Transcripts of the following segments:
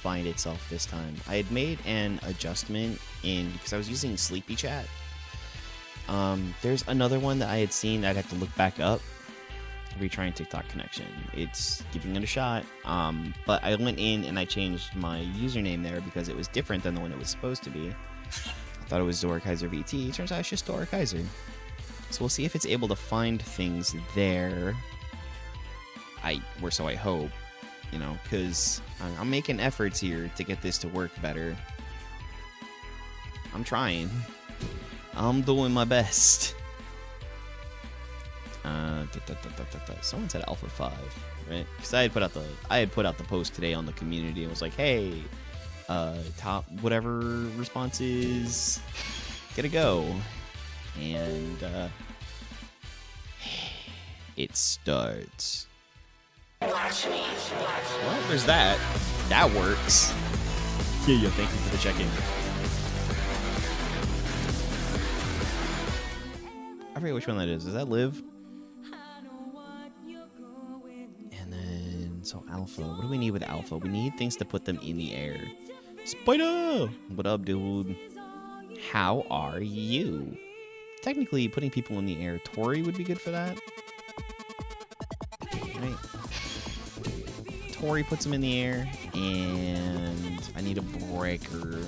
find itself this time. I had made an adjustment because I was using Sleepy Chat. There's another one that I had seen that I'd have to look back up. Retrying TikTok connection. It's giving it a shot. But I went in and I changed my username there because it was different than the one it was supposed to be. I thought it was Dorakaiser VT. Turns out it's just Dorakaiser. So we'll see if it's able to find things there. Or so I hope. You know, because I'm making efforts here to get this to work better. I'm trying. I'm doing my best. Someone said Alpha 5, right? Because I had put out the post today on the community. It was like, hey, top whatever responses, get a go, and it starts. Watch me. Well, there's that. That works. Yeah. Thank you for the check-in. I forget which one that is. Does that live? And then, so Alpha. What do we need with Alpha? We need things to put them in the air. Spider! What up, dude? How are you? Technically, putting people in the air. Tori would be good for that. Right? Tori puts them in the air. And I need a breaker.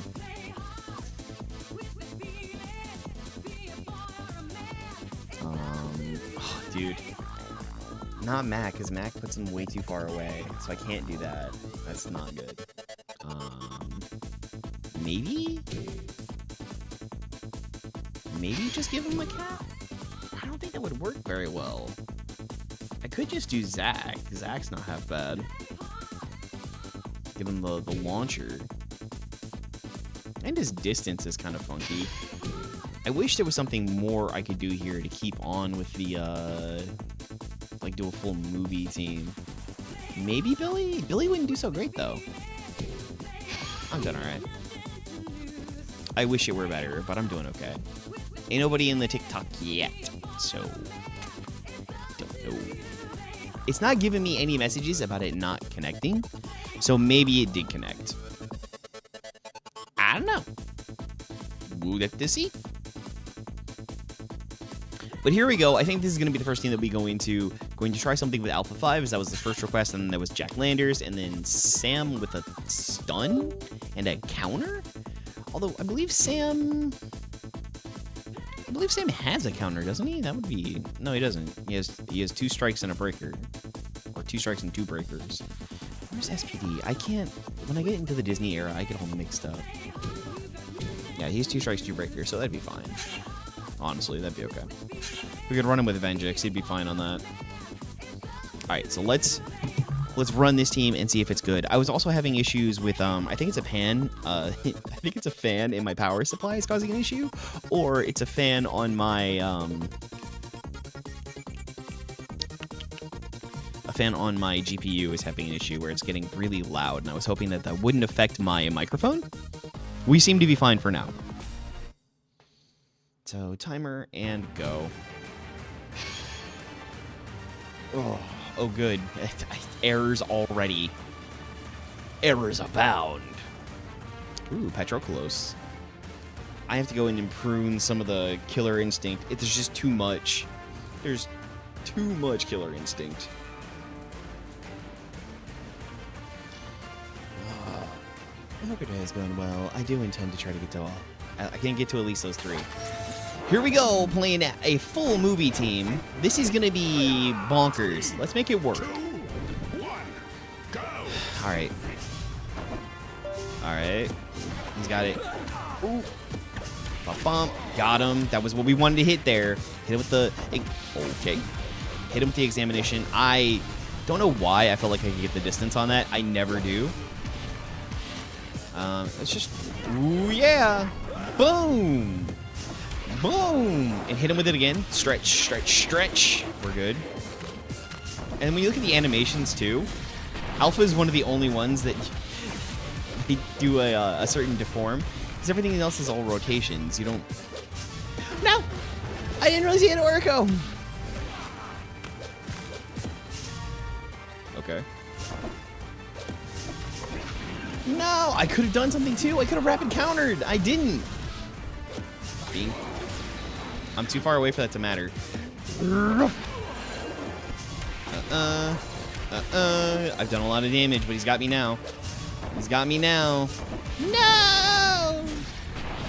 Dude, not Mac, because Mac puts him way too far away, so I can't do that. That's not good. Maybe just give him a cat? I don't think that would work very well. I could just do Zach. Zach's not half bad. Give him the launcher. And his distance is kind of funky. I wish there was something more I could do here to keep on with the, like, do a full movie team. Maybe Billy? Billy wouldn't do so great, though. I'm doing alright. I wish it were better, but I'm doing okay. Ain't nobody in the TikTok yet, so don't know. It's not giving me any messages about it not connecting, so maybe it did connect. I don't know. We'll have to see. But here we go. I think this is going to be the first thing that we go into. Going to try something with Alpha 5, as that was the first request, and then there was Jack Landers, and then Sam with a stun and a counter. Although I believe Sam has a counter, doesn't he? That would be no, he doesn't. He has 2 strikes and a breaker, or 2 strikes and 2 breakers. Where's SPD? I can't. When I get into the Disney era, I get all mixed up. Yeah, he's 2 strikes, 2 breakers, so that'd be fine. Honestly, that'd be okay. We could run him with Avengix. He'd be fine on that. All right, so let's run this team and see if it's good. I was also having issues with I think it's a fan. I think it's a fan in my power supply is causing an issue, or it's a fan on my GPU is having an issue where it's getting really loud, and I was hoping that that wouldn't affect my microphone. We seem to be fine for now. So, timer and go. Oh good. Errors already. Errors abound. Ooh, Patroclus. I have to go in and prune some of the Killer Instinct. There's just too much. There's too much Killer Instinct. I hope your day is going well. I do intend to try to get to all. I can get to at least those 3. Here we go, playing a full movie team. This is gonna be bonkers. Let's make it work. 2, 1, go. All right. All right. He's got it. Ooh. Bump. Got him. That was what we wanted to hit there. Hit him with the... Okay. Hit him with the examination. I don't know why I felt like I could get the distance on that. I never do. Let's just... Ooh, yeah. Boom. Boom! And hit him with it again. Stretch. We're good. And when you look at the animations, too, Alpha is one of the only ones that they do a certain deform. Because everything else is all rotations. You don't... No! I didn't really see an Orico! Okay. No, I could have done something too. I could have rapid countered. I didn't. Bing. I'm too far away for that to matter. I've done a lot of damage, but he's got me now. He's got me now. No!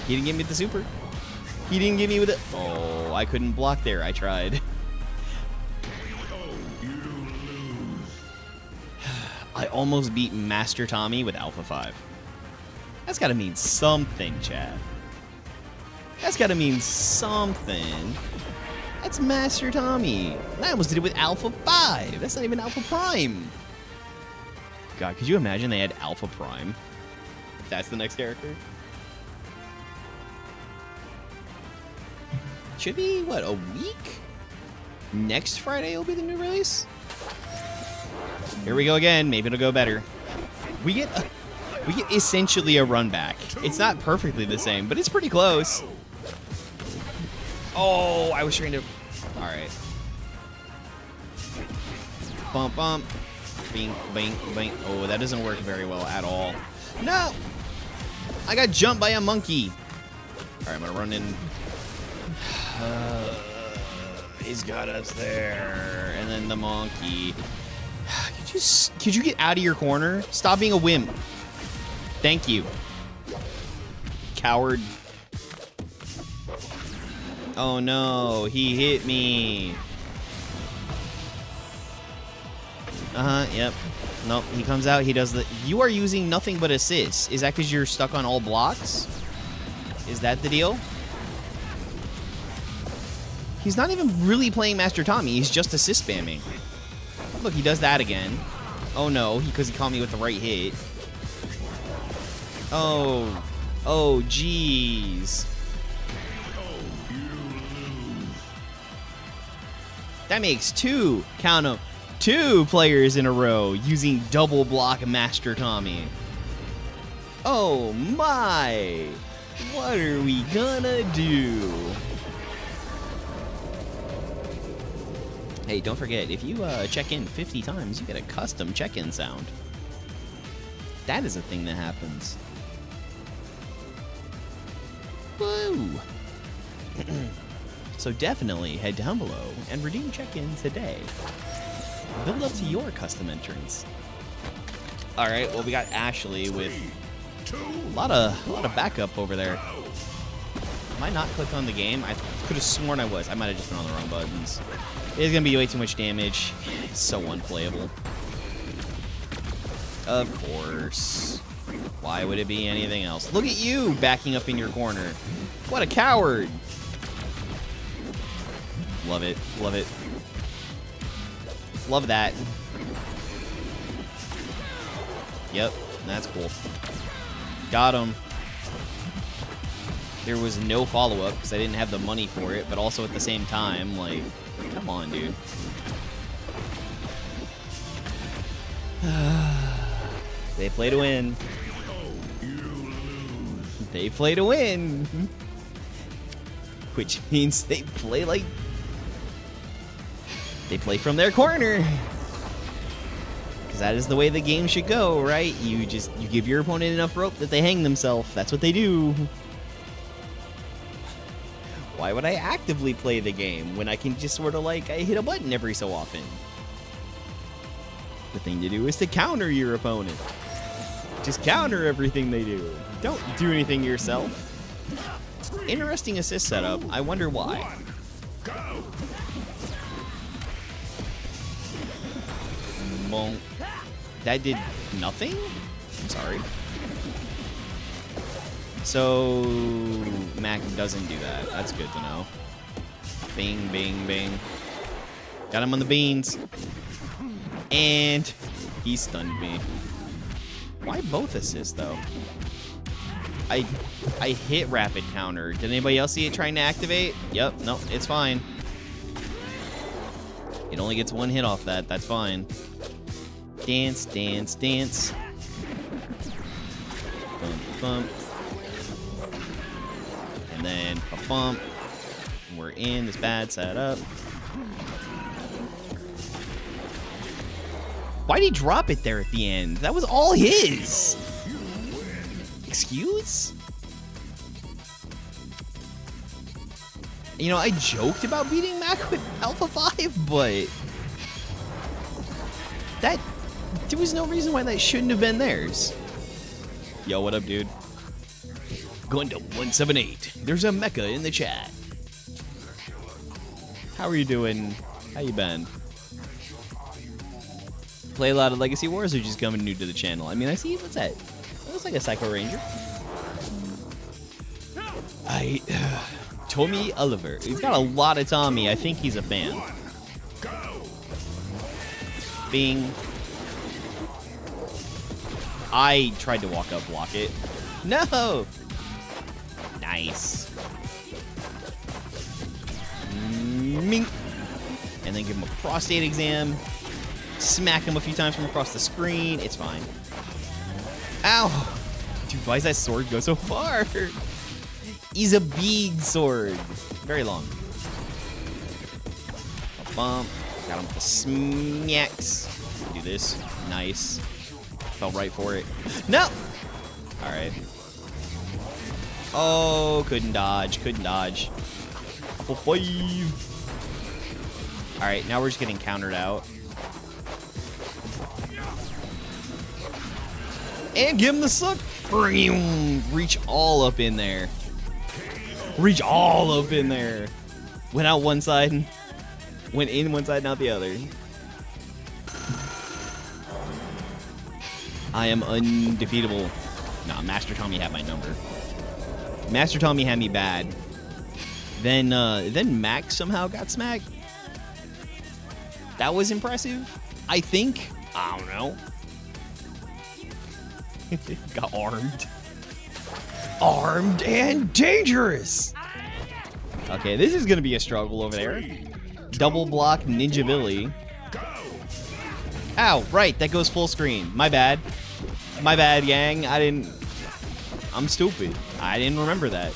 He didn't get me with the super. He didn't get me with it. Oh, I couldn't block there. I tried. I almost beat Master Tommy with Alpha 5. That's got to mean something, Chad. That's got to mean something. That's Master Tommy. And I almost did it with Alpha 5. That's not even Alpha Prime. God, could you imagine they had Alpha Prime? That's the next character? Should be, what, a week? Next Friday will be the new release? Here we go again. Maybe it'll go better. We get essentially a run back. It's not perfectly the same, but it's pretty close. Oh, I was trying to... All right. Bump, bump. Bing, bing, bing. Oh, that doesn't work very well at all. No! I got jumped by a monkey. All right, I'm going to run in. He's got us there. And then the monkey. Could you get out of your corner? Stop being a wimp. Thank you. Coward. Oh no, he hit me. Yep. Nope, he comes out, he does the... You are using nothing but assists. Is that because you're stuck on all blocks? Is that the deal? He's not even really playing Master Tommy, he's just assist spamming. Look, he does that again. Oh no, because he caught me with the right hit. Oh. Oh, jeez. That makes two, count them, 2 players in a row using double block Master Tommy. Oh my. What are we gonna do? Hey, don't forget, if you check in 50 times, you get a custom check-in sound. That is a thing that happens. Woo! So definitely head down below and redeem check-in today. Build up to your custom entrance. All right, well, we got Ashley with a lot of backup over there. Am I not clicked on the game? I could have sworn I was. I might have just been on the wrong buttons. It's gonna be way too much damage. It's so unplayable. Of course. Why would it be anything else? Look at you backing up in your corner. What a coward. Love it. Love it. Love that. Yep, that's cool. Got him. There was no follow-up because I didn't have the money for it, but also at the same time, like, come on, dude. They play to win. They play to win. Which means they play like... They play from their corner. Because that is the way the game should go, right? You give your opponent enough rope that they hang themselves. That's what they do. Why would I actively play the game when I can just sort of like, I hit a button every so often? The thing to do is to counter your opponent. Just counter everything they do. Don't do anything yourself. Interesting assist setup. I wonder why. Bonk. That did nothing? I'm sorry. So, Mac doesn't do that. That's good to know. Bing, bing, bing. Got him on the beans. And he stunned me. Why both assists, though? I hit rapid counter. Did anybody else see it trying to activate? Yep, no, it's fine. It only gets one hit off that. That's fine. Dance, dance, dance. Bump, bump. And then a bump. We're in this bad setup. Why'd he drop it there at the end? That was all his. excuse? You know, I joked about beating Mac with Alpha 5, but there was no reason why that shouldn't have been theirs. Yo, what up, dude? Gundam 178. There's a mecha in the chat. How are you doing? How you been? Play a lot of Legacy Wars or just coming new to the channel? I mean, I see, what's that? That looks like a Psycho Ranger. Tommy Oliver. He's got a lot of Tommy. I think he's a fan. Bing. I tried to walk up, block it. No! Nice. Mink. And then give him a prostate exam. Smack him a few times from across the screen. It's fine. Ow! Dude, why does that sword go so far? He's a big sword. Very long. Bump. Got him with the smacks. Do this. Nice. Fell right for it. No! Alright. Oh, couldn't dodge. Couldn't dodge. Level 5. Alright, now we're just getting countered out. And give him the suck. Reach all up in there. Reach all up in there. Went out one side. Went in one side, not the other. I am undefeatable. Nah, Master Tommy had my number. Master Tommy had me bad. Then Max somehow got smacked. That was impressive. I think. I don't know. Got armed. Armed and dangerous. Okay, this is gonna be a struggle over there. Double block Ninja Billy. Ow, right, that goes full screen. My bad. My bad, gang. I'm stupid. I didn't remember that.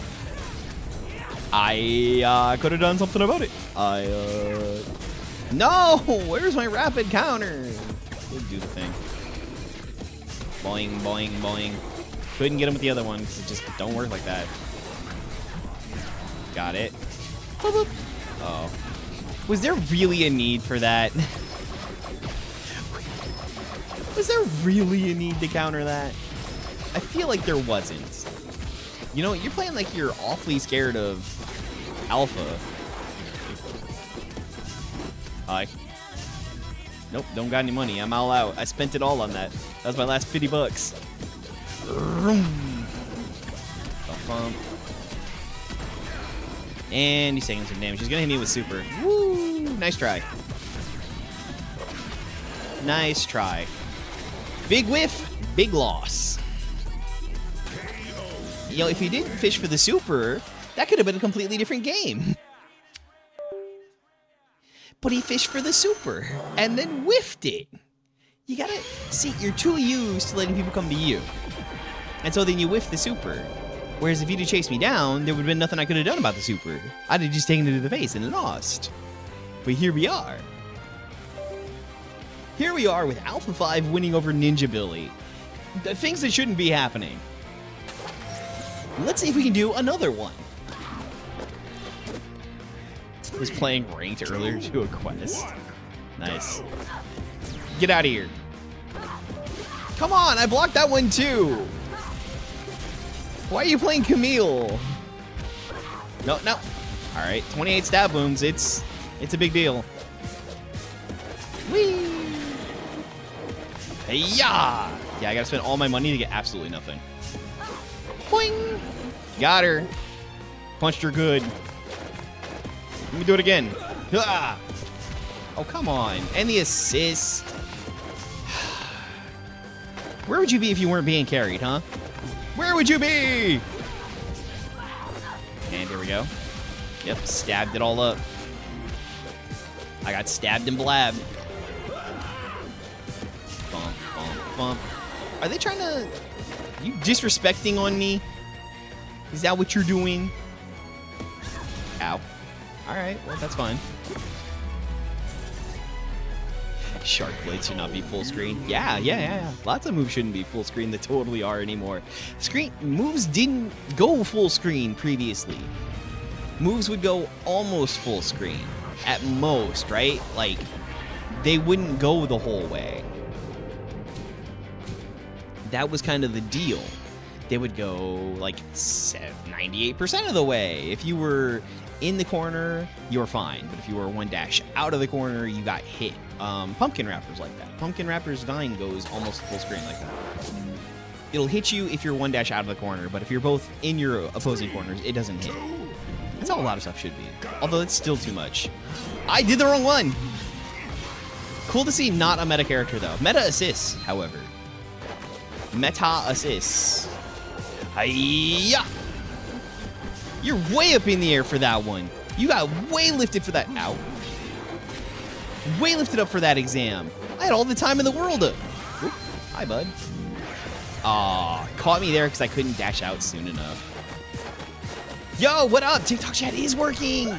I could have done something about it. No! Where's my rapid counter? Didn't do the thing. Boing, boing, boing. Couldn't get him with the other one because it just don't work like that. Got it. Boop, boop. Oh. Was there really a need for that? Was there really a need to counter that? I feel like there wasn't. You know, you're playing like you're awfully scared of Alpha. Hi. Nope, don't got any money. I'm all out. I spent it all on that. That was my last 50 bucks. Bump. And he's taking some damage. He's gonna hit me with super. Woo! Nice try. Nice try. Big whiff, big loss. You know, if he didn't fish for the super, that could have been a completely different game. But he fished for the super and then whiffed it. You gotta see, you're too used to letting people come to you. And so then you whiff the super. Whereas if you'd have chased me down, there would have been nothing I could have done about the super. I'd have just taken it to the face and lost. But here we are. Here we are with Alpha 5 winning over Ninja Billy. The things that shouldn't be happening. Let's see if we can do another one. I was playing ranked earlier to a quest. Nice. Get out of here. Come on, I blocked that one too. Why are you playing Camille? No. All right, 28 stab wounds. It's a big deal. Whee! Hey-ya! Yeah, I gotta spend all my money to get absolutely nothing. Boing! Got her. Punched her good. Let me do it again. Ah! Oh, come on. And the assist. Where would you be if you weren't being carried, huh? Where would you be? And here we go. Yep, stabbed it all up. I got stabbed and blabbed. Bump, bump, bump. Are they trying to... Are you disrespecting on me? Is that what you're doing? Ow. Alright, well, that's fine. Shark Blade should not be full screen. Yeah. Lots of moves shouldn't be full screen that totally are anymore. Moves didn't go full screen previously. Moves would go almost full screen. At most, right? Like, they wouldn't go the whole way. That was kind of the deal. They would go like 98% of the way. If you were in the corner, you were fine. But if you were one dash out of the corner, you got hit. Pumpkin Wrapper's like that. Pumpkin Wrapper's Vine goes almost full screen like that. It'll hit you if you're one dash out of the corner, but if you're both in your opposing corners, it doesn't hit. That's how a lot of stuff should be. Although it's still too much. I did the wrong one! Cool to see not a meta character, though. Meta assists, however. Meta assists. Hiya! You're way up in the air for that one. You got way lifted for that. Ow. Way lifted up for that exam. I had all the time in the world. Oop. Hi, bud. Aw, caught me there because I couldn't dash out soon enough. Yo, what up? TikTok chat is working.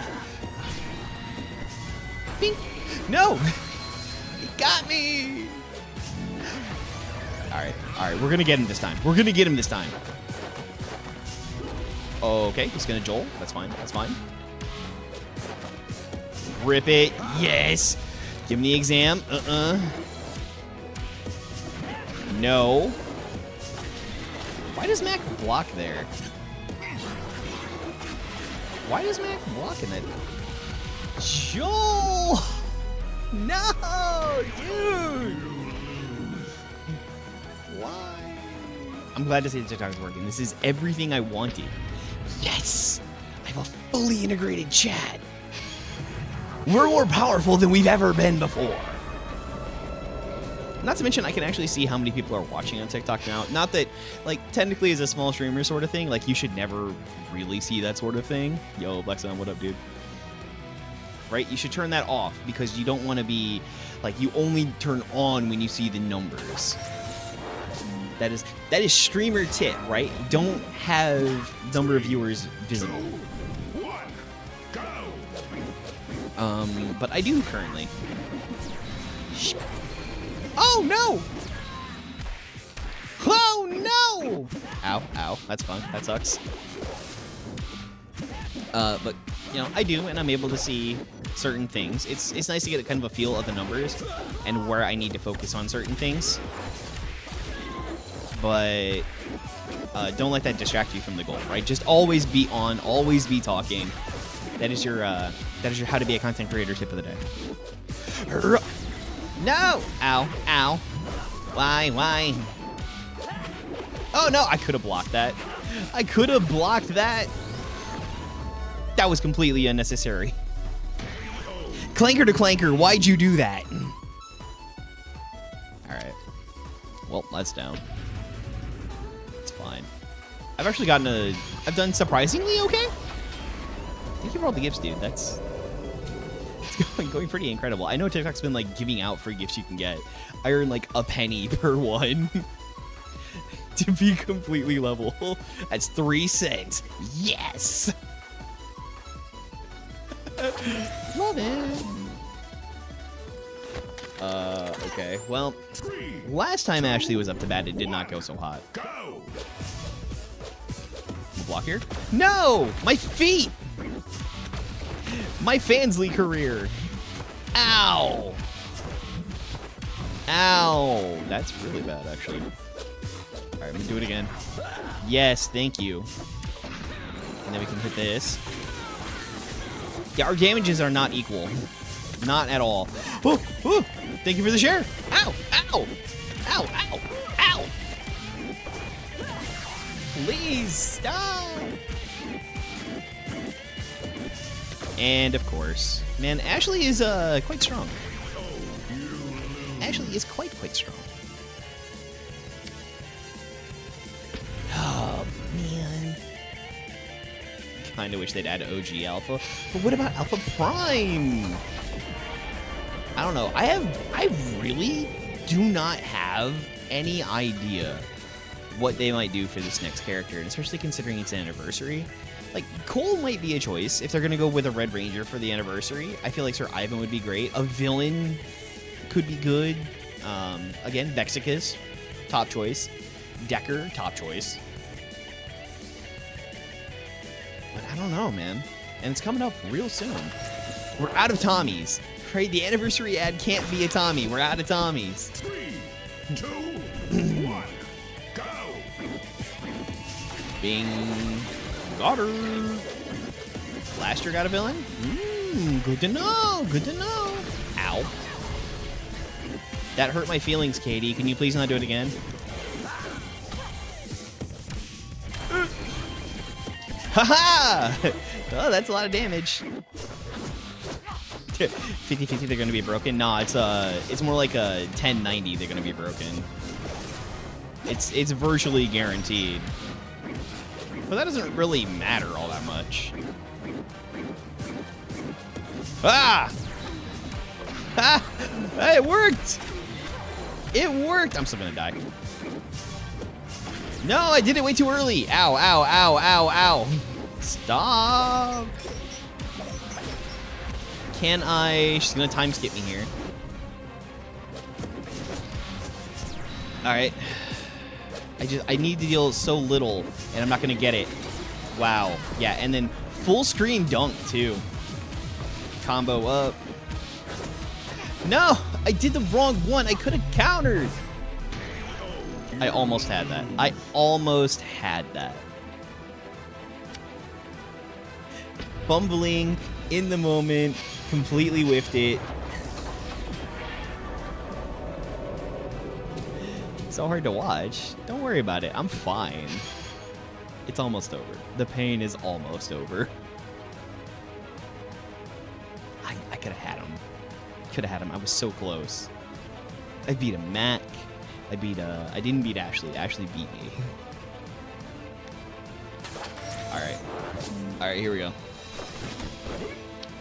Bing. No. He got me. All right, we're gonna get him this time. Okay, he's gonna Joel. That's fine. Rip it. Yes. Give him the exam. No. Why does Mac block there? Why does Mac block in that? Joel! No, dude! Why? I'm glad to see the TikTok is working. This is everything I wanted. Yes! I have a fully integrated chat. We're more powerful than we've ever been before. Not to mention, I can actually see how many people are watching on TikTok now. Not that, like, technically as a small streamer sort of thing, like, you should never really see that sort of thing. Yo, Black Sun, what up, dude? Right? You should turn that off because you don't want to be, like, you only turn on when you see the numbers. That is streamer tip, right? Don't have number of viewers visible. But I do currently. Oh no! Oh no! Ow, that's fun. That sucks. But you know, I do, and I'm able to see certain things. It's nice to get kind of a feel of the numbers and where I need to focus on certain things. But don't let that distract you from the goal, right? Just always be on, always be talking. That is your how to be a content creator tip of the day. No! Ow. Why? Oh, no, I could have blocked that. That was completely unnecessary. Clanker to clanker, why'd you do that? Alright. Well, that's down. It's fine. I've actually I've done surprisingly okay. Thank you for all the gifts, dude. It's going pretty incredible. I know TikTok's been like giving out free gifts you can get. I earn like a penny per one. To be completely level. That's 3 cents. Yes! Love it. Okay. Well, last time Ashley was up to bat, it did not go so hot. Block here? No! My feet! My Fansly career. Ow! Ow! That's really bad, actually. Alright, I'm gonna do it again. Yes, thank you. And then we can hit this. Yeah, our damages are not equal. Not at all. Oh, oh, thank you for the share. Ow! Ow! Ow! Ow! Ow! Please stop! And of course, man, Ashley is quite strong. Ashley is quite strong. Oh man, kind of wish they'd add OG Alpha, but what about Alpha Prime? I don't know. I really do not have any idea what they might do for this next character, and especially considering it's an anniversary. Like, Cole might be a choice if they're going to go with a Red Ranger for the anniversary. I feel like Sir Ivan would be great. A villain could be good. Again, Vexicus, top choice. Decker, top choice. But I don't know, man. And it's coming up real soon. We're out of Tommies. Right? The anniversary ad can't be a Tommy. We're out of Tommies. 3, 2, 1, go! Bing. Got her. Last year got a villain? Good to know. Good to know. Ow. That hurt my feelings, Katie. Can you please not do it again? Haha! Oh, that's a lot of damage. 50-50, they're going to be broken. Nah, it's more like a 10-90, they're going to be broken. It's virtually guaranteed. But that doesn't really matter all that much. Ah! Ah! It worked! It worked! I'm still going to die. No, I did it way too early. Ow, ow, ow, ow, ow. Stop. Can I? She's gonna time skip me here. All right. I need to deal so little, and I'm not gonna get it. Wow. Yeah, and then full screen dunk too. Combo up. No, I did the wrong one. I could have countered. I almost had that. I almost had that. Fumbling in the moment, completely whiffed it. So hard to watch. Don't worry about it. I'm fine. It's almost over. The pain is almost over. I could have had him. Could have had him. I was so close. I beat a Mac. I didn't beat Ashley. Ashley beat me. Alright. Alright, here we go.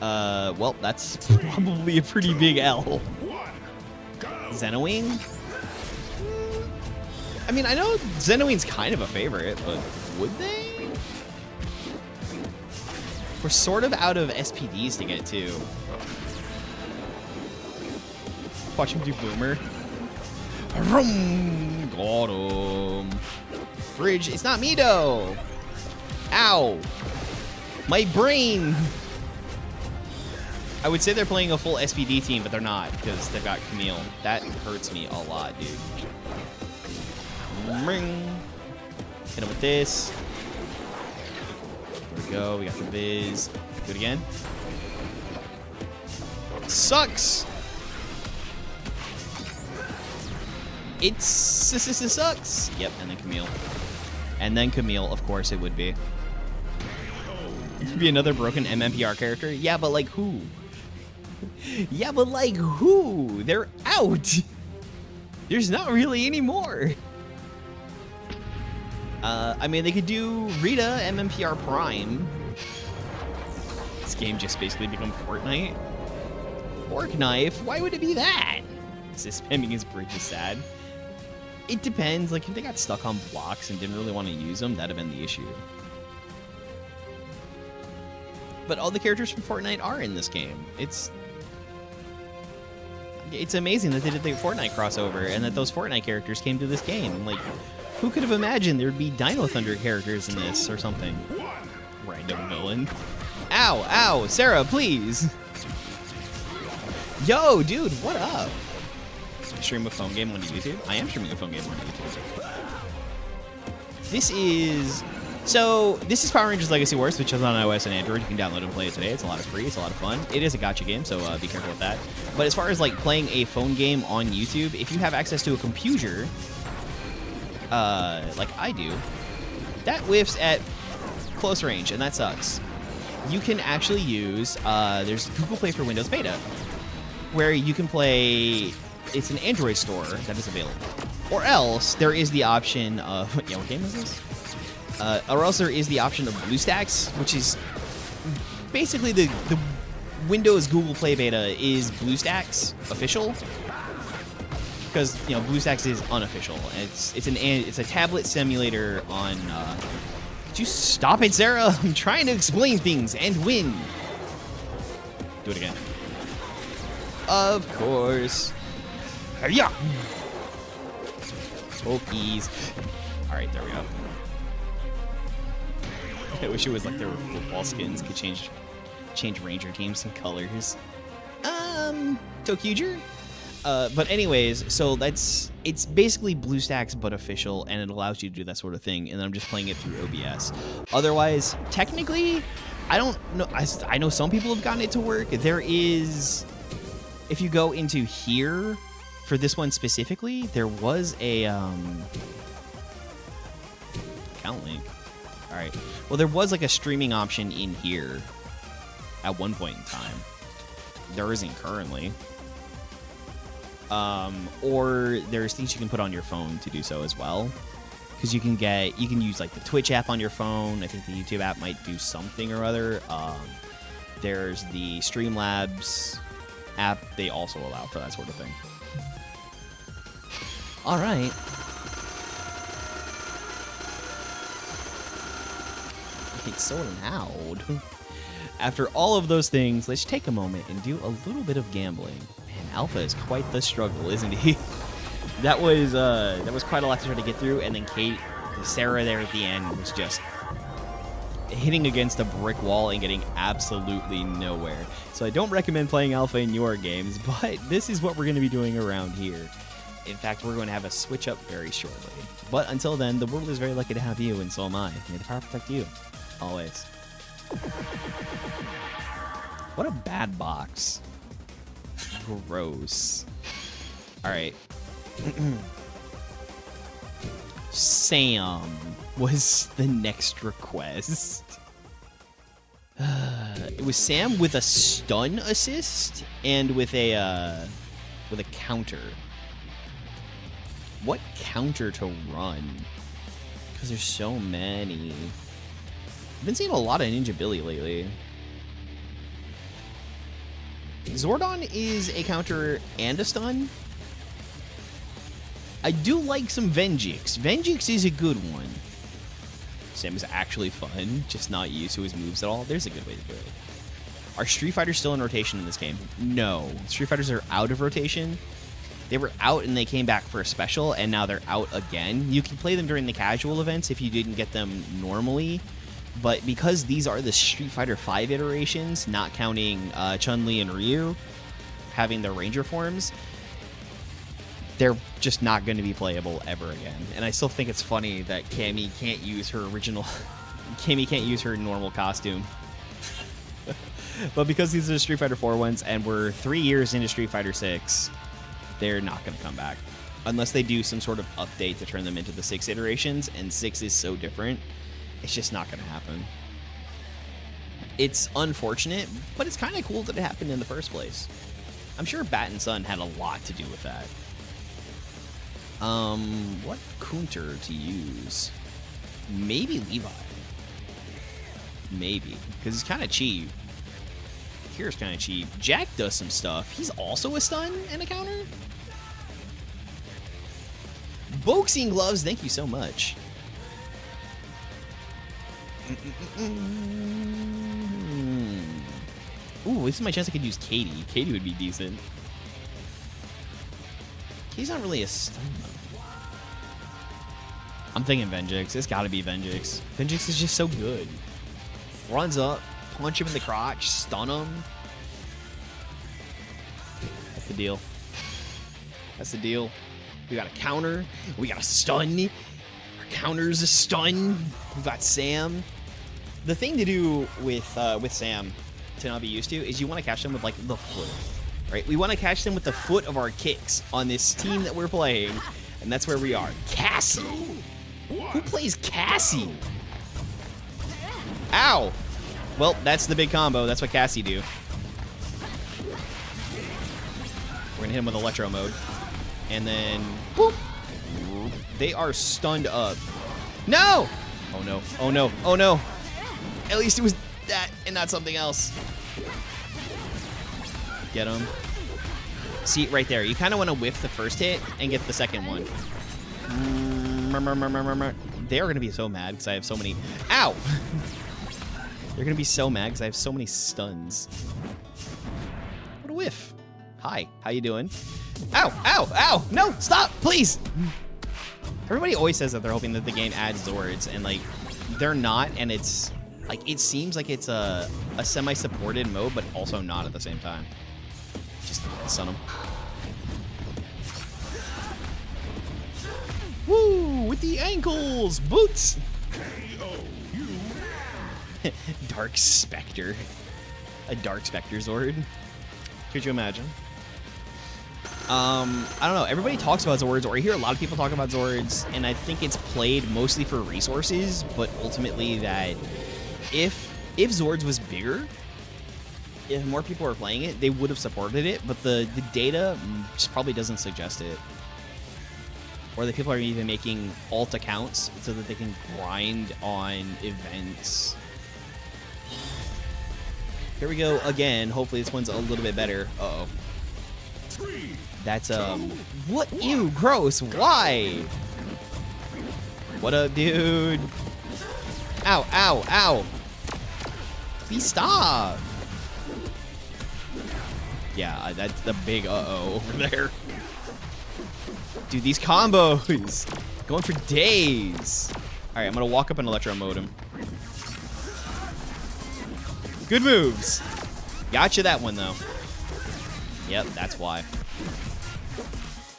Well, that's probably a pretty big L. Xenowing? I mean, I know Xenowing's kind of a favorite, but would they? We're sort of out of SPDs to get to. Watch him do Boomer. Got him. Bridge. It's not me, though. Ow. My brain. I would say they're playing a full SPD team, but they're not because they've got Camille. That hurts me a lot, dude. Ring. Hit him with this. There we go. We got the Viz. Do it again. Sucks. It sucks. Yep, and then Camille. And then Camille, of course it would be. It would be another broken MMPR character. Yeah, but like who? Yeah, but like who? They're out. There's not really any more. I mean, they could do Rita MMPR Prime. This game just basically become Fortnite. Fork Knife? Why would it be that? Is spamming his bridge is sad. It depends. Like, if they got stuck on blocks and didn't really want to use them, that'd have been the issue. But all the characters from Fortnite are in this game. It's amazing that they did the Fortnite crossover and that those Fortnite characters came to this game. Like, who could have imagined there'd be Dino Thunder characters in this or something? Random villain. Ow, ow, Sarah, please. Yo, dude, what up? Stream a phone game on YouTube? I am streaming a phone game on YouTube. This is Power Rangers Legacy Wars, which is on iOS and Android. You can download and play it today. It's a lot of free. It's a lot of fun. It is a gacha game, so be careful with that. But as far as like playing a phone game on YouTube, if you have access to a computer, like I do, that whiffs at close range, and that sucks. You can actually use there's Google Play for Windows Beta, where you can play. It's an Android store that is available. Or else there is the option of what game is this? Or else there is the option of BlueStacks, which is basically the Windows Google Play beta is BlueStacks official, because BlueStacks is unofficial. It's a tablet simulator on. Could you stop it, Sarah? I'm trying to explain things and win. Do it again. Of course. Yeah. Pokies. All right, there we go. I wish it was like there were football skins could change Ranger teams and colors. Tokuger? But anyways, so it's basically BlueStacks but official, and it allows you to do that sort of thing, and I'm just playing it through OBS. Otherwise, technically, I don't know. I know some people have gotten it to work. There is, if you go into here, for this one specifically, there was a account link. All right. Well, there was like a streaming option in here at one point in time. There isn't currently. Or there's things you can put on your phone to do so as well. Because you can use like the Twitch app on your phone. I think the YouTube app might do something or other. There's the Streamlabs app. They also allow for that sort of thing. All right. It's so loud. After all of those things, let's take a moment and do a little bit of gambling. Man, Alpha is quite the struggle, isn't he? That was quite a lot to try to get through, and then Sarah there at the end was just hitting against a brick wall and getting absolutely nowhere. So I don't recommend playing Alpha in your games, but this is what we're going to be doing around here. In fact, we're going to have a switch up very shortly. But until then, the world is very lucky to have you, and so am I. May the power protect you. Always. What a bad box. Gross. Alright. Sam was the next request. It was Sam with a stun assist and with a counter. What counter to run? Because there's so many. I've been seeing a lot of Ninja Billy lately. Zordon is a counter and a stun. I do like some Venjix. Venjix is a good one. Sam is actually fun, just not used to his moves at all. There's a good way to do it. Are Street Fighters still in rotation in this game? No. Street Fighters are out of rotation. They were out and they came back for a special, and now they're out again. You can play them during the casual events if you didn't get them normally. But because these are the Street Fighter V iterations, not counting Chun-Li and Ryu having their Ranger forms, they're just not going to be playable ever again. And I still think it's funny that Cammy can't use her original... Cammy can't use her normal costume. But because these are the Street Fighter 4 ones, and we're 3 years into Street Fighter 6, they're not going to come back. Unless they do some sort of update to turn them into the 6 iterations, and 6 is so different, it's just not going to happen. It's unfortunate, but it's kind of cool that it happened in the first place. I'm sure Bat and Sun had a lot to do with that. What counter to use? Maybe Levi. Maybe, because he's kind of cheap. Here's kind of cheap. Jack does some stuff. He's also a stun and a counter. Boxing gloves, thank you so much. Ooh, this is my chance I could use Katie. Katie would be decent. Katie's not really a stun though. I'm thinking Venjix. It's gotta be Venjix. Venjix is just so good. Runs up, punch him in the crotch, stun him. That's the deal. That's the deal. We got a counter. We got a stun. Our counter's a stun. We got Sam. The thing to do with Sam to not be used to is you want to catch them with like the foot, right? We want to catch them with the foot of our kicks on this team that we're playing, and that's where we are. Cassie. Who plays Cassie? Ow. Well, that's the big combo. That's what Cassie do. We're gonna hit him with Electro mode, and then boop. They are stunned up. No! Oh no! Oh no! Oh no! At least it was that and not something else. Get him. See, right there. You kind of want to whiff the first hit and get the second one. They are going to be so mad because I have so many... Ow! They're going to be so mad because I have so many stuns. What a whiff. Hi. How you doing? Ow, ow, ow! No, stop, please! Everybody always says that they're hoping that the game adds Zords, and like, they're not, and it's like, it seems like it's a semi-supported mode, but also not at the same time. Just stun them. Woo! With the ankles! Boots! Dark Spectre. A Dark Spectre Zord. Could you imagine? I don't know. Everybody talks about Zords, or I hear a lot of people talk about Zords, and I think it's played mostly for resources, but ultimately that if Zords was bigger, if more people were playing it, they would have supported it, but the data just probably doesn't suggest it. Or that people are even making alt accounts so that they can grind on events. Here we go again. Hopefully this one's a little bit better. Uh-oh. That's, what? Ew, gross. Why? What up, dude? Ow, ow, ow. Please stop. Yeah, that's the big uh-oh over there. Dude, these combos. Going for days. All right, I'm going to walk up and electro mode him. Good moves. Gotcha that one, though. Yep, that's why.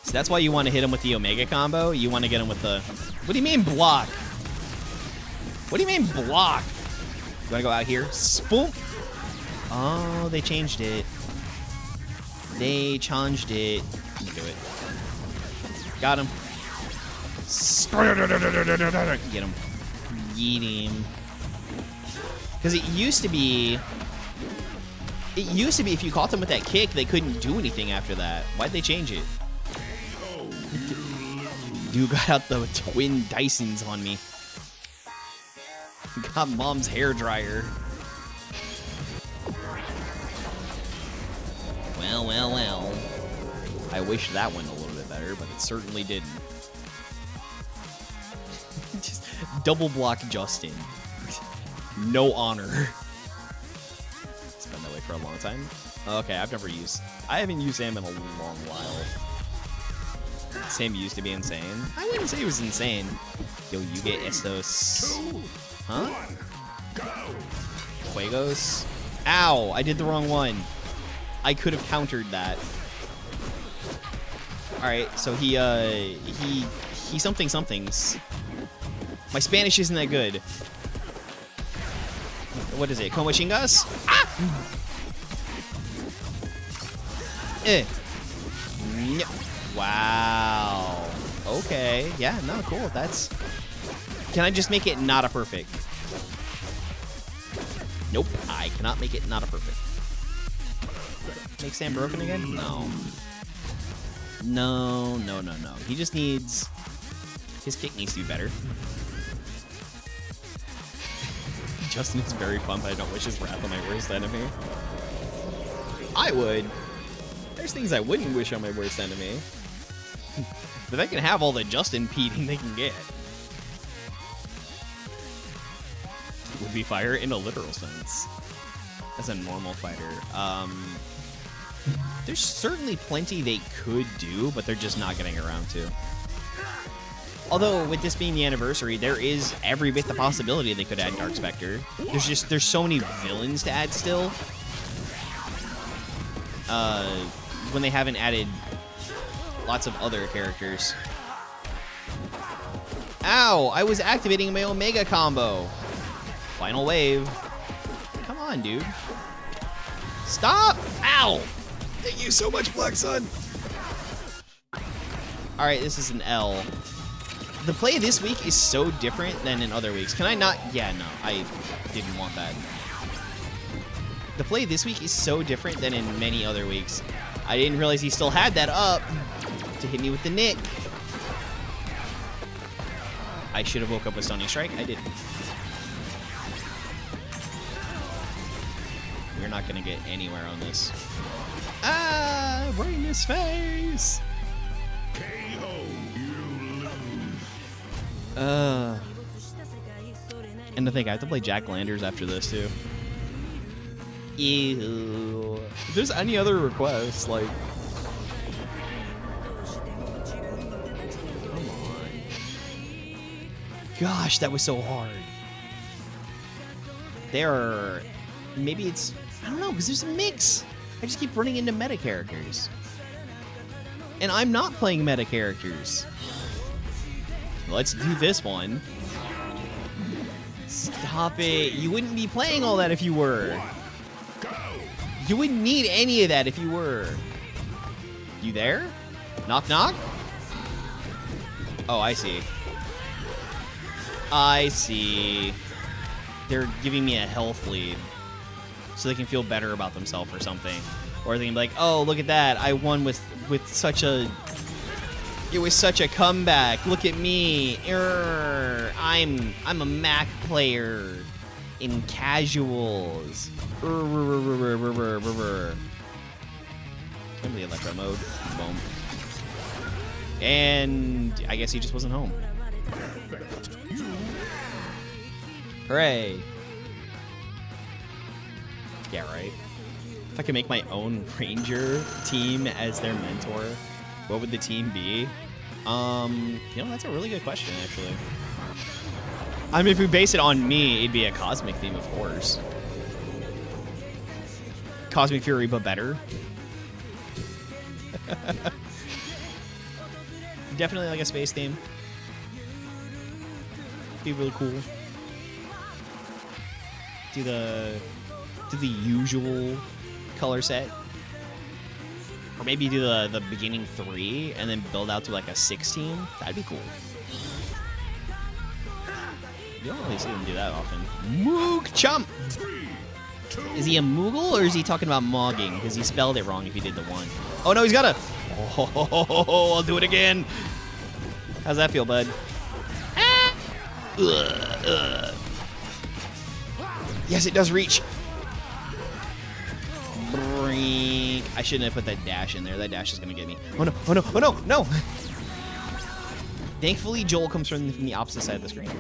So that's why you want to hit him with the Omega combo. You want to get him with the... What do you mean block? What do you mean block? You want to go out here? Spoon. Oh, they changed it. They changed it. You can do it. Got him. Get him. Yeet him. Because it used to be if you caught them with that kick, they couldn't do anything after that. Why'd they change it? Dude got out the twin Dysons on me. Got mom's hair dryer. Well, well, well. I wish that went a little bit better, but it certainly didn't. Just double block Justin. No honor. It's been that way for a long time. Okay, I haven't used Sam in a long while. Sam used to be insane. I wouldn't say he was insane. Yo, you get estos. Huh? Fuegos? Ow, I did the wrong one. I could have countered that. Alright, so he somethings. My Spanish isn't that good. What is it? Como chingas? Ah! No. Wow. Okay. Yeah, no, cool. That's... Can I just make it not a perfect? Nope. I cannot make it not a perfect. Make Sam broken again? No. No, no, no, no. He just needs... His kick needs to be better. Justin is very fun, but I don't wish his wrath on my worst enemy. I would. There's things I wouldn't wish on my worst enemy. But they can have all the Justin peating they can get. Would be fire in a literal sense. As a normal fighter. There's certainly plenty they could do, but they're just not getting around to. Although, with this being the anniversary, there is every bit the possibility they could add Dark Spectre. There's so many villains to add still. When they haven't added lots of other characters. Ow! I was activating my Omega combo. Final wave. Come on, dude. Stop! Ow! Thank you so much, Black Sun. Alright, this is an L. The play this week is so different than in other weeks. Can I not? Yeah, no, I didn't want that. The play this week is so different than in many other weeks. I didn't realize he still had that up to hit me with the Nick. I should have woke up with Stunning Strike. I didn't. We're not going to get anywhere on this. Ah, right in his face. And to think I have to play Jack Landers after this too. Ew. If there's any other requests, like gosh, that was so hard. Maybe it's, I don't know, because there's a mix. I just keep running into meta characters. And I'm not playing meta characters. Let's do this one. Stop it. You wouldn't be playing all that if you were. You wouldn't need any of that if you were. You there? Knock, knock? Oh, I see. I see. They're giving me a health lead so they can feel better about themselves or something. Or they can be like, oh, look at that. I won with such a... It was such a comeback. Look at me. I'm a Mac player in casuals. Into the electro mode. Boom. And I guess he just wasn't home. Hooray. Yeah, right. If I could make my own ranger team as their mentor, what would the team be? That's a really good question, actually. I mean, if we base it on me, it'd be a cosmic theme, of course. Cosmic Fury, but better. Definitely like a space theme. Be really cool. Do the usual color set. Or maybe do the beginning 3 and then build out to like a 16. That'd be cool. You don't really see them do that often. Moog Chump! Is he a Moogle or is he talking about mogging? Because he spelled it wrong if he did the 1. Oh no, he's got a... Oh, I'll do it again. How's that feel, bud? Ah! Yes, it does reach. I shouldn't have put that dash in there. That dash is going to get me. Oh no, oh no, oh no, no! Thankfully, Joel comes from the opposite side of the screen.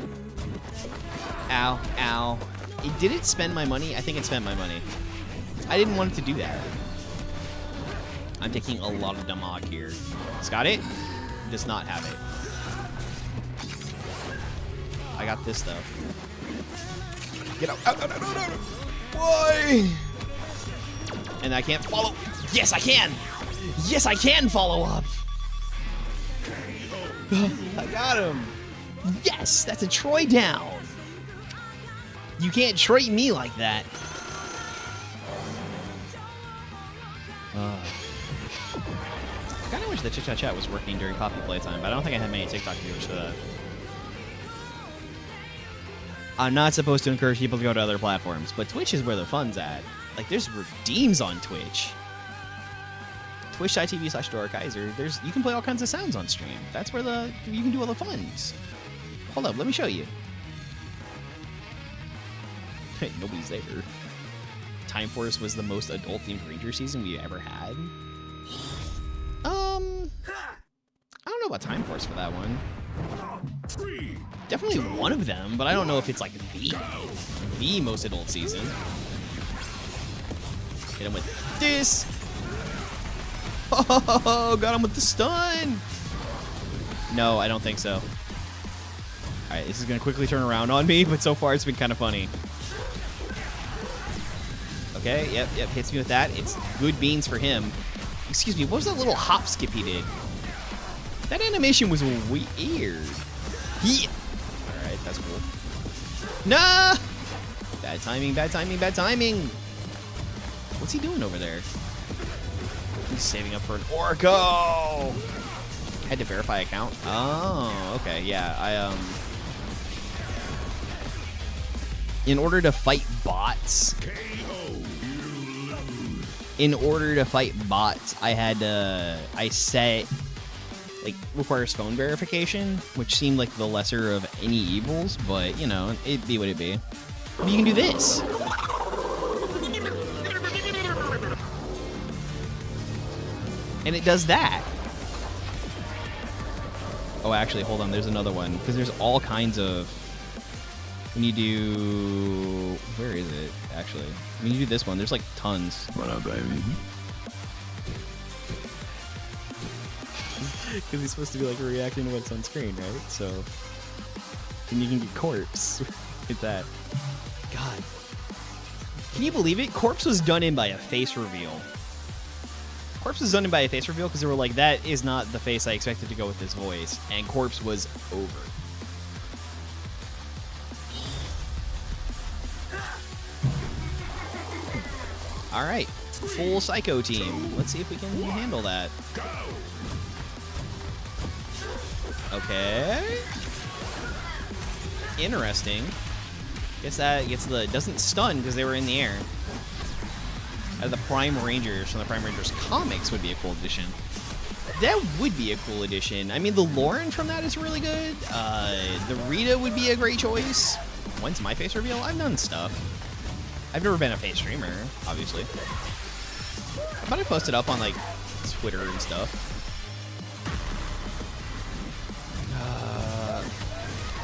Ow, ow. Did it spend my money? I think it spent my money. I didn't want it to do that. I'm taking a lot of damage here. It's got it? Does not have it. I got this, though. Get out. Out, out, out, out, out. Why? And I can't follow. Yes, I can. Yes, I can follow up. I got him. Yes, that's a Troy down. You can't treat me like that. I kind of wish the Chit Chat Chat was working during Poppy Playtime, but I don't think I had many TikTok viewers for that. I'm not supposed to encourage people to go to other platforms, but Twitch is where the fun's at. Like, there's redeems on Twitch. Twitch.tv/Dorakaiser. You can play all kinds of sounds on stream. That's where you can do all the funs. Hold up, let me show you. Hey, nobody's there. Time Force was the most adult-themed Ranger season we ever had. I don't know about Time Force for that one. Definitely one of them, but I don't know if it's like the most adult season. Hit him with this. Oh, got him with the stun. No, I don't think so. All right, this is gonna quickly turn around on me, but so far it's been kind of funny. Okay, yep, hits me with that. It's good beans for him. Excuse me, what was that little hop skip he did? That animation was weird. Alright, that's cool. Nah! Bad timing, bad timing, bad timing! What's he doing over there? He's saving up for an Orco! Had to verify account? Oh, okay, yeah, in order to fight bots... I set, like, requires phone verification, which seemed like the lesser of any evils, but, you know, it'd be what it'd be. But you can do this. And it does that. Oh, actually, hold on, there's another one, because there's all kinds of... When you do... Where is it, actually? When you do this one, there's like tons. What up, baby? Because he's supposed to be like reacting to what's on screen, right? So... And you can get Corpse with that. God. Can you believe it? Corpse was done in by a face reveal. Corpse was done in by a face reveal because they were like, that is not the face I expected to go with this voice. And Corpse was over. All right. Full Psycho team. Let's see if we can handle that. Okay. Interesting. Guess that gets the doesn't stun because they were in the air. The Prime Rangers from the Prime Rangers comics would be a cool addition. That would be a cool addition. I mean, the Lauren from that is really good. The Rita would be a great choice. When's my face reveal? I've done stuff. I've never been a face streamer, obviously. But I posted up on like Twitter and stuff.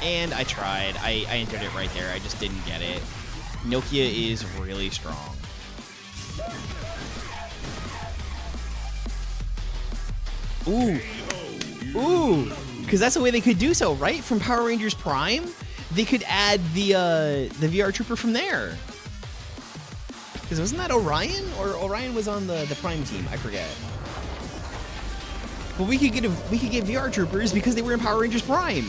And I tried. I entered it right there. I just didn't get it. Nokia is really strong. Ooh. Ooh. Because that's the way they could do so, right? From Power Rangers Prime, they could add the VR Trooper from there. Because wasn't that Orion? Or Orion was on the Prime team. I forget. But we could get VR Troopers because they were in Power Rangers Prime.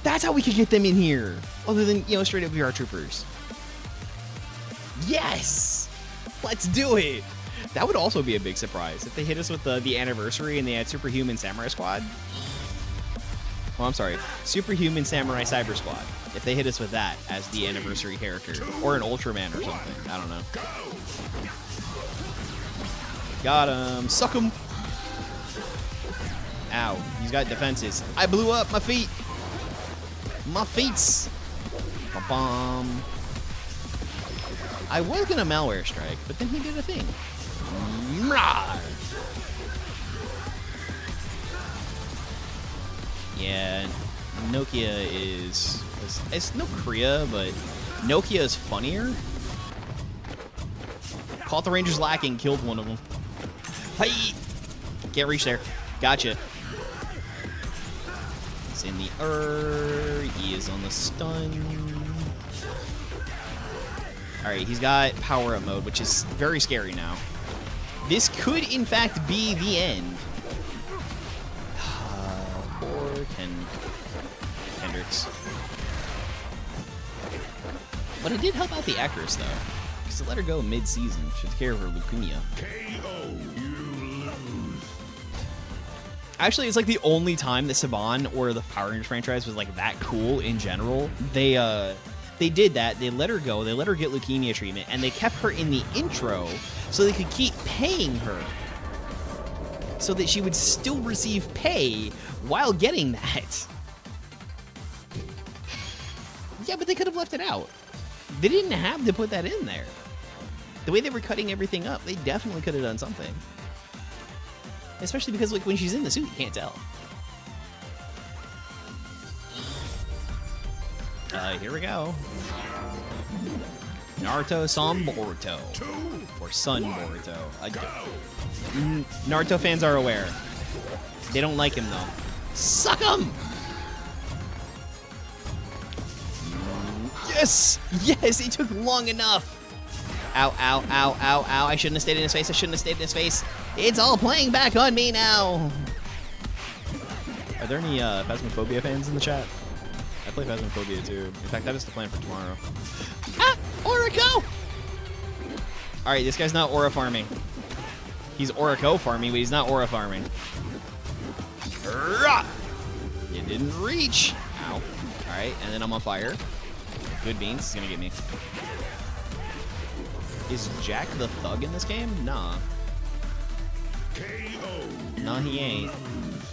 That's how we could get them in here. Other than, you know, straight up VR Troopers. Yes! Let's do it! That would also be a big surprise if they hit us with the anniversary and they had Superhuman Samurai Squad. Oh, I'm sorry. Superhuman Samurai Cyber Squad. If they hit us with that as the anniversary character. Or an Ultraman or something. I don't know. Got him. Suck him. Ow. He's got defenses. I blew up my feet. My feets. Ba-bum. I was gonna malware strike, but then he did a thing. Yeah, Nokia is it's no Korea, but Nokia is funnier. Caught the Rangers lacking, killed one of them. Hey! Can't reach there. Gotcha. He's in the he is on the stun. Alright, he's got power-up mode, which is very scary now. This could, in fact, be the end. Poor Hendrix. But it did help out the actress, though. Because to let her go mid-season, she took care of her leukemia. KO, you lose. Actually, it's like the only time that Saban or the Power Rangers franchise was like that cool in general. They did that. They let her go. They let her get leukemia treatment, and they kept her in the intro so they could keep paying her so that she would still receive pay while getting that. Yeah, but they could have left it out. They didn't have to put that in there. The way they were cutting everything up, they definitely could have done something. Especially because like when she's in the suit, you can't tell. Here we go. Naruto San Boruto. Or Sun Boruto. Naruto fans are aware. They don't like him, though. Suck him! Yes! Yes, it took long enough. Ow, ow, ow, ow, ow. I shouldn't have stayed in his face. I shouldn't have stayed in his face. It's all playing back on me now. Are there any Phasmophobia fans in the chat? I play Phasmophobia too. In fact, that is the plan for tomorrow. Ah! Orico! Alright, this guy's not aura farming. He's Orico farming, but he's not aura farming. Rah! You didn't reach. Ow. Alright, and then I'm on fire. Good beans. He's gonna get me. Is Jack the thug in this game? Nah. KO. Nah, he ain't.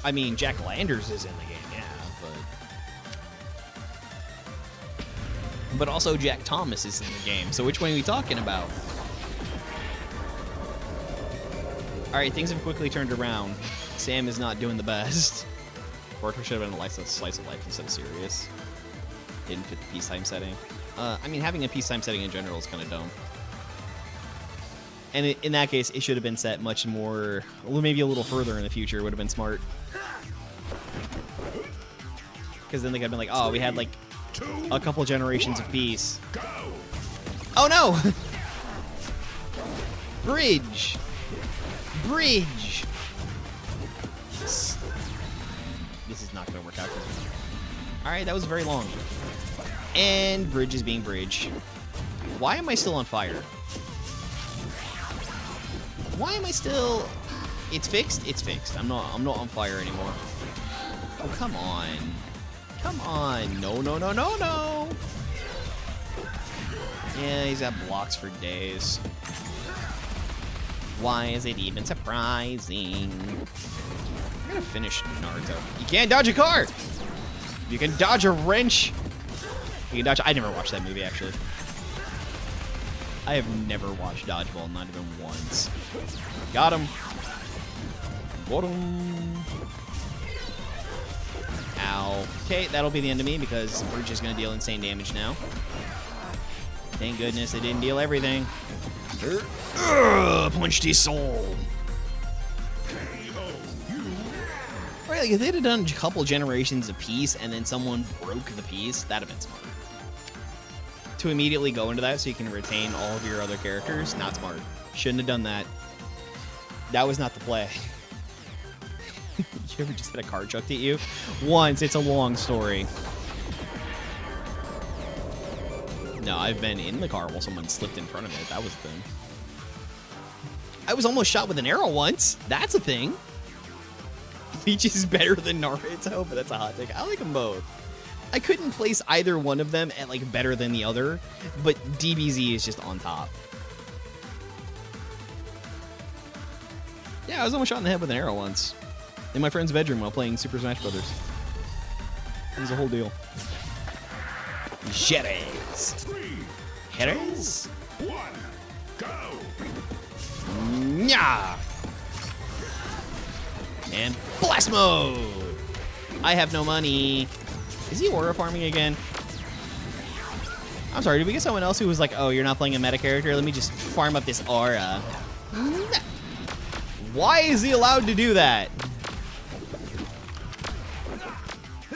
I mean, Jack Landers is in the game, yeah, but also Jack Thomas is in the game. So which one are we talking about? All right, things have quickly turned around. Sam is not doing the best. Porto should have been a slice of life instead of serious. Didn't fit the peacetime setting. I mean, having a peacetime setting in general is kind of dumb. And in that case, it should have been set much more, maybe a little further in the future would have been smart. Because then they could have been like, oh, we had like a couple generations of peace. Go. Oh no! Bridge! Bridge! This is not going to work out. Alright, that was very long. And bridge is being bridge. Why am I still on fire? Why am I still... It's fixed? It's fixed. I'm not on fire anymore. Oh, come on. Come on. No, no, no, no, no. Yeah, he's got blocks for days. Why is it even surprising? I'm gonna finish Naruto. You can't dodge a car! You can dodge a wrench! You can dodge... I never watched that movie, actually. I have never watched Dodgeball, not even once. Got him. Got him. Ow. Okay, that'll be the end of me because we're just gonna deal insane damage now. Thank goodness it didn't deal everything. Punched his soul. Right, like if they'd have done a couple generations of peace and then someone broke the piece, that'd have been smart. To immediately go into that so you can retain all of your other characters, not smart. Shouldn't have done that. That was not the play. You ever just had a car chucked at you? Once, it's a long story. No, I've been in the car while someone slipped in front of it. That was a thing. I was almost shot with an arrow once. That's a thing. Peach is better than Naruto, but that's a hot take. I like them both. I couldn't place either one of them at like better than the other, but DBZ is just on top. Yeah, I was almost shot in the head with an arrow once. In my friend's bedroom while playing Super Smash Brothers. It was a whole deal. Jerez. Jerez? Go. Nya! And blast mode! I have no money. Is he aura farming again? I'm sorry, did we get someone else who was like, oh, you're not playing a meta character? Let me just farm up this aura. Why is he allowed to do that?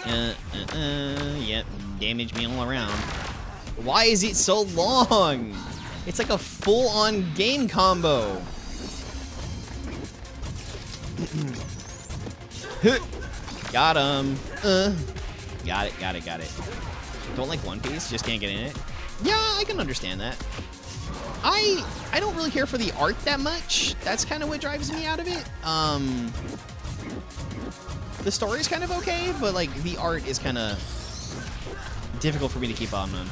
Yep, damage me all around. Why is it so long? It's like a full-on game combo. Got him. Got it. Don't like One Piece, just can't get in it. Yeah, I can understand that. I don't really care for the art that much. That's kind of what drives me out of it. The story's kind of okay, but like the art is kind of difficult for me to keep on. And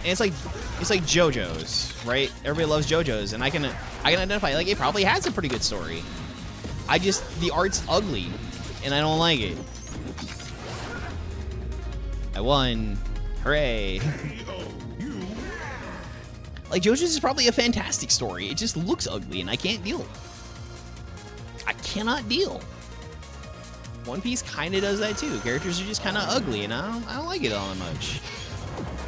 it's like JoJo's, right? Everybody loves JoJo's, and I can identify like it probably has a pretty good story. The art's ugly, and I don't like it. I won. Hooray. Like, JoJo's is probably a fantastic story. It just looks ugly, and I can't deal. I cannot deal. One Piece kind of does that, too. Characters are just kind of ugly, and I don't like it all that much.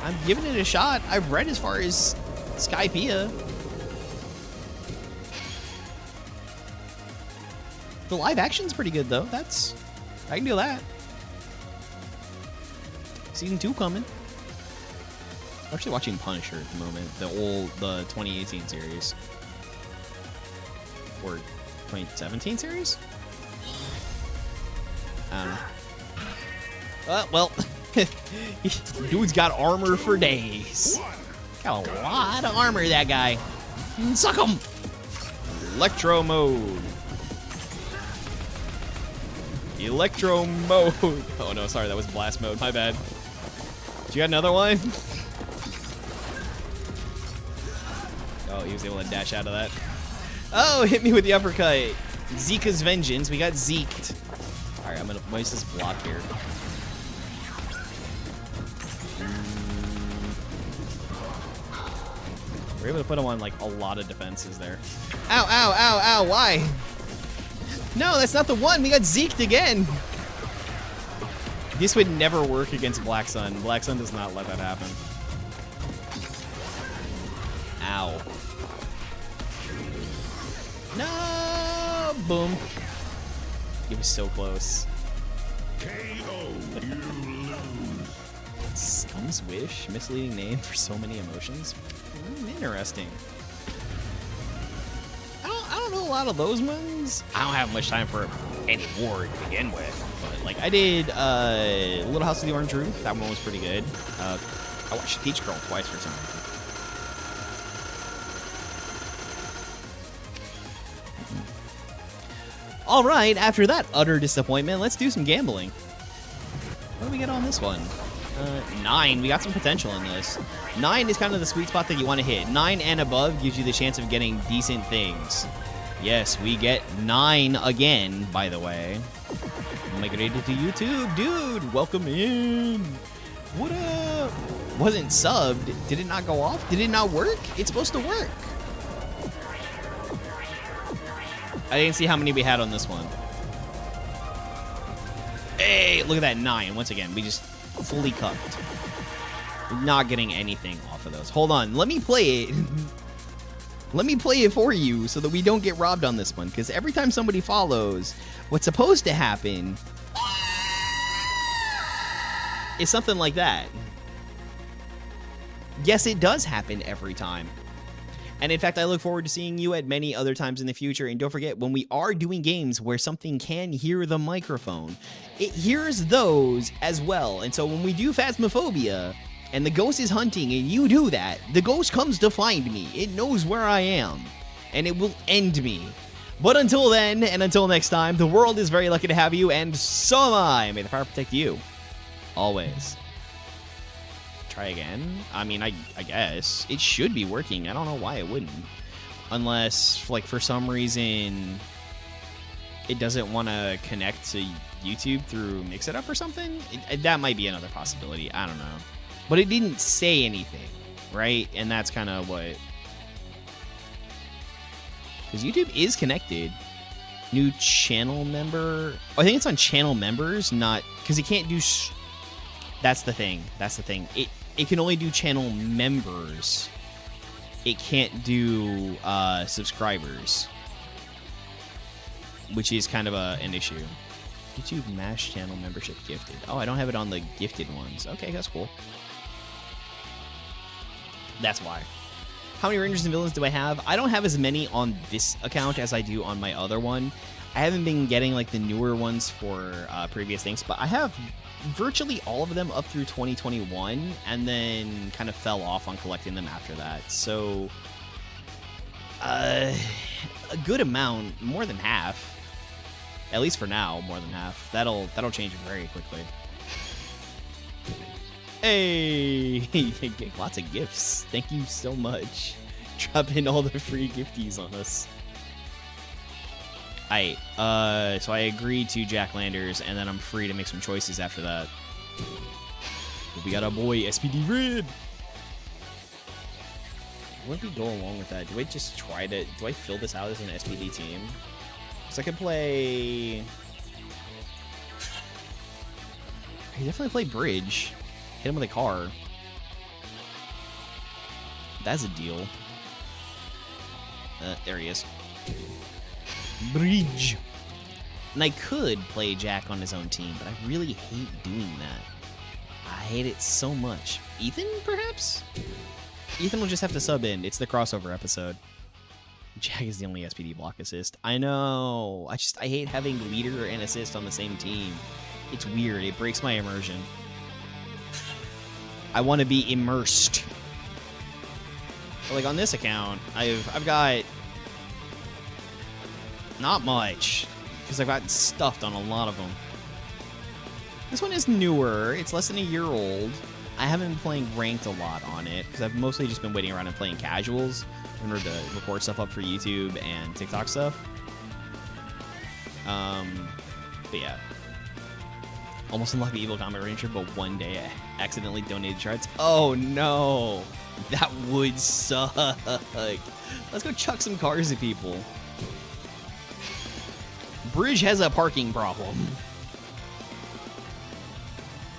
I'm giving it a shot. I've read as far as Skypiea. The live action's pretty good, though. I can do that. Season 2 coming. I'm actually watching Punisher at the moment. The 2018 series. Or 2017 series? I don't know. Well, dude's got armor for days. Got a lot of armor, that guy. Suck him! Electro mode. Electro mode. Oh no, sorry, that was blast mode. My bad. You got another one? Oh, he was able to dash out of that. Oh, hit me with the uppercut. Zika's vengeance. We got zeked. All right, I'm gonna waste this block here. We're able to put him on like a lot of defenses there. Ow, ow, ow, ow, why? No, that's not the one. We got zeked again. This would never work against Black Sun. Black Sun does not let that happen. Ow. No! Boom. He was so close. KO. You lose. Scum's Wish? Misleading name for so many emotions? Interesting. I don't know a lot of those ones. I don't have much time for any war to begin with. But, like, I did Little House of the Orange Roof. That one was pretty good. I watched Peach Girl twice for some reason. All right, after that utter disappointment, let's do some gambling. What do we get on this one? 9. We got some potential in this. 9 is kind of the sweet spot that you want to hit. 9 and above gives you the chance of getting decent things. Yes, we get 9 again, by the way. Migrated to YouTube. Dude, welcome in. What up? Wasn't subbed. Did it not go off? Did it not work? It's supposed to work. I didn't see how many we had on this one. Hey, look at that 9. Once again, we just fully cucked. We're not getting anything off of those. Hold on. Let me play it. Let me play it for you so that we don't get robbed on this one. Because every time somebody follows, what's supposed to happen is something like that. Yes, it does happen every time. And in fact, I look forward to seeing you at many other times in the future. And don't forget, when we are doing games where something can hear the microphone, it hears those as well. And so when we do Phasmophobia and the ghost is hunting and you do that, the ghost comes to find me. It knows where I am and it will end me. But until then, and until next time, the world is very lucky to have you, and so am I. May the power protect you. Always. Try again? I mean, I guess. It should be working. I don't know why it wouldn't. Unless, like, for some reason, it doesn't want to connect to YouTube through Mix It Up or something? That might be another possibility. I don't know. But it didn't say anything, right? And that's kind of what... Because YouTube is connected. New channel member... Oh, I think it's on channel members, not... Because it can't do... That's the thing. That's the thing. It can only do channel members. It can't do subscribers, which is kind of an issue. YouTube MASH channel membership gifted. Oh, I don't have it on the gifted ones. Okay, that's cool. That's why. How many Rangers and Villains do I have? I don't have as many on this account as I do on my other one. I haven't been getting like the newer ones for previous things, but I have virtually all of them up through 2021 and then kind of fell off on collecting them after that. So a good amount, more than half, at least for now, more than half. That'll change very quickly. Hey, lots of gifts. Thank you so much. Drop in all the free gifties on us. Alright, so I agreed to Jack Landers, and then I'm free to make some choices after that. We got our boy, SPD Red! Wouldn't we go along with that? Do I just try to... Do I fill this out as an SPD team? Because I could play... I could definitely play Bridge. Hit him with a car. That's a deal. There he is. Bridge. And I could play Jack on his own team, but I really hate doing that. I hate it so much. Ethan, perhaps? Ethan will just have to sub in. It's the crossover episode. Jack is the only SPD block assist. I know. I hate having leader and assist on the same team. It's weird. It breaks my immersion. I want to be immersed. But like on this account, I've got not much because I've gotten stuffed on a lot of them. This one is newer. It's less than a year old. I haven't been playing ranked a lot on it because I've mostly just been waiting around and playing casuals in order to record stuff up for YouTube and TikTok stuff. But yeah. Almost unlocked the Evil Comet Ranger, but one day I accidentally donated charts. Oh no! That would suck. Let's go chuck some cars at people. Bridge has a parking problem.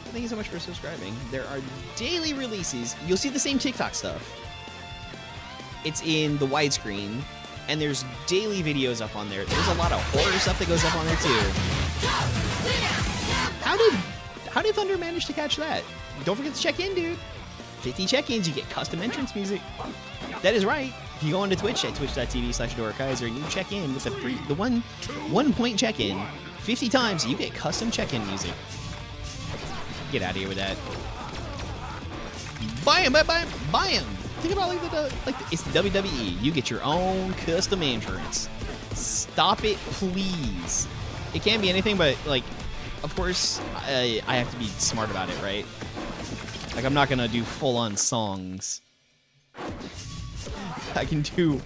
Thank you so much for subscribing. There are daily releases. You'll see the same TikTok stuff. It's in the widescreen, and there's daily videos up on there. There's a lot of horror stuff that goes up on there too. How how did Thunder manage to catch that? Don't forget to check in, dude. 50 check-ins, you get custom entrance music. That is right. If you go onto Twitch at twitch.tv/Dorakaiser and you check in with the one point check-in 50 times, you get custom check-in music. Get out of here with that. Buy him. Think about it's the WWE. You get your own custom entrance. Stop it, please. It can't be anything but like, of course, I have to be smart about it, right? Like, I'm not gonna do full-on songs. I can do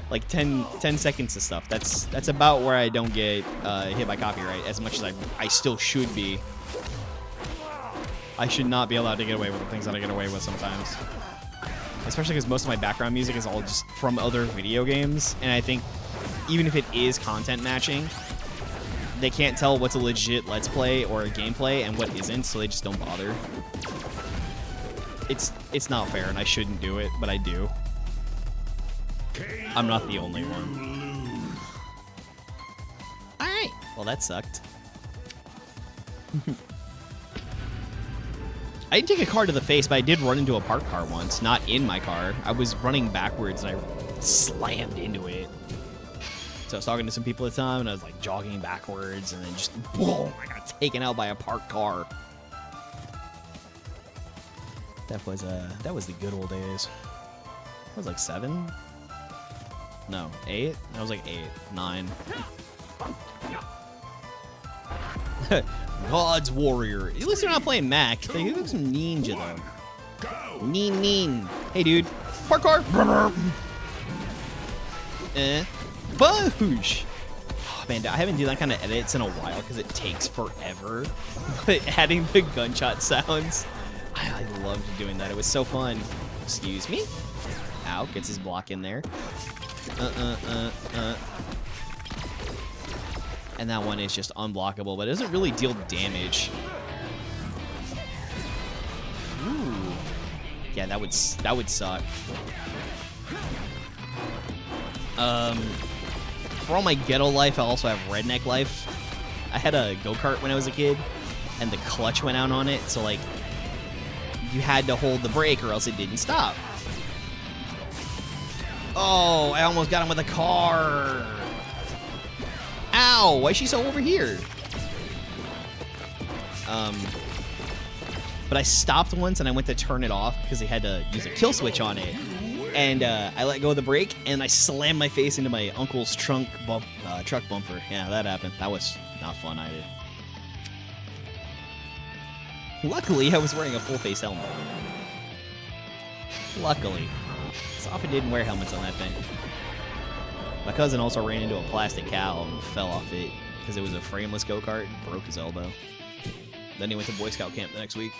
like 10 seconds of stuff. That's about where I don't get hit by copyright as much as I still should be. I should not be allowed to get away with the things that I get away with sometimes. Especially because most of my background music is all just from other video games, and I think even if it is content matching, they can't tell what's a legit Let's Play or a gameplay and what isn't, so they just don't bother. It's not fair, and I shouldn't do it, but I do. I'm not the only one. Alright, well that sucked. I didn't take a car to the face, but I did run into a parked car once. Not in my car. I was running backwards, and I slammed into it. So I was talking to some people at the time, and I was like jogging backwards, and then just boom! I got taken out by a parked car. That was the good old days. I was like 7. No, 8. I was like 8, 9. God's Warrior. At least they're not playing Mac. They do some ninja though. Neen. Hey dude. Park car. Boosh. Oh, man, I haven't done that kind of edits in a while because it takes forever. But adding the gunshot sounds, I loved doing that. It was so fun. Excuse me. Ow, gets his block in there. And that one is just unblockable, but it doesn't really deal damage. Ooh. Yeah, that would suck. For all my ghetto life, I also have redneck life. I had a go-kart when I was a kid, and the clutch went out on it, so like you had to hold the brake or else it didn't stop. Oh, I almost got him with a car. Ow, why is she so over here? But I stopped once and I went to turn it off because they had to use a kill switch on it. And I let go of the brake and I slammed my face into my uncle's truck bumper. Yeah, that happened. That was not fun either. Luckily, I was wearing a full face helmet. Luckily. So often didn't wear helmets on that thing. My cousin also ran into a plastic cow and fell off it because it was a frameless go-kart and broke his elbow. Then he went to Boy Scout camp the next week.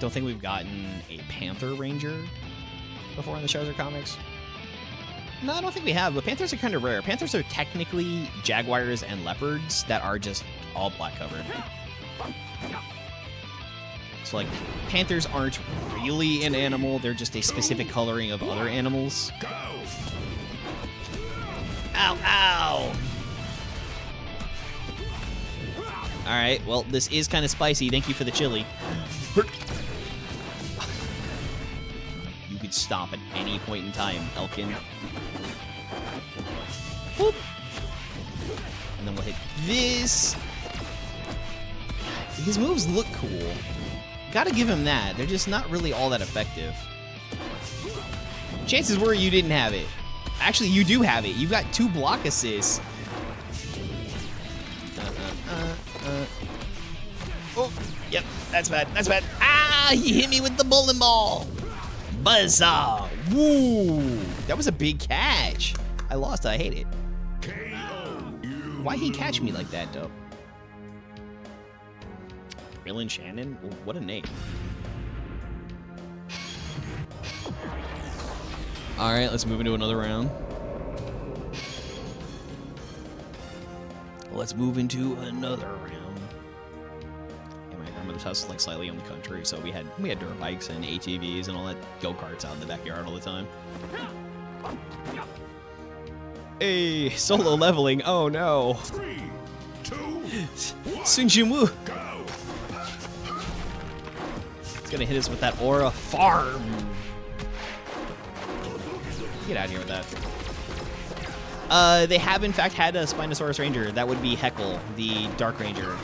Don't think we've gotten a Panther Ranger before in the Charizard comics. No, I don't think we have, but Panthers are kind of rare. Panthers are technically Jaguars and Leopards that are just all black covered. So, like, Panthers aren't really an animal. They're just a specific coloring of other animals. Ow, ow! Alright, well, this is kind of spicy. Thank you for the chili. You could stop at any point in time, Elkin. Boop. And then we'll hit this. His moves look cool. Gotta give him that. They're just not really all that effective. Chances were you didn't have it. Actually, you do have it. You've got 2 block assists. Oh, yep, that's bad. That's bad. Ah, he hit me with the bowling ball. Buzzsaw. Woo. That was a big catch. I lost. I hate it. Why'd he catch me like that, though? Krillin Shannon? What a name. Alright, let's move into another round. Let's move into another round. Yeah, my grandmother's house is like slightly on the country, so we had dirt bikes and ATVs and all that go-karts out in the backyard all the time. Hey, solo leveling. Oh no. 3, 2, Sunjimu. It's gonna hit us with that aura farm. Get out of here with that. They have in fact had a Spinosaurus Ranger. That would be Heckle, the Dark Ranger.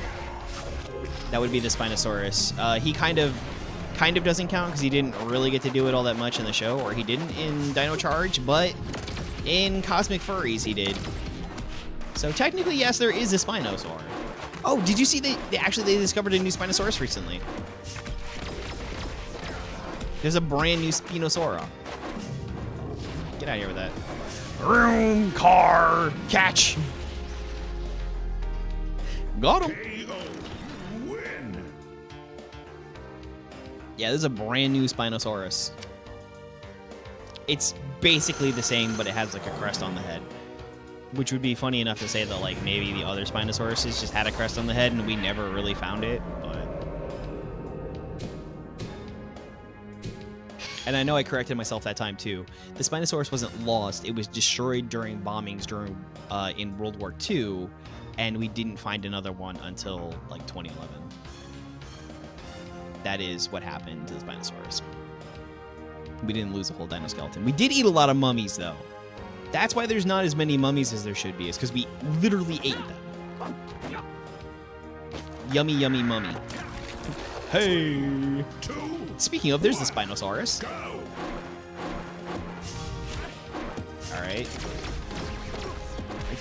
That would be the Spinosaurus. He kind of doesn't count because he didn't really get to do it all that much in the show, or he didn't in Dino Charge, but in Cosmic Furries he did. So technically, yes, there is a Spinosaur. Oh, did you see they discovered a new Spinosaurus recently? There's a brand new Spinosaurus. Get out of here with that. Room car catch. Got him. Yeah, there's a brand new Spinosaurus. It's basically the same, but it has like a crest on the head. Which would be funny enough to say that like maybe the other Spinosauruses just had a crest on the head and we never really found it, but... And I know I corrected myself that time too. The Spinosaurus wasn't lost, it was destroyed during bombings in World War II, and we didn't find another one until like 2011. That is what happened to the Spinosaurus. We didn't lose a whole dino skeleton. We did eat a lot of mummies, though. That's why there's not as many mummies as there should be, is because we literally ate them. Yummy, yummy mummy. Hey! Speaking of, there's the Spinosaurus. Alright.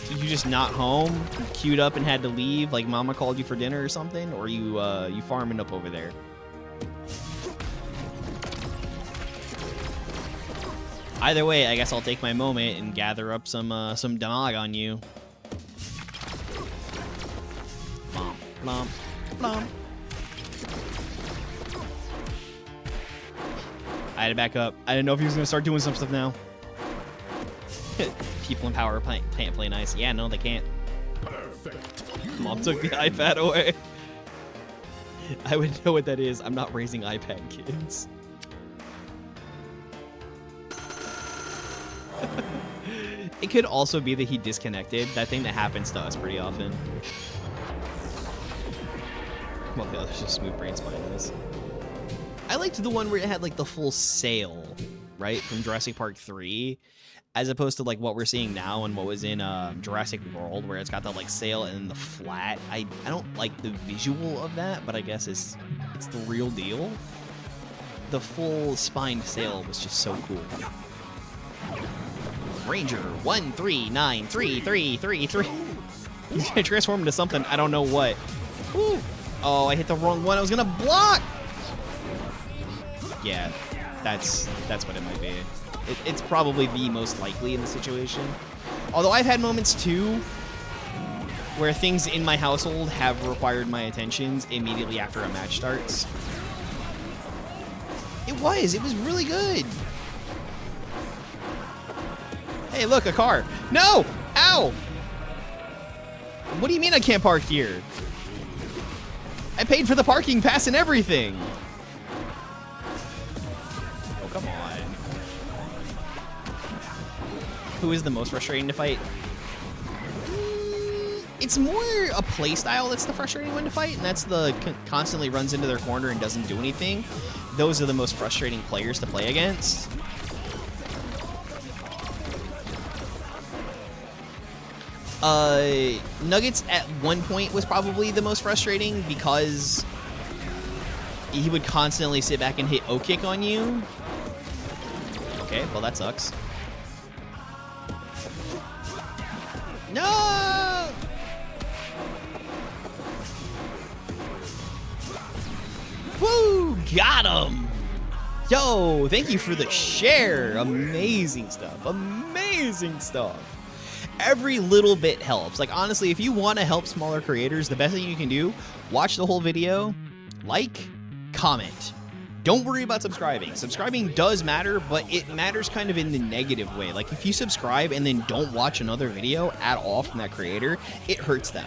You just not home? Queued up and had to leave? Like mama called you for dinner or something? Or you farming up over there? Either way, I guess I'll take my moment and gather up some dog on you. Blomp, blomp, blomp. I had to back up. I didn't know if he was going to start doing some stuff now. People in power can't play nice. Yeah, no, they can't. Perfect. Mom took the iPad away. I would know what that is. I'm not raising iPad kids. It could also be that he disconnected. That thing that happens to us pretty often. Well, the other's just smooth brain spineless. I liked the one where it had like the full sail, right, from Jurassic Park 3, as opposed to like what we're seeing now and what was in Jurassic World, where it's got the like sail and the flat. I don't like the visual of that, but I guess it's the real deal. The full spined sail was just so cool. Ranger 1393333. He's gonna transform into something. I don't know what. Woo. Oh, I hit the wrong one. I was gonna block. Yeah, that's what it might be. It's probably the most likely in the situation. Although I've had moments too where things in my household have required my attentions immediately after a match starts. It was really good. Hey, look, a car. No! Ow! What do you mean I can't park here? I paid for the parking pass and everything. Oh, come on. Who is the most frustrating to fight? It's more a playstyle that's the frustrating one to fight, and that's the constantly runs into their corner and doesn't do anything. Those are the most frustrating players to play against. Nuggets at one point was probably the most frustrating because he would constantly sit back and hit O-kick on you. Okay, well that sucks. No! Woo! Got him! Yo, thank you for the share. Amazing stuff. Amazing stuff. Every little bit helps. Like, honestly, if you want to help smaller creators, the best thing you can do, watch the whole video, like, comment. Don't worry about subscribing. Subscribing does matter, but it matters kind of in the negative way. Like, if you subscribe and then don't watch another video at all from that creator, it hurts them.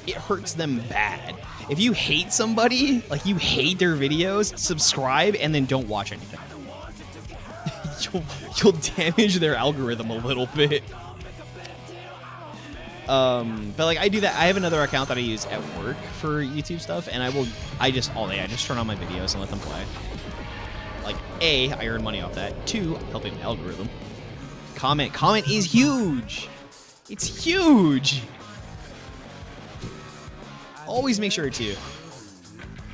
It hurts them bad. If you hate somebody, like you hate their videos, subscribe and then don't watch anything. you'll damage their algorithm a little bit. But like I do that. I have another account that I use at work for YouTube stuff, and I just all day I just turn on my videos and let them play. Like A, I earn money off that. 2, helping the algorithm. Comment is huge. It's huge. Always make sure to.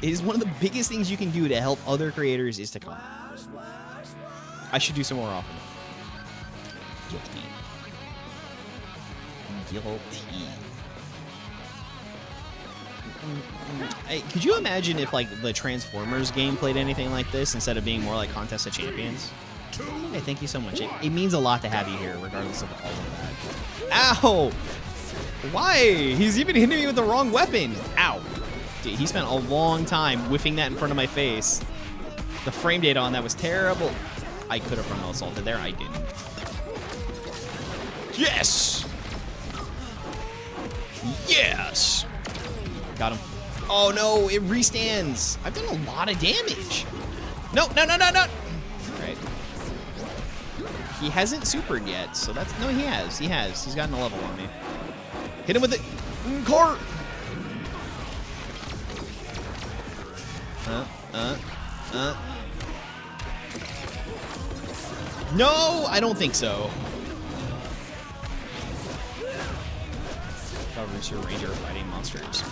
It is one of the biggest things you can do to help other creators is to comment. I should do some more often. Guilty. Hey, could you imagine if like the Transformers game played anything like this instead of being more like Contest of Champions? Hey, thank you so much. It means a lot to have you here, regardless of all of that. Ow! Why? He's even hitting me with the wrong weapon. Ow! Dude, he spent a long time whiffing that in front of my face. The frame data on that was terrible. I could have frontal assaulted there. I didn't. Yes! Yes! Got him. Oh no, it restands. I've done a lot of damage. No. Right. He hasn't supered yet, so that's... No, he has. He has. He's gotten a level on me. Hit him with it. Core! No, I don't think so. Your Ranger fighting monsters.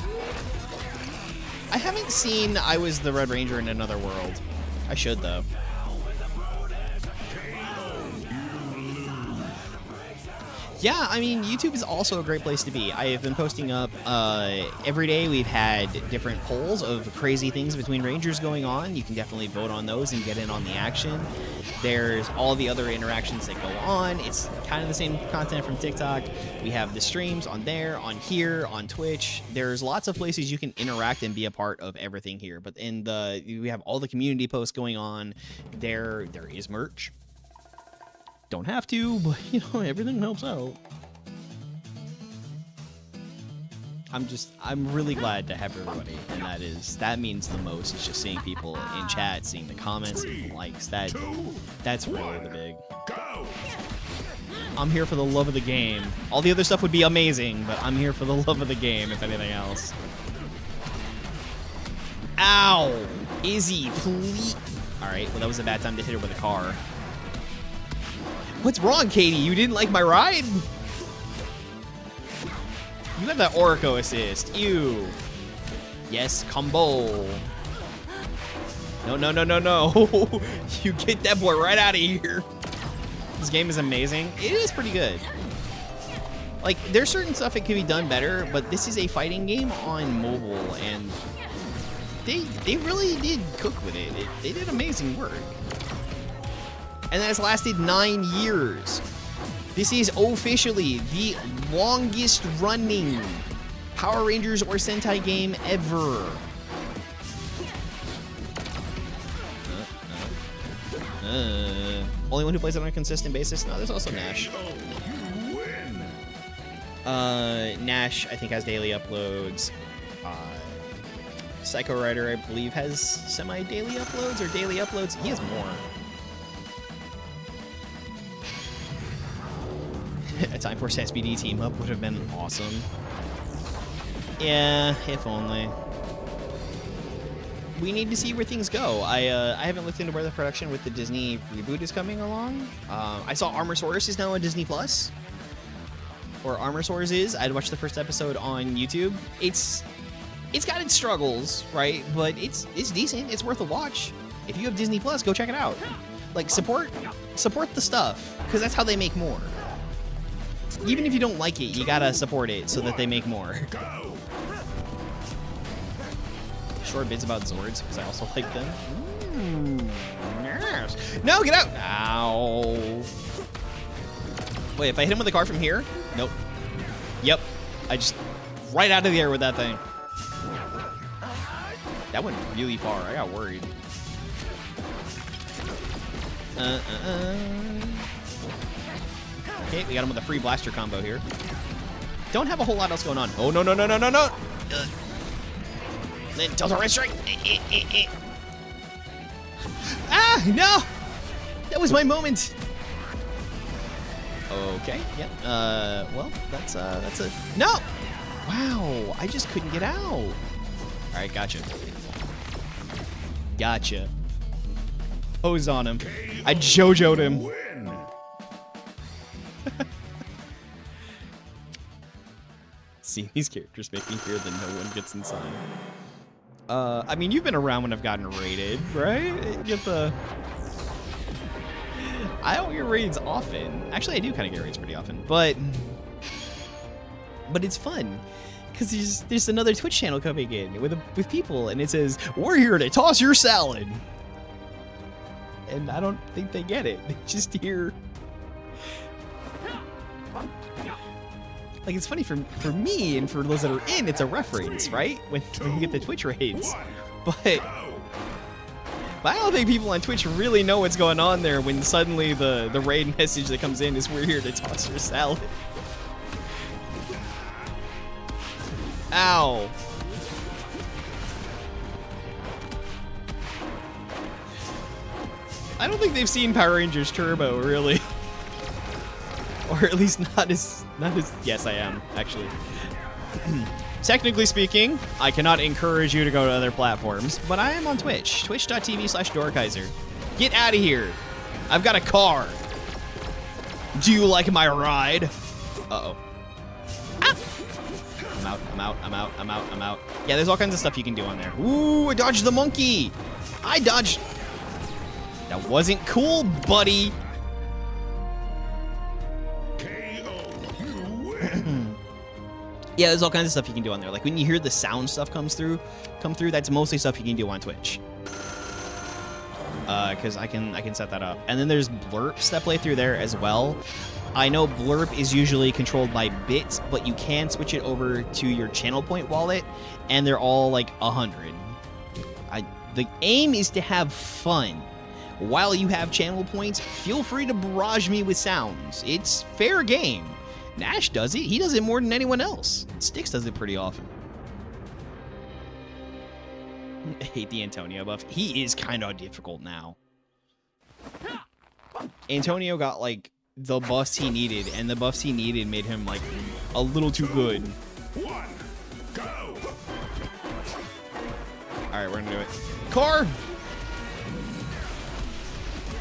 I haven't seen I Was the Red Ranger in Another World. I should, though. Yeah, I mean, YouTube is also a great place to be. I have been posting up every day. We've had different polls of crazy things between Rangers going on. You can definitely vote on those and get in on the action. There's all the other interactions that go on. It's kind of the same content from TikTok. We have the streams on there, on here, on Twitch. There's lots of places you can interact and be a part of everything here. But we have all the community posts going on. There is merch. Don't have to, but you know, everything helps out. I'm really glad to have everybody, and that means the most. It's just seeing people in chat, seeing the comments, seeing the likes. That's really the big. I'm here for the love of the game. All the other stuff would be amazing, but I'm here for the love of the game, if anything else. Ow! Izzy, please. All right, well that was a bad time to hit her with a car. What's wrong, Katie? You didn't like my ride? You have that Oraco assist. Ew. Yes, combo. No. You get that boy right out of here. This game is amazing. It is pretty good. Like, there's certain stuff that could be done better, but this is a fighting game on mobile, and they really did cook with it. They did amazing work. And that has lasted 9 years. This is officially the longest running Power Rangers or Sentai game ever. Only one who plays it on a consistent basis? No, there's also Nash. Nash, I think, has daily uploads. Psycho Rider, I believe, has semi-daily uploads or daily uploads. He has more. A Time Force SBD team up would have been awesome. Yeah, if only. We need to see where things go. I haven't looked into where the production with the Disney reboot is coming along. I saw Armosaurus is now on Disney Plus. Or Armosaurus is. I'd watched the first episode on YouTube. It's got its struggles, right? But it's decent. It's worth a watch. If you have Disney Plus, go check it out. Like, support the stuff, because that's how they make more. Even if you don't like it, you gotta support it so that they make more. Short bits about Zords, because I also like them. Yes. No, get out! Ow. Wait, if I hit him with a car from here? Nope. Yep. I just... right out of the air with that thing. That went really far. I got worried. Okay, we got him with a free blaster combo here. Don't have a whole lot else going on. Oh, no. Then Delta Red Strike. Ah, no! That was my moment. Okay, yep. Well, that's a... No! Wow, I just couldn't get out. All right, gotcha. Gotcha. Hose on him. I JoJo'd him. Win. See, these characters make me fear that no one gets inside. I mean, you've been around when I've gotten raided, right? Get the... I don't get raids often. Actually, I do kind of get raids pretty often, but it's fun because there's another Twitch channel coming in with people, and it says we're here to toss your salad, and I don't think they get it. They just hear. Like, it's funny for me and for those that are in, it's a reference, right? When you get the Twitch raids, but I don't think people on Twitch really know what's going on there when suddenly the raid message that comes in is we're here to toss your salad. Ow. I don't think they've seen Power Rangers Turbo, really. Or at least not as yes, I am, actually. Technically speaking, I cannot encourage you to go to other platforms, but I am on Twitch. Twitch.tv/Dorakaiser. Get out of here. I've got a car. Do you like my ride? Uh-oh. Ah! I'm out. Yeah, there's all kinds of stuff you can do on there. Ooh, I dodged the monkey. I dodged. That wasn't cool, buddy. Yeah, there's all kinds of stuff you can do on there. Like when you hear the sound stuff come through, that's mostly stuff you can do on Twitch. Because I can set that up. And then there's blurps that play through there as well. I know blurp is usually controlled by bits, but you can switch it over to your channel point wallet, and they're all like 100. The aim is to have fun. While you have channel points, feel free to barrage me with sounds. It's fair game. Nash does it. He does it more than anyone else. Styx does it pretty often. I hate the Antonio buff. He is kind of difficult now. Antonio got, like, the buffs he needed, and the buffs he needed made him, like, a little too good. One, go. Alright, we're gonna do it. Car!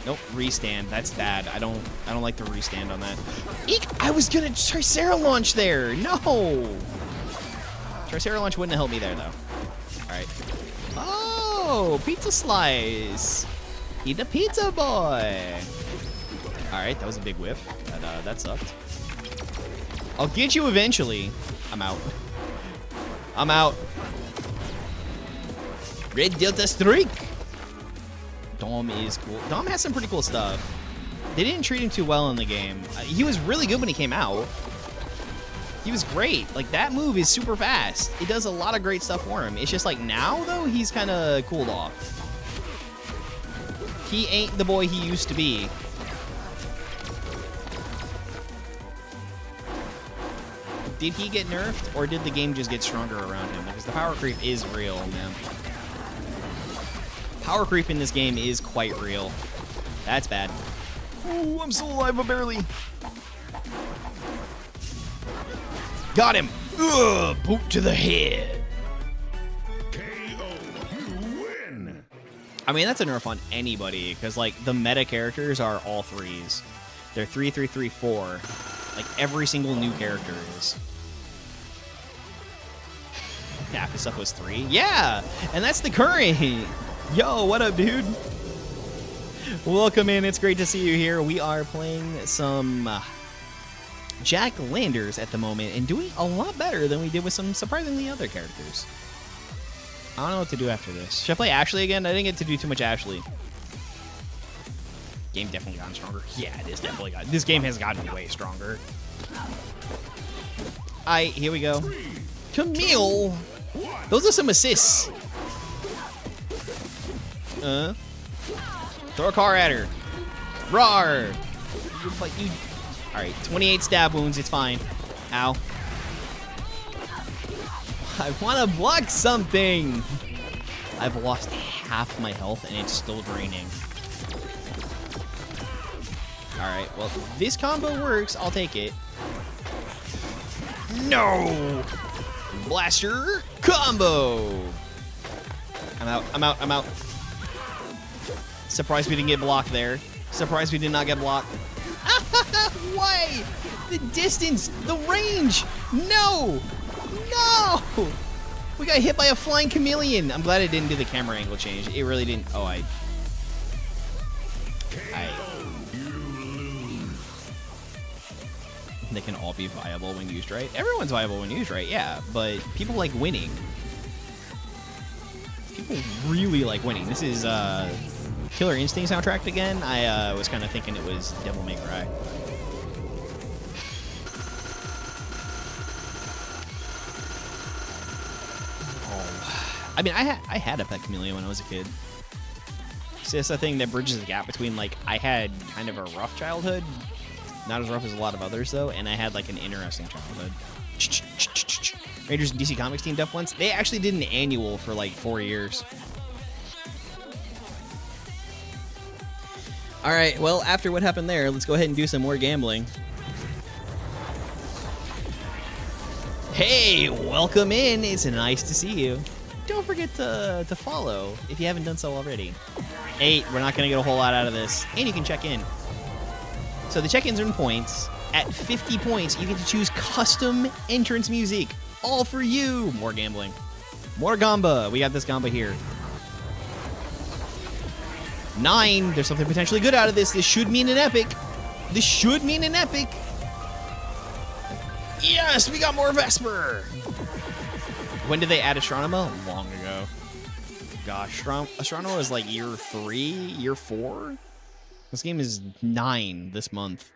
Nope, restand. That's bad. I don't like the restand on that. Eek! I was gonna Tricera launch there! No! Tricera launch wouldn't have helped me there, though. Alright. Oh! Pizza slice! Eat a pizza boy! Alright, that was a big whiff. That sucked. I'll get you eventually. I'm out. I'm out. Red Delta Streak! Dom is cool. Dom has some pretty cool stuff. They didn't treat him too well in the game. He was really good when he came out. He was great. Like, that move is super fast. It does a lot of great stuff for him. It's just like now, though, he's kind of cooled off. He ain't the boy he used to be. Did he get nerfed, or did the game just get stronger around him? Because the power creep is real, man. Power creep in this game is quite real. That's bad. Ooh, I'm still alive, but barely. Got him. Ugh, boot to the head. KO. You win. I mean, that's a nerf on anybody, because, like, the meta characters are all threes. They're 3, 3, 3, 4. Like, every single new character is. Half the stuff was 3. Yeah, and that's the current. Yo, what up, dude? Welcome in. It's great to see you here. We are playing some Jack-Landers at the moment and doing a lot better than we did with some surprisingly other characters. I don't know what to do after this. Should I play Ashley again? I didn't get to do too much Ashley. Game definitely gotten stronger. Yeah, it is definitely gotten. This game has gotten way stronger. Here we go. Camille! Those are some assists. Throw a car at her. Rawr! Alright, 28 stab wounds, it's fine. Ow. I want to block something! I've lost half my health and it's still draining. right, well, this combo works. I'll take it. No! Blaster combo! I'm out. Surprised we didn't get blocked there. Surprised we did not get blocked. Why? The distance, the range. No! No! We got hit by a flying chameleon. I'm glad it didn't do the camera angle change. It really didn't. Oh, They can all be viable when used right. Everyone's viable when used right, yeah. But people like winning. People really like winning. This is Killer Instinct soundtrack again. I was kind of thinking it was Devil May Cry. I mean, I had a pet chameleon when I was a kid. So it's a thing that bridges the gap between, like, I had kind of a rough childhood. Not as rough as a lot of others, though, and I had, like, an interesting childhood. Rangers and DC Comics teamed up once. They actually did an annual for, like, 4 years. All right, well, after what happened there, let's go ahead and do some more gambling. Hey, welcome in. It's nice to see you. Don't forget to follow if you haven't done so already. 8, we're not going to get a whole lot out of this. And you can check in. So the check-ins earn points. At 50 points, you get to choose custom entrance music. All for you. More gambling. More Gamba. We got this Gamba here. 9, there's something potentially good out of this. This should mean an epic. This should mean an epic. Yes, we got more Vesper. When did they add Astronema? Long ago. Gosh, Astronema is like year 3, year 4? This game is 9 this month.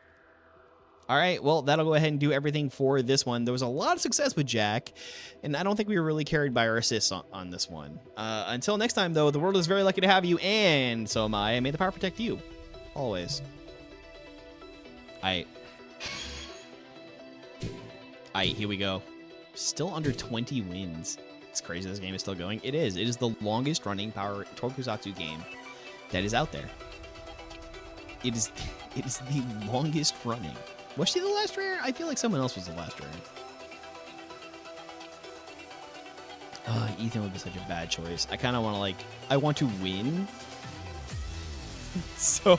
All right, well, that'll go ahead and do everything for this one. There was a lot of success with Jack, and I don't think we were really carried by our assists on this one. Until next time, though, the world is very lucky to have you, and so am I. And may the power protect you. Always. Aight, here we go. Still under 20 wins. It's crazy this game is still going. It is. It is the longest running Power Tokusatsu game that is out there. It is the longest running. Was she the last rare? I feel like someone else was the last rare. Ethan would be such a bad choice. I kind of want to, like, I want to win. So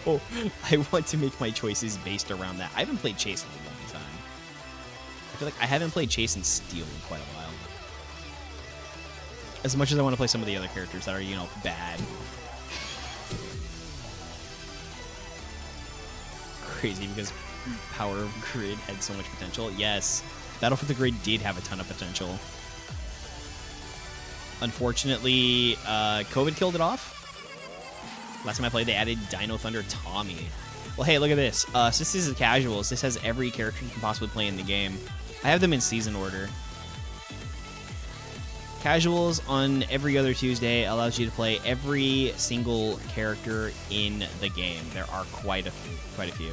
I want to make my choices based around that. I haven't played Chase in a long time. I feel like I haven't played Chase and Steel in quite a while. As much as I want to play some of the other characters that are, you know, bad. Crazy because Power of Grid had so much potential. Yes, Battle for the Grid did have a ton of potential. Unfortunately, COVID killed it off. Last time I played, they added Dino Thunder Tommy. Well, hey, look at this. Since this is casuals, this has every character you can possibly play in the game. I have them in season order. Casuals on every other Tuesday allows you to play every single character in the game. There are quite a few.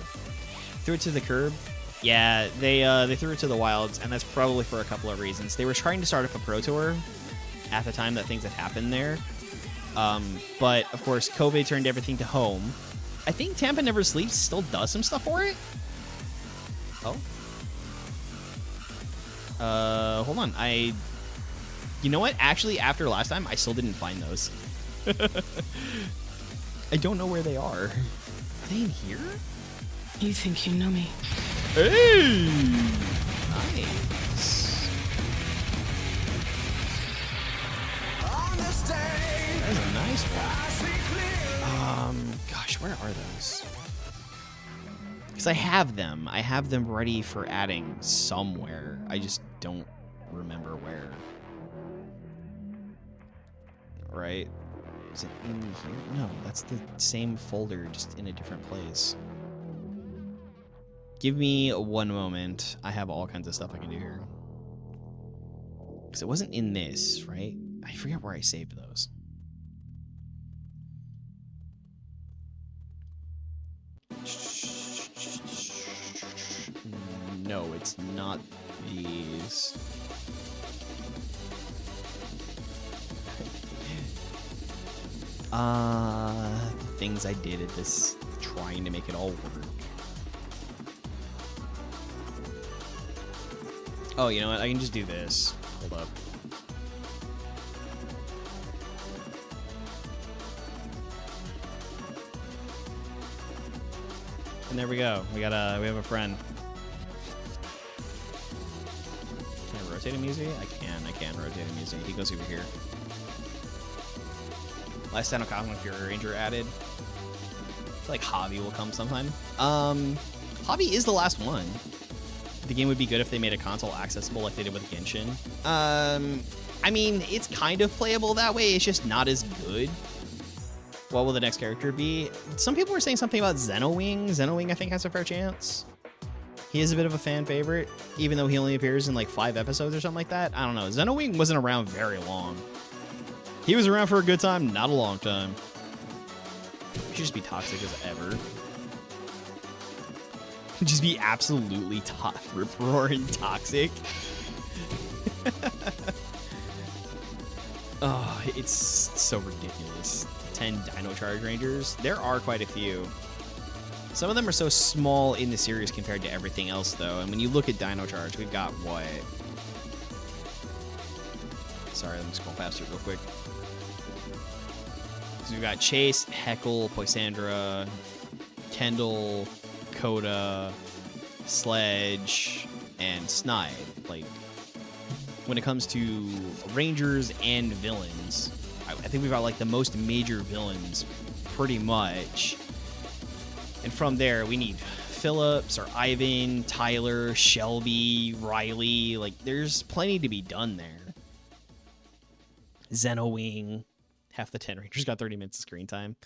Threw it to the curb. Yeah, they threw it to the wilds, and that's probably for a couple of reasons. They were trying to start up a Pro Tour at the time that things had happened there. But, of course, COVID turned everything to home. I think Tampa Never Sleeps still does some stuff for it. Oh. Hold on. You know what? Actually, after last time, I still didn't find those. I don't know where they are. Are they in here? You think you know me? Hey! Nice. That is a nice one. Gosh, where are those? Because I have them. I have them ready for adding somewhere. I just don't remember where. Right? Is it in here? No, that's the same folder, just in a different place. Give me one moment. I have all kinds of stuff I can do here. Because it wasn't in this, right? I forget where I saved those. No, it's not these. The things I did at this, trying to make it all work. Oh, you know what? I can just do this. Hold up. And there we go. We have a friend. Can I rotate him easy? I can rotate him easy. He goes over here. Last Dino Cosmic Ranger added. I feel like Javi will come sometime. Javi is the last one. The game would be good if they made a console accessible like they did with Genshin. I mean, it's kind of playable that way. It's just not as good. What will the next character be? Some people were saying something about Xenowing. Xenowing, I think, has a fair chance. He is a bit of a fan favorite, even though he only appears in like 5 episodes or something like that. I don't know. Xenowing wasn't around very long. He was around for a good time, not a long time. He should just be toxic as ever. Just be absolutely rip-roaring toxic. Oh, it's so ridiculous. 10 Dino Charge Rangers. There are quite a few. Some of them are so small in the series compared to everything else, though. And when you look at Dino Charge, we've got what? Sorry, let me scroll past it real quick. So we've got Chase, Heckle, Poisandra, Kendall, Coda, Sledge, and Snide. Like, when it comes to Rangers and villains, I think we've got like the most major villains pretty much. And from there, we need Phillips or Ivan, Tyler, Shelby, Riley. Like, there's plenty to be done there. Xenowing. Half the 10 Rangers got 30 minutes of screen time.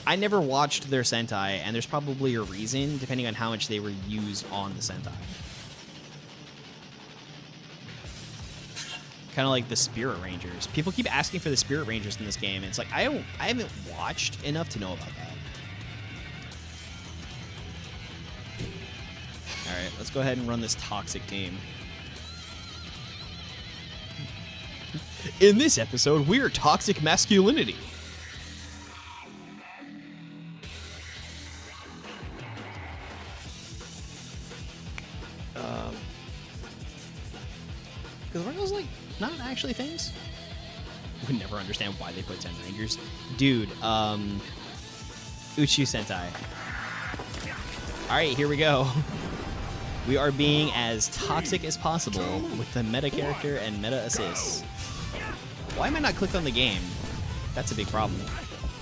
I never watched their Sentai, and there's probably a reason, depending on how much they were used on the Sentai. Kind of like the Spirit Rangers. People keep asking for the Spirit Rangers in this game, and it's like, I haven't watched enough to know about that. Alright, let's go ahead and run this toxic team. In this episode, we're toxic masculinity. Because aren't those like not actually things? We would never understand why they put 10 Rangers. Dude, Uchu Sentai. Alright, here we go. We are being as toxic as possible with the meta character and meta assists. Why am I not clicked on the game? That's a big problem.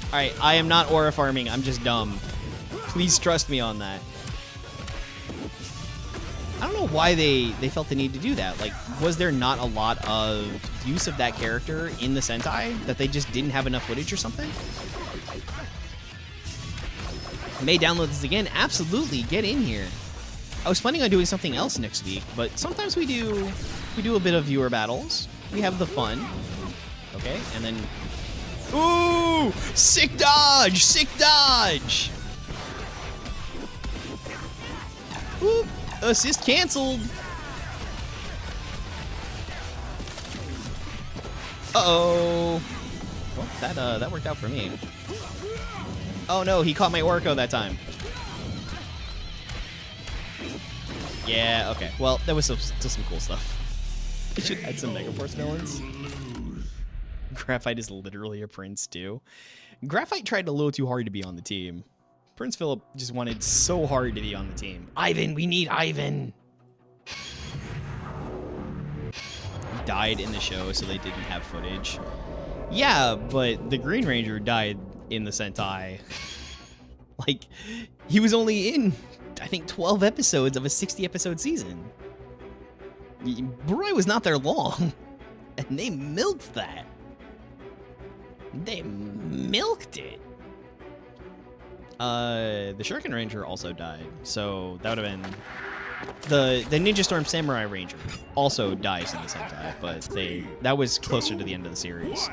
Alright, I am not aura farming, I'm just dumb. Please trust me on that. I don't know why they felt the need to do that. Like, was there not a lot of use of that character in the Sentai? That they just didn't have enough footage or something? May download this again? Absolutely, get in here. I was planning on doing something else next week, but sometimes we do a bit of viewer battles. We have the fun. Okay, and then... Ooh! Sick dodge! Sick dodge! Ooh! Assist canceled! Uh-oh! Well, that worked out for me. Oh no, he caught my Orko that time. Yeah, okay. Well, that was still some cool stuff. I should add some Megaforce villains. Graphite is literally a prince, too. Graphite tried a little too hard to be on the team. Prince Philip just wanted so hard to be on the team. Ivan, we need Ivan! He died in the show, so they didn't have footage. Yeah, but the Green Ranger died in the Sentai. Like, he was only in, I think, 12 episodes of a 60-episode season. Broy was not there long, and they milked that. They milked it. The Shuriken Ranger also died, so that would have been... The Ninja Storm Samurai Ranger also dies in the Sentai, but that was closer to the end of the series.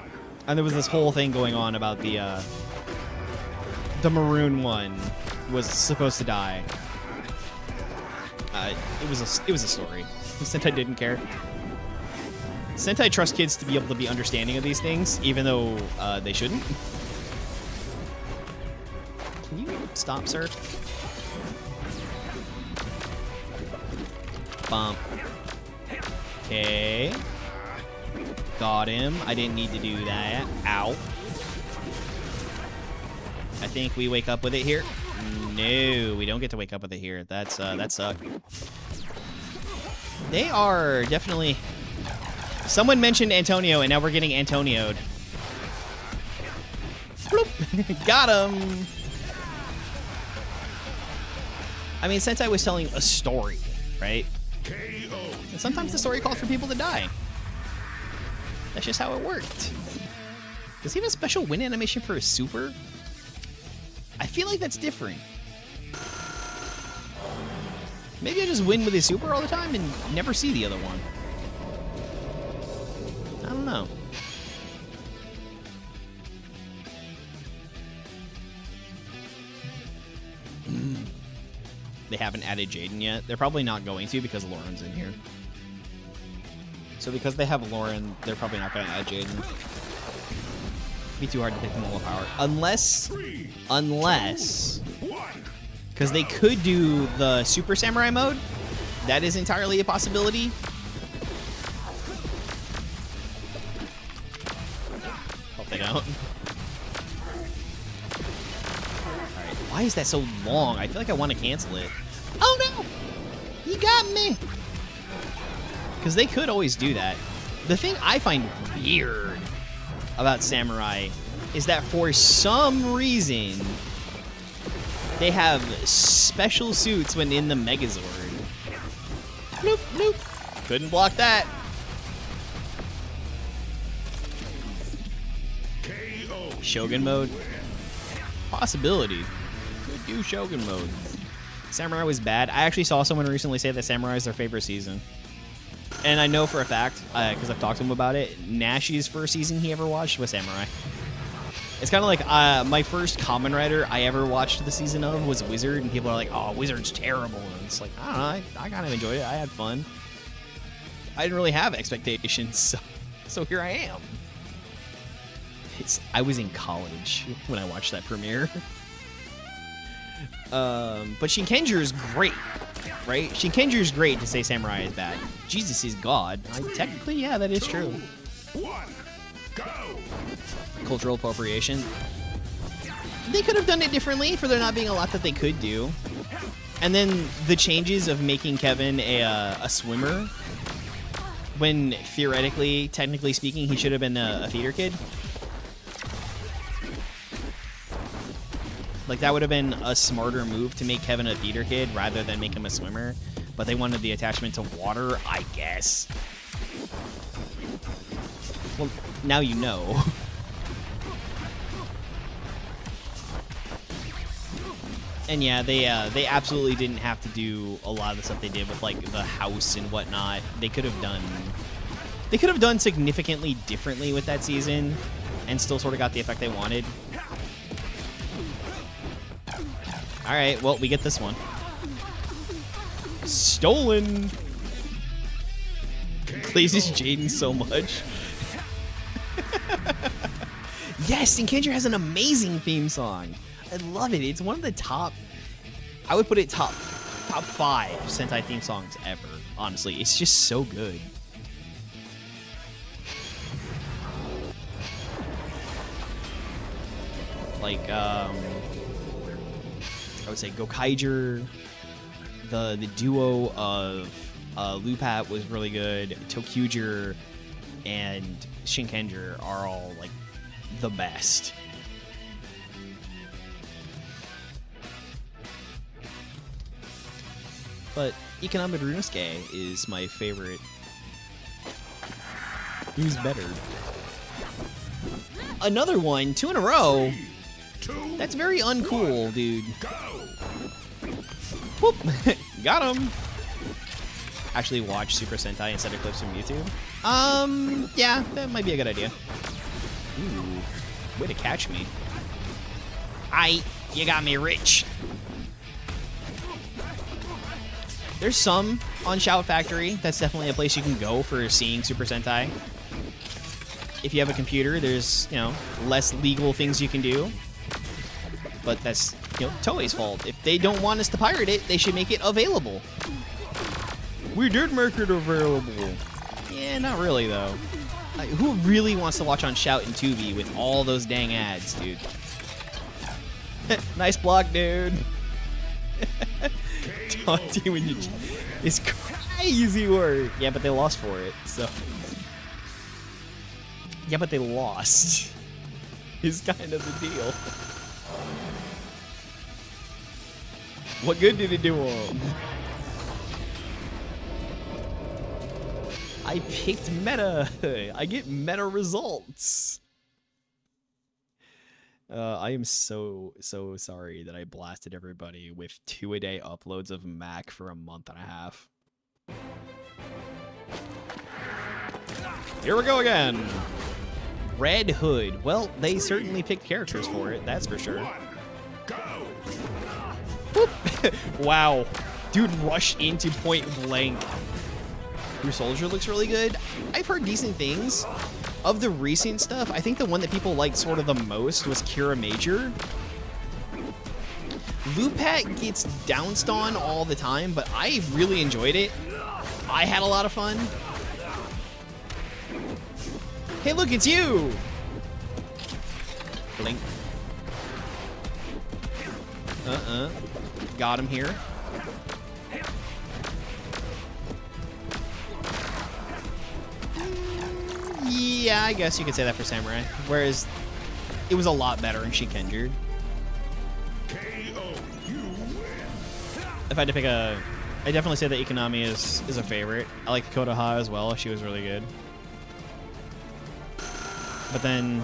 And there was this whole thing going on about the maroon one was supposed to die. It was a story. Sentai didn't care. Sentai trust kids to be able to be understanding of these things, even though they shouldn't. Can you stop, sir? bump. Okay. Got him. I didn't need to do that. Ow. I think we wake up with it here. No, we don't get to wake up with it here. That sucked. They are definitely... Someone mentioned Antonio, and now we're getting Antonio'd. Bloop. Got him. I mean, since I was telling a story, right? And sometimes the story calls for people to die. That's just how it worked. Does he have a special win animation for a super? I feel like that's different. Maybe I just win with his super all the time and never see the other one. I don't know. They haven't added Jaden yet. They're probably not going to because Lauren's in here. So because they have Lauren, they're probably not going to add Jaden. Be too hard to pick them all apart. Unless, because they could do the Super Samurai mode. That is entirely a possibility. Hope they don't. Alright, why is that so long? I feel like I want to cancel it. Oh no! You got me! Because they could always do that. The thing I find weird about Samurai is that for some reason they have special suits when in the Megazord. Bloop, bloop. Couldn't block that. Shogun mode? Possibility. Could do Shogun mode. Samurai was bad. I actually saw someone recently say that Samurai is their favorite season. And I know for a fact, because I've talked to him about it, Nashi's first season he ever watched was Samurai. It's kind of like my first Kamen Rider I ever watched the season of was Wizard, and people are like, oh, Wizard's terrible. And it's like, I don't know, I kind of enjoyed it. I had fun. I didn't really have expectations, so here I am. I was in college when I watched that premiere. But Shinkenger's great, right? Shinkenger's great to say Samurai is bad. Jesus is God. Technically, yeah, that is true. Go. Cultural appropriation. They could have done it differently for there not being a lot that they could do. And then the changes of making Kevin a swimmer, when theoretically, technically speaking, he should have been a theater kid. Like, that would have been a smarter move to make Kevin a theater kid rather than make him a swimmer. But they wanted the attachment to water, I guess. Well, now you know. And yeah, they absolutely didn't have to do a lot of the stuff they did with, like, the house and whatnot. They could have done significantly differently with that season and still sort of got the effect they wanted. Alright, well, we get this one. Stolen! Pleases Jaden so much. Yes, Shinkenger has an amazing theme song. I love it. It's one of the top... I would put it top 5 Sentai theme songs ever. Honestly, it's just so good. Like, I would say Gokaiger, the duo of Lupat was really good. Tokyuger and Shinkenger are all, like, the best. But Ikonami Runosuke is my favorite. Who's better? Another one, 2 in a row. That's very uncool, dude. Whoop. Got him. Actually watch Super Sentai instead of clips from YouTube. Yeah, that might be a good idea. Ooh, way to catch me. You got me rich. There's some on Shout Factory. That's definitely a place you can go for seeing Super Sentai. If you have a computer, there's, less legal things you can do. But that's, Toei's fault. If they don't want us to pirate it, they should make it available. We did make it available. Yeah, not really, though. Like, who really wants to watch on Shout and Tubi with all those dang ads, dude? Nice block, dude. Taunting when you... It's crazy work. Yeah, but they lost for it, so... Yeah, but they lost. Is kind of the deal. What good did it do them? I picked meta. I get meta results. I am so sorry that I blasted everybody with 2-a-day uploads of Mac for a month and a half. Here we go again. Red Hood. Well, they certainly picked characters for it, that's for sure. Wow. Dude rushed into point blank. Your Soldier looks really good. I've heard decent things. Of the recent stuff, I think the one that people liked sort of the most was Kira Major. Lupat gets downced on all the time, but I really enjoyed it. I had a lot of fun. Hey, look, it's you! Blink. Got him here. Yeah, I guess you could say that for Samurai. Whereas, it was a lot better in Shikenju. If I had to pick a... I definitely say that Ikonami is a favorite. I like Kotoha as well. She was really good. But then...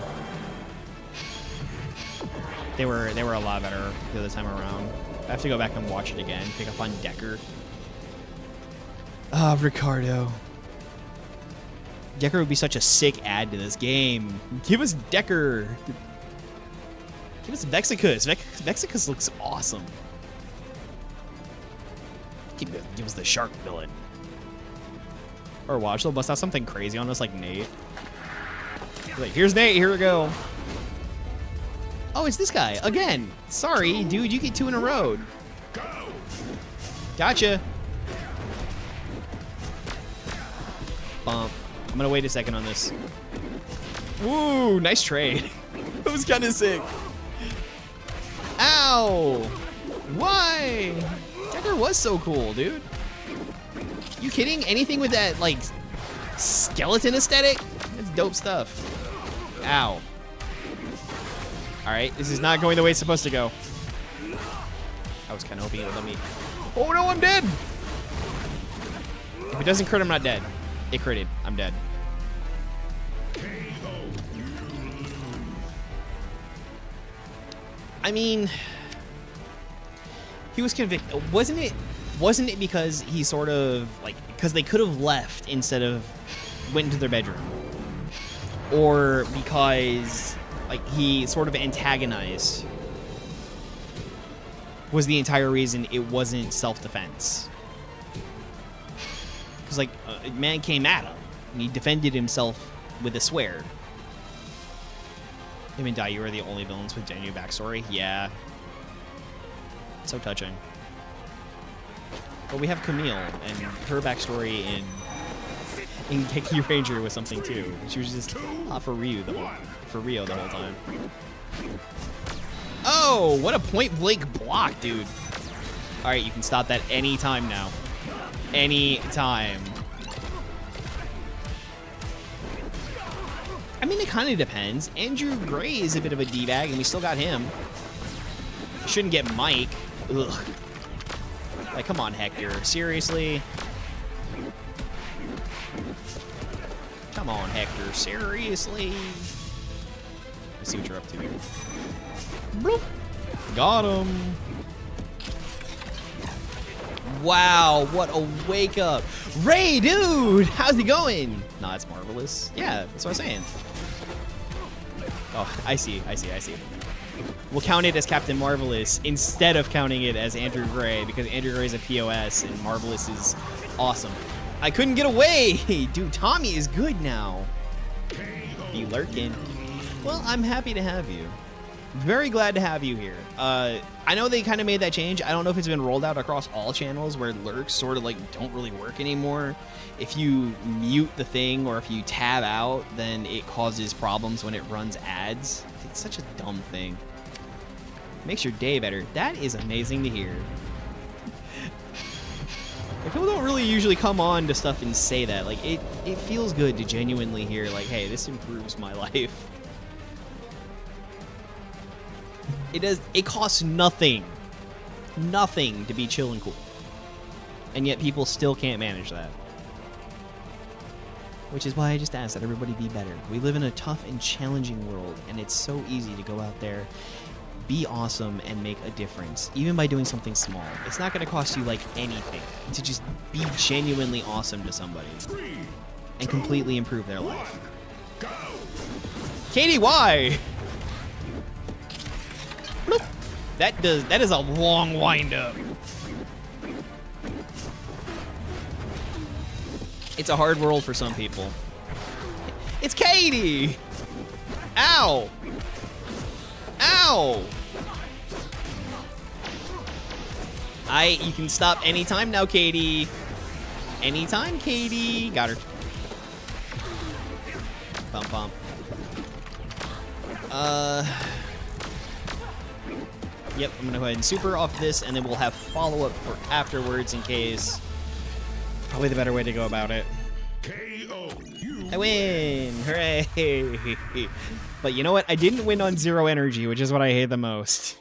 They were a lot better the other time around. I have to go back and watch it again. Pick up on Decker. Ah, Ricardo. Decker would be such a sick add to this game. Give us Decker. Give us Vexicus. Vexicus looks awesome. Give us the shark villain. Or watch, they'll bust out something crazy on us like Nate. Like, here's Nate, here we go. Oh, it's this guy. Again. Sorry, dude, you get 2 in a row. Gotcha. Bump. I'm gonna wait a second on this. Woo, nice trade. That was kind of sick. Ow! Why? Decker was so cool, dude. You kidding? Anything with that, like, skeleton aesthetic? That's dope stuff. Ow. Alright, this is not going the way it's supposed to go. I was kind of hoping it would let me... Oh no, I'm dead! If it doesn't crit, I'm not dead. It critted. I'm dead. I mean, he was convicted. Wasn't it because he sort of, like, because they could have left instead of went into their bedroom? Or because, like, he sort of antagonized was the entire reason it wasn't self-defense? Because, like, a man came at him, and he defended himself with a swear. Him and Dayu are the only villains with genuine backstory. Yeah. So touching. But we have Camille, and her backstory in Keki Ranger was something too. She was just for Rio the whole time. Oh, what a point blank block, dude. All right, you can stop that any time now. Any time. I mean, it kind of depends. Andrew Gray is a bit of a D-bag, and we still got him. Shouldn't get Mike. Ugh. Like, come on, Hector. Seriously? Come on, Hector. Seriously? Let's see what you're up to. Bloop. Got him. Wow, what a wake up. Ray, dude, how's it going? Nah, it's marvelous. Yeah, that's what I'm saying. Oh, I see. We'll count it as Captain Marvelous instead of counting it as Andrew Gray, because Andrew Gray is a POS and Marvelous is awesome. I couldn't get away. Dude, Tommy is good now. Be lurking. Well, I'm happy to have you. Very glad to have you here. I know they kind of made that change. I don't know if it's been rolled out across all channels where lurks sort of like don't really work anymore. If you mute the thing or if you tab out, then it causes problems when it runs ads. It's such a dumb thing. Makes your day better. That is amazing to hear. People don't really usually come on to stuff and say that. Like, it feels good to genuinely hear, like, hey, this improves my life. It costs nothing. Nothing to be chill and cool. And yet people still can't manage that. Which is why I just ask that everybody be better. We live in a tough and challenging world, and it's so easy to go out there, be awesome, and make a difference, even by doing something small. It's not going to cost you, like, anything to just be genuinely awesome to somebody and completely improve their life. Katie, why? Bloop. That is a long wind-up. It's a hard world for some people. It's Katie! Ow! Ow! You can stop anytime now, Katie. Anytime, Katie. Got her. Bump, bump. Yep, I'm gonna go ahead and super off this, and then we'll have follow-up for afterwards in case. Probably the better way to go about it. KO. I win! Hooray! But you know what? I didn't win on 0 energy, which is what I hate the most.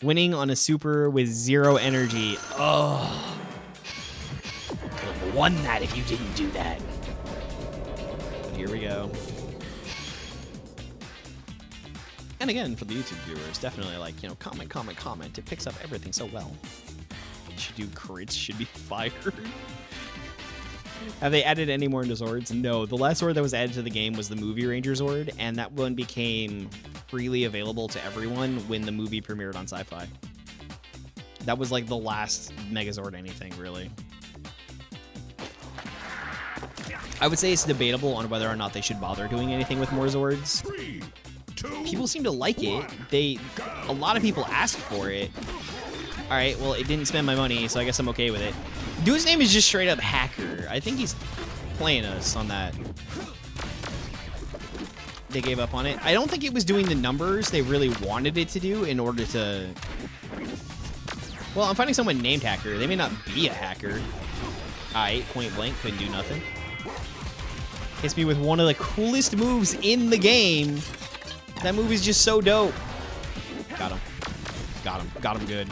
Winning on a super with 0 energy. Oh. Could have won that if you didn't do that. But here we go. And again, for the YouTube viewers, definitely like, you know, comment, comment, comment. It picks up everything so well. Should do crits, should be fired. Have they added any more into Zords? No. The last Zord that was added to the game was the Movie Ranger Zord, and that one became freely available to everyone when the movie premiered on Sci-Fi. That was like the last Megazord anything, really. I would say it's debatable on whether or not they should bother doing anything with more Zords. 3, 2, People seem to like it. A lot of people ask for it. All right, well, it didn't spend my money, so I guess I'm okay with it. Dude's name is just straight up Hacker. I think he's playing us on that. They gave up on it. I don't think it was doing the numbers they really wanted it to do in order to... Well, I'm finding someone named Hacker. They may not be a hacker. Alright, point blank, couldn't do nothing. Hits me with one of the coolest moves in the game. That move is just so dope. Got him. Got him. Got him good.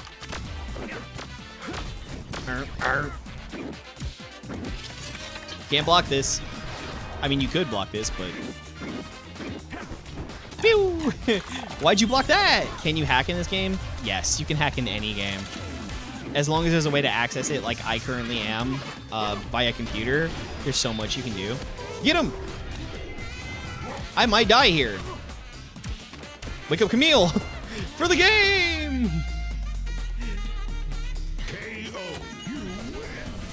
Can't block this. I mean, you could block this, but... Pew! Why'd you block that? Can you hack in this game? Yes, you can hack in any game. As long as there's a way to access it, like I currently am, via computer, there's so much you can do. Get him! I might die here. Wake up Camille! For the game!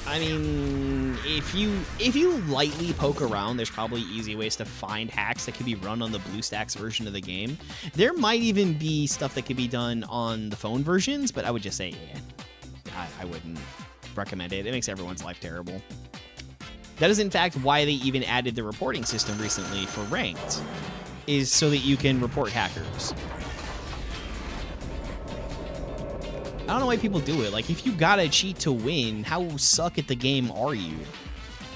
I mean, if you lightly poke around, there's probably easy ways to find hacks that could be run on the BlueStacks version of the game. There might even be stuff that could be done on the phone versions, but I would just say, yeah, I wouldn't recommend it. It makes everyone's life terrible. That is, in fact, why they even added the reporting system recently for Ranked, is so that you can report hackers. I don't know why people do it. Like, if you gotta cheat to win, how suck at the game are you?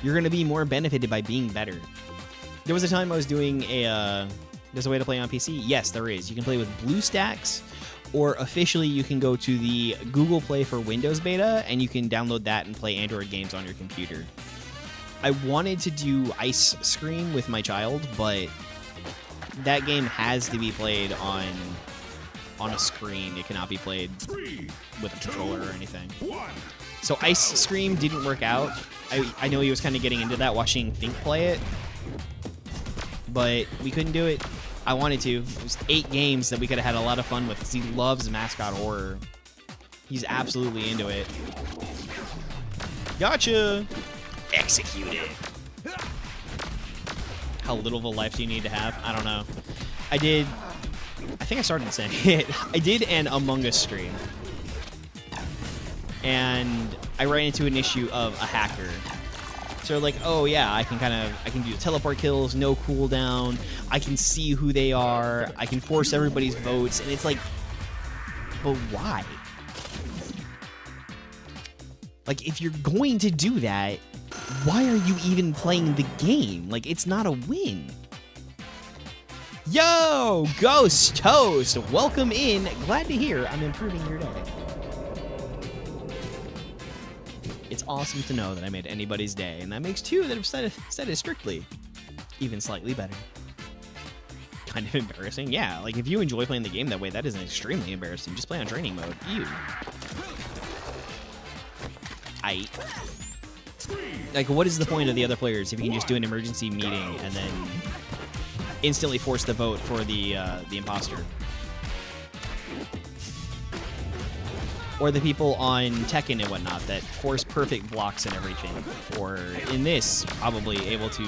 You're gonna be more benefited by being better. There was a time I was doing there's a way to play on PC? Yes, there is. You can play with BlueStacks, or officially you can go to the Google Play for Windows beta, and you can download that and play Android games on your computer. I wanted to do Ice Scream with my child, but that game has to be played on a screen. It cannot be played with a controller or anything. So Ice Scream didn't work out. I know he was kind of getting into that watching Think play it, but we couldn't do it. I wanted to. It was 8 games that we could have had a lot of fun with because he loves Mascot horror. He's absolutely into it. Gotcha! Executed. How little of a life do you need to have? I don't know. I did I think I started saying it. I did an Among Us stream. And I ran into an issue of a hacker. So like, oh yeah, I can do teleport kills, no cooldown. I can see who they are. I can force everybody's votes. And it's like, but why? Like, if you're going to do that, why are you even playing the game? Like, it's not a win. Yo, Ghost Toast, welcome in. Glad to hear I'm improving your day. It's awesome to know that I made anybody's day, and that makes two that have said it strictly even slightly better. Kind of embarrassing. Yeah, like, if you enjoy playing the game that way, that isn't extremely embarrassing. Just play on training mode. Ew. Like, what is the point of the other players if you can just do an emergency meeting and then instantly force the vote for the imposter? Or the people on Tekken and whatnot that force perfect blocks and everything. Or in this, probably able to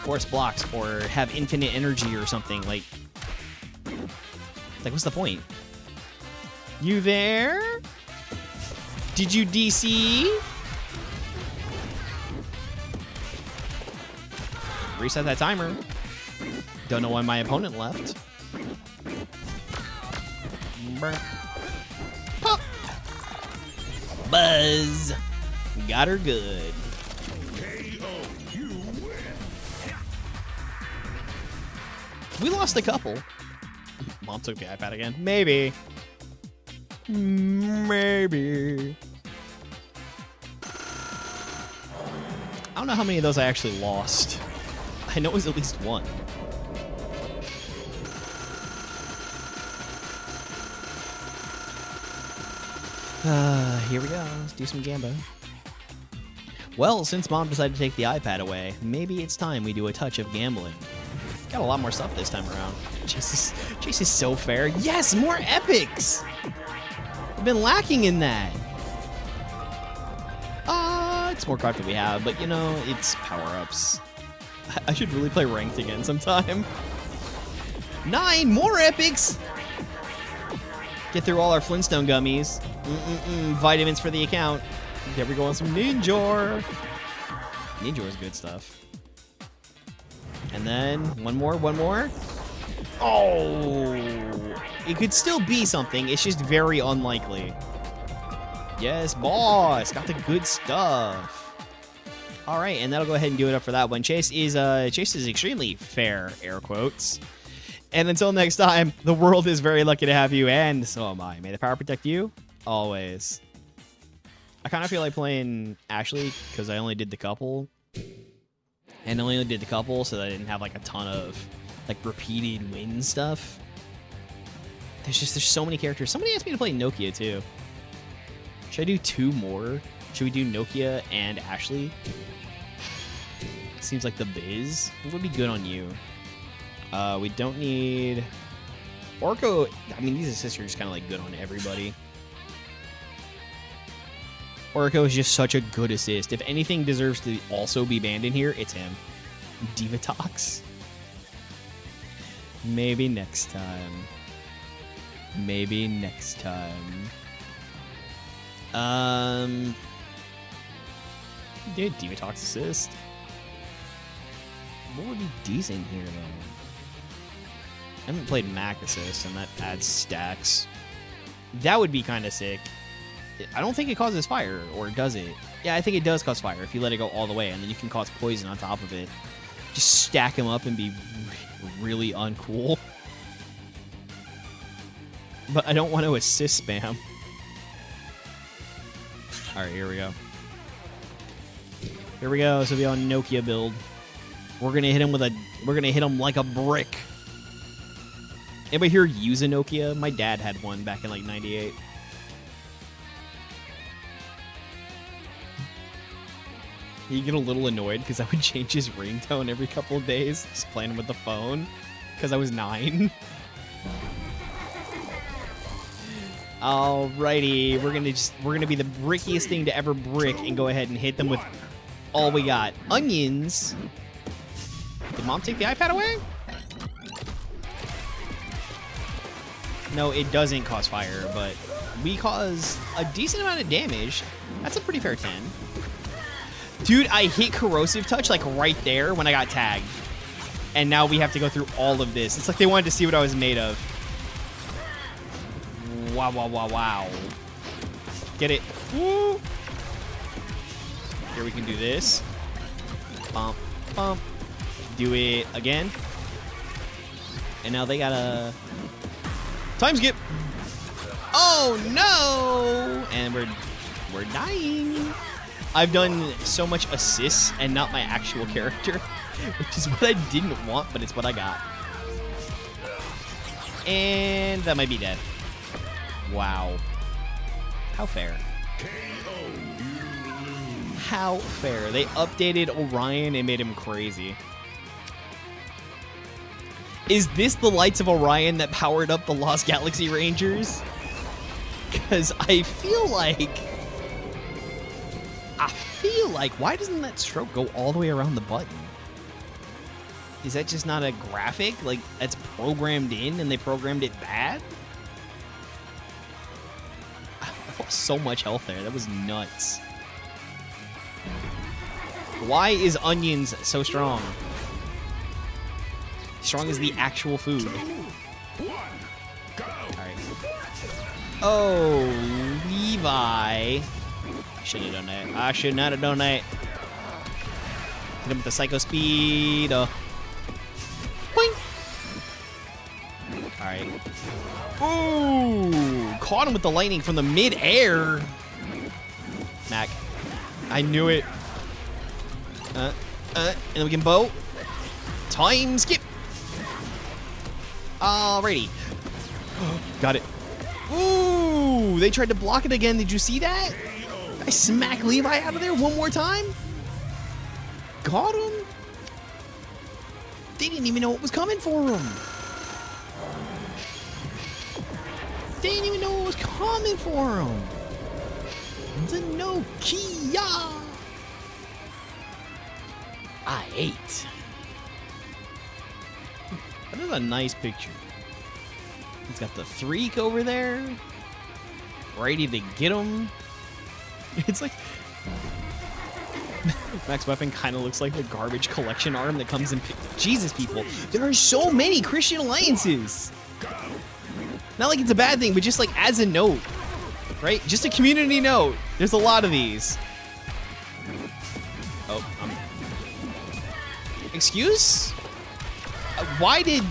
force blocks or have infinite energy or something. Like, what's the point? You there? Did you DC? Reset that timer. Don't know why my opponent left. Pop. Buzz. Got her good. We lost a couple. Mom took the iPad again. Maybe. Maybe. I don't know how many of those I actually lost. I know it was at least one. Here we go. Let's do some Gamba. Well, since Mom decided to take the iPad away, maybe it's time we do a touch of gambling. Got a lot more stuff this time around. Chase is so fair. Yes, more epics! I've been lacking in that. It's more cards that we have, but you know, it's power-ups. I should really play ranked again sometime. 9 more epics! Get through all our Flintstone gummies. Vitamins for the account. There we go on some Ninjor. Ninjor is good stuff. And then one more. Oh! It could still be something. It's just very unlikely. Yes, boss. Got the good stuff. All right, and that'll go ahead and do it up for that one. Chase is extremely fair, air quotes. And until next time, the world is very lucky to have you, and so am I. May the power protect you always. I kind of feel like playing Ashley because I only did the couple. And I only did the couple so that I didn't have like a ton of like repeated win stuff. There's so many characters. Somebody asked me to play Nokia too. Should I do 2 more? Should we do Nokia and Ashley? Seems like the biz. What would be good on you? We don't need Orko. I mean, these assists are just kind of like good on everybody. Orko is just such a good assist. If anything deserves to also be banned in here, it's him. Divatox. Maybe next time. Maybe next time. Dude, Divatox assist. What would be decent here, though? I haven't played Mac assist, and that adds stacks. That would be kind of sick. I don't think it causes fire, or does it? Yeah, I think it does cause fire if you let it go all the way, and then you can cause poison on top of it. Just stack them up and be really uncool. But I don't want to assist spam. Alright, here we go. Here we go. So we on Nokia build. We're gonna hit him like a brick. Anybody here use a Nokia? My dad had one back in like '98. You get a little annoyed because I would change his ringtone every couple of days, just playing with the phone, because I was 9. Alrighty, we're gonna be the brickiest thing to ever brick and go ahead and hit them with all we got. Onions. Did Mom take the iPad away? No, it doesn't cause fire, but we cause a decent amount of damage. That's a pretty fair 10. Dude, I hit corrosive touch like right there when I got tagged. And now we have to go through all of this. It's like they wanted to see what I was made of. Wow, wow, wow, wow. Get it. Woo. Here we can do this. Bump, bump. Do it again. And now they gotta... Time skip. Oh, no. And we're dying. I've done so much assists and not my actual character, which is what I didn't want, but it's what I got. And that might be dead. Wow. How fair. How fair. They updated Orion and made him crazy. Is this the lights of Orion that powered up the Lost Galaxy Rangers? Because I feel like, why doesn't that stroke go all the way around the button? Is that just not a graphic? Like, that's programmed in and they programmed it bad? I lost so much health there. That was nuts. Why is onions so strong? Strong as the actual food. Alright. Oh, Levi. I should have done that. I should not have done that. Hit him with the psycho speed. Boing. Alright. Ooh! Caught him with the lightning from the mid-air. Mac. I knew it. And then we can bow. Time skip. Alrighty. Got it. Ooh! They tried to block it again. Did you see that? I smack Levi out of there one more time? Got him? They didn't even know what was coming for him. They didn't even know what was coming for him. The Nokia. I ate. That is a nice picture. He's got the Threak over there. Ready to get him. It's like... Max Weapon kind of looks like the garbage collection arm that comes in... Jesus, people. There are so many Christian alliances. Not like it's a bad thing, but just like as a note. Right? Just a community note. There's a lot of these. Oh, Excuse? Why did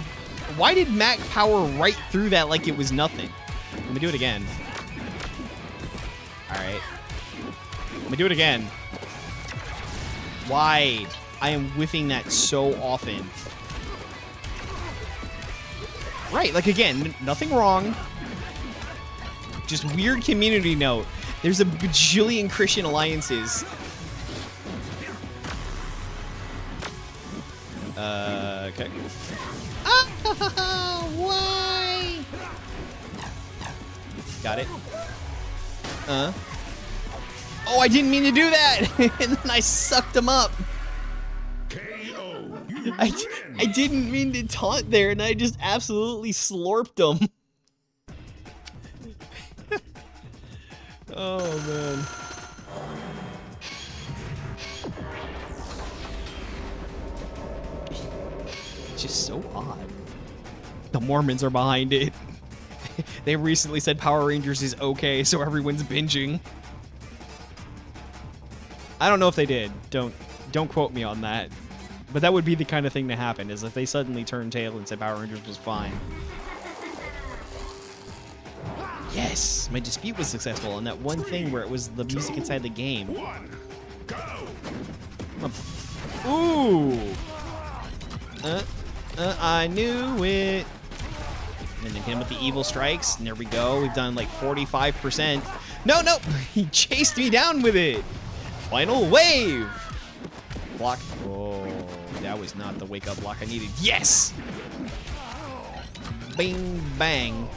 Mac power right through that like it was nothing? Let me do it again. Alright. Let me do it again. Why? I am whiffing that so often. Right, like again, nothing wrong. Just weird community note. There's a bajillion Christian alliances. Okay. Ah, why? Got it. Oh, I didn't mean to do that. And then I sucked him up. I didn't mean to taunt there, and I just absolutely slurped him. Oh, man. It's just so odd. The Mormons are behind it. They recently said Power Rangers is okay, so everyone's binging. I don't know if they did. Don't quote me on that. But that would be the kind of thing to happen, is if they suddenly turned tail and said Power Rangers was fine. Yes! My dispute was successful on that one thing where it was the music inside the game. Ooh! I knew it! And then hit him with the evil strikes, and there we go. We've done like 45%. No! He chased me down with it! Final wave! Block. Oh, that was not the wake-up block I needed. Yes! Bing, bang.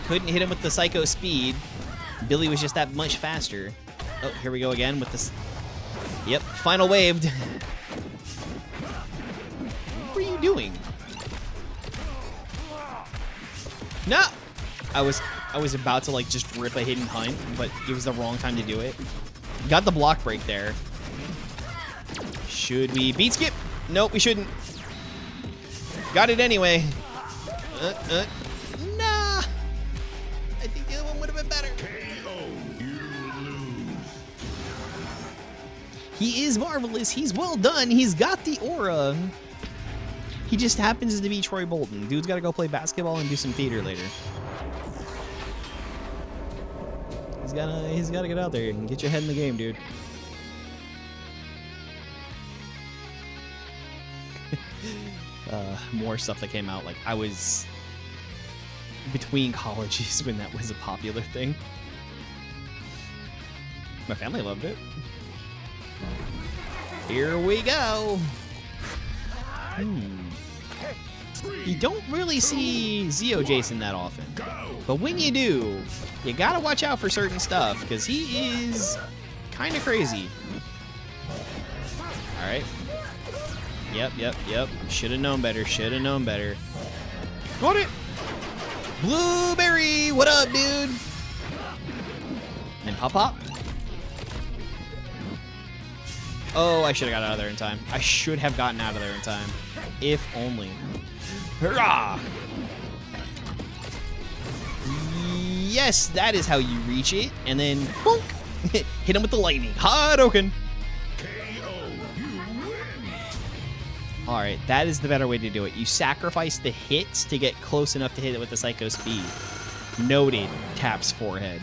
Couldn't hit him with the psycho speed. Billy was just that much faster. Oh, here we go again with this. Yep, final waved. What were you doing? No! I was about to, like, just rip a hidden hunt, but it was the wrong time to do it. Got the block break there. Should we beat skip? Nope, we shouldn't. Got it anyway. Nah! I think the other one would have been better. He is marvelous. He's well done. He's got the aura. He just happens to be Troy Bolton. Dude's got to go play basketball and do some theater later. He's gotta get out there and get your head in the game, dude. More stuff that came out. Like, I was between colleges when that was a popular thing. My family loved it. Here we go. You don't really see Zeo Jason that often. But when you do, you gotta watch out for certain stuff, because he is kind of crazy. Alright. Yep. Should have known better. Got it! Blueberry! What up, dude? And Pop. Oh, I should have got out of there in time. I should have gotten out of there in time. If only. Hurrah! Yes, that is how you reach it. And then, bonk! Hit him with the lightning. Hadouken! Alright, that is the better way to do it. You sacrifice the hits to get close enough to hit it with the Psycho Speed. Noted. Taps forehead.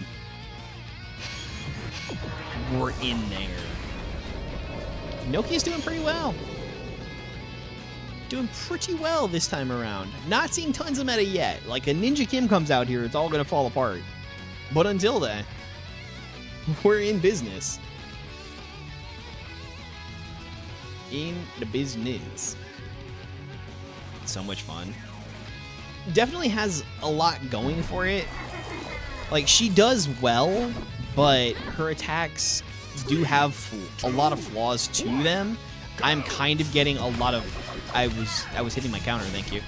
We're in there. Nokia's doing pretty well. Doing pretty well this time around. Not seeing tons of meta yet. Like, a Ninja Kim comes out here, it's all going to fall apart. But until then, we're in business. In the business. So much fun. Definitely has a lot going for it. Like, she does well, but her attacks do have a lot of flaws to them. I'm kind of getting a lot of... I was hitting my counter, thank you.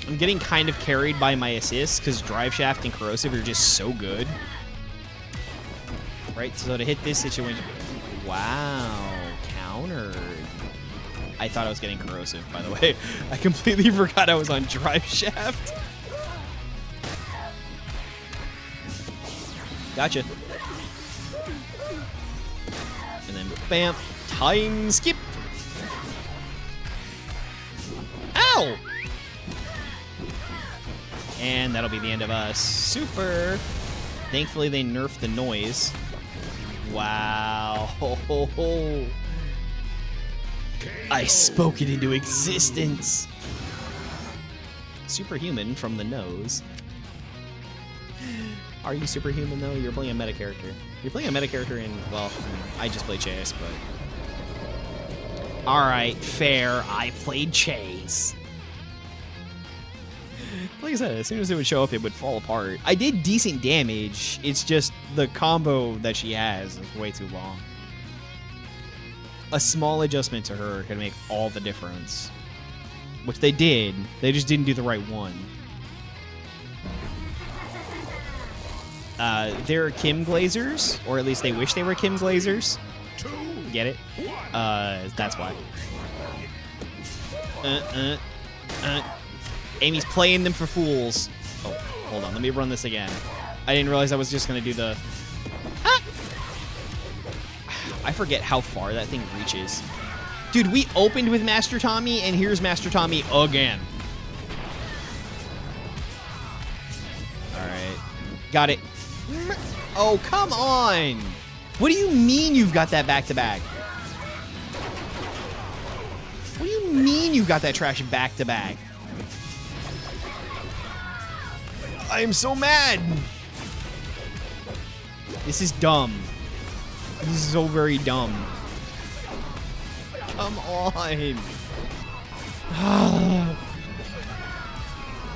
I'm getting kind of carried by my assists because Drive Shaft and Corrosive are just so good. Right, so to hit this situation... Wow, countered. I thought I was getting Corrosive, by the way. I completely forgot I was on Drive Shaft. Gotcha. And then, bam, time skip. Ow! And that'll be the end of us. Super. Thankfully, they nerfed the noise. Wow. Ho, ho, ho. I spoke it into existence. Superhuman from the nose. Are you superhuman, though? You're playing a meta character. You're playing a meta character in, well, I just played Chase, but... Alright, fair. I played Chase. Like I said, as soon as it would show up, it would fall apart. I did decent damage. It's just the combo that she has is way too long. A small adjustment to her can make all the difference. Which they did. They just didn't do the right one. They're Kim Glazers, or at least they wish they were Kim Glazers. Get it? That's why. Amy's playing them for fools. Oh, hold on. Let me run this again. I didn't realize I was just going to do the... Ah! I forget how far that thing reaches. Dude, we opened with Master Tommy, and here's Master Tommy again. Alright. Got it. Oh, come on! What do you mean you've got that back-to-back? What do you mean you've got that trash back-to-back? I am so mad! This is dumb. This is so very dumb. Come on!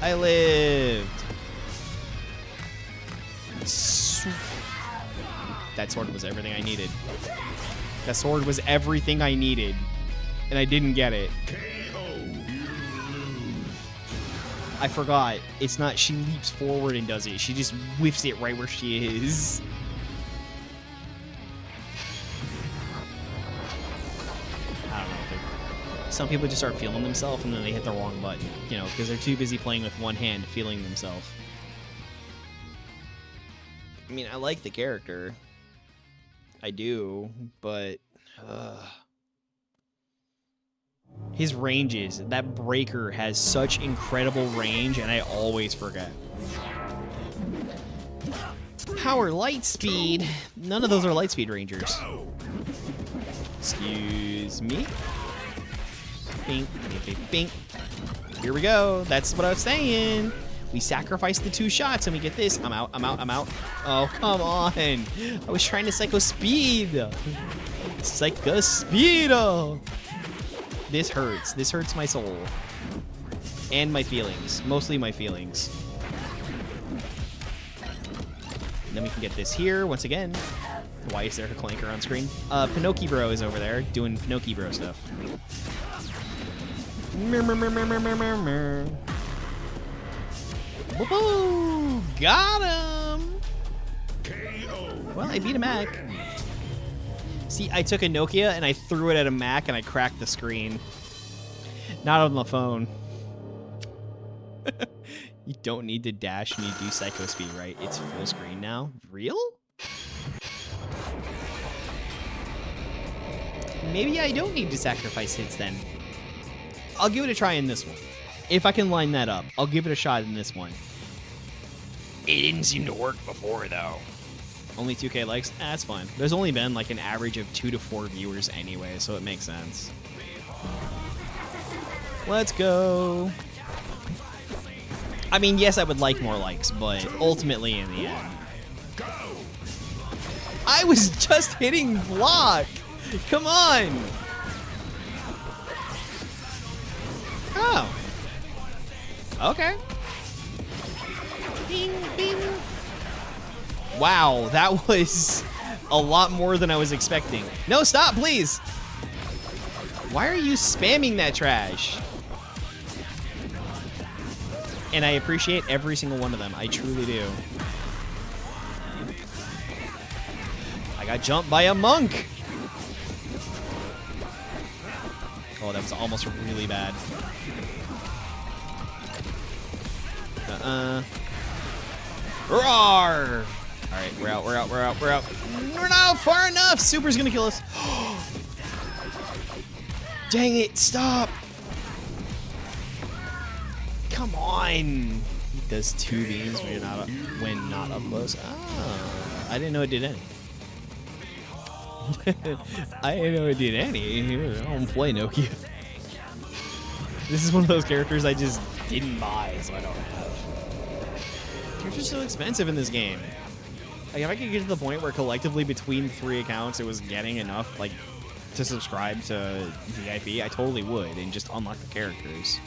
I lived. That sword was everything I needed. That sword was everything I needed. And I didn't get it. I forgot. It's not she leaps forward and does it. She just whiffs it right where she is. I don't know. Some people just start feeling themselves and then they hit the wrong button, you know, because they're too busy playing with one hand, feeling themselves. I mean, I like the character. I do, but his ranges, that breaker has such incredible range, and I always forget. Power light speed. None of those are light speed rangers. Excuse me. Bink, bink, bink, bink. Here we go. That's what I was saying. We sacrifice the 2 shots and we get this. I'm out, I'm out, I'm out. Oh, come on. I was trying to psycho speed. Psycho speed. This hurts. This hurts my soul. And my feelings. Mostly my feelings. And then we can get this here once again. Why is there a clanker on screen? Pinocchio Bro is over there doing Pinocchio Bro stuff. Woohoo! Got him! KO. Well, I beat a Mac. See, I took a Nokia and I threw it at a Mac and I cracked the screen. Not on the phone. You don't need to dash when you do Psycho Speed, right? It's full screen now. Real? Maybe I don't need to sacrifice hits then. I'll give it a try in this one. If I can line that up, I'll give it a shot in this one. It didn't seem to work before, though. Only 2K likes? That's fine. There's only been like an average of 2 to 4 viewers anyway, so it makes sense. Let's go. I mean, yes, I would like more likes, but ultimately in the end. I was just hitting block. Come on. Oh. Okay. Bing, bing. Wow, that was a lot more than I was expecting. No, stop, please. Why are you spamming that trash? And I appreciate every single one of them. I truly do. I got jumped by a monk. Oh, that was almost really bad. Roar! Alright, we're out, we're out, we're out, we're out. We're not out far enough! Super's gonna kill us. Dang it, stop! Come on! He does 2 beams when not up close. Ah, I didn't know it did any. I didn't know it did any. I don't play Nokia. This is one of those characters I just didn't buy, so I don't have. Characters are so expensive in this game. Like, if I could get to the point where collectively between 3 accounts it was getting enough, like, to subscribe to VIP, I totally would, and just unlock the characters.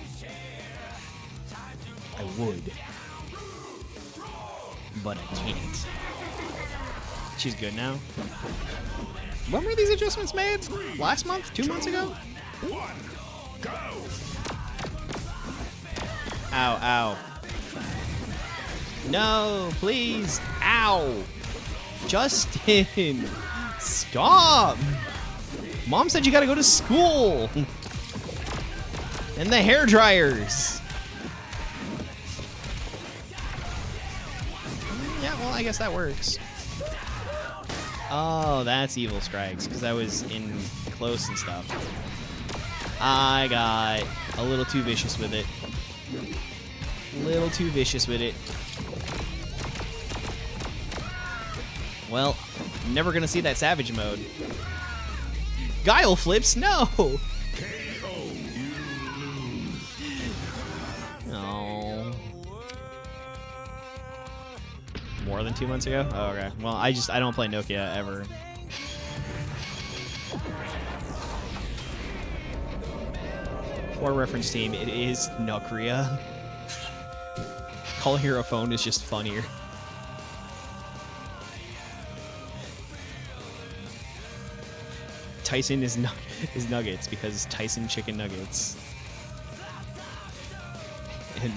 I would. But I can't. She's good now. When were these adjustments made? Last month? 2 months ago? 1, go. Ow, ow. No, please. Ow. Justin. Stop. Mom said you gotta go to school. And the hair dryers. Yeah, well, I guess that works. Oh, that's Evil Strikes, because I was in close and stuff. I got a little too vicious with it. Little too vicious with it. Well, I'm never gonna see that Savage mode. Guile flips? No! Oh. More than 2 months ago? Oh, okay. Well, I don't play Nokia ever. For reference team, it is Nukria. Call Hero Phone is just funnier. Tyson is Nuggets because Tyson Chicken Nuggets. And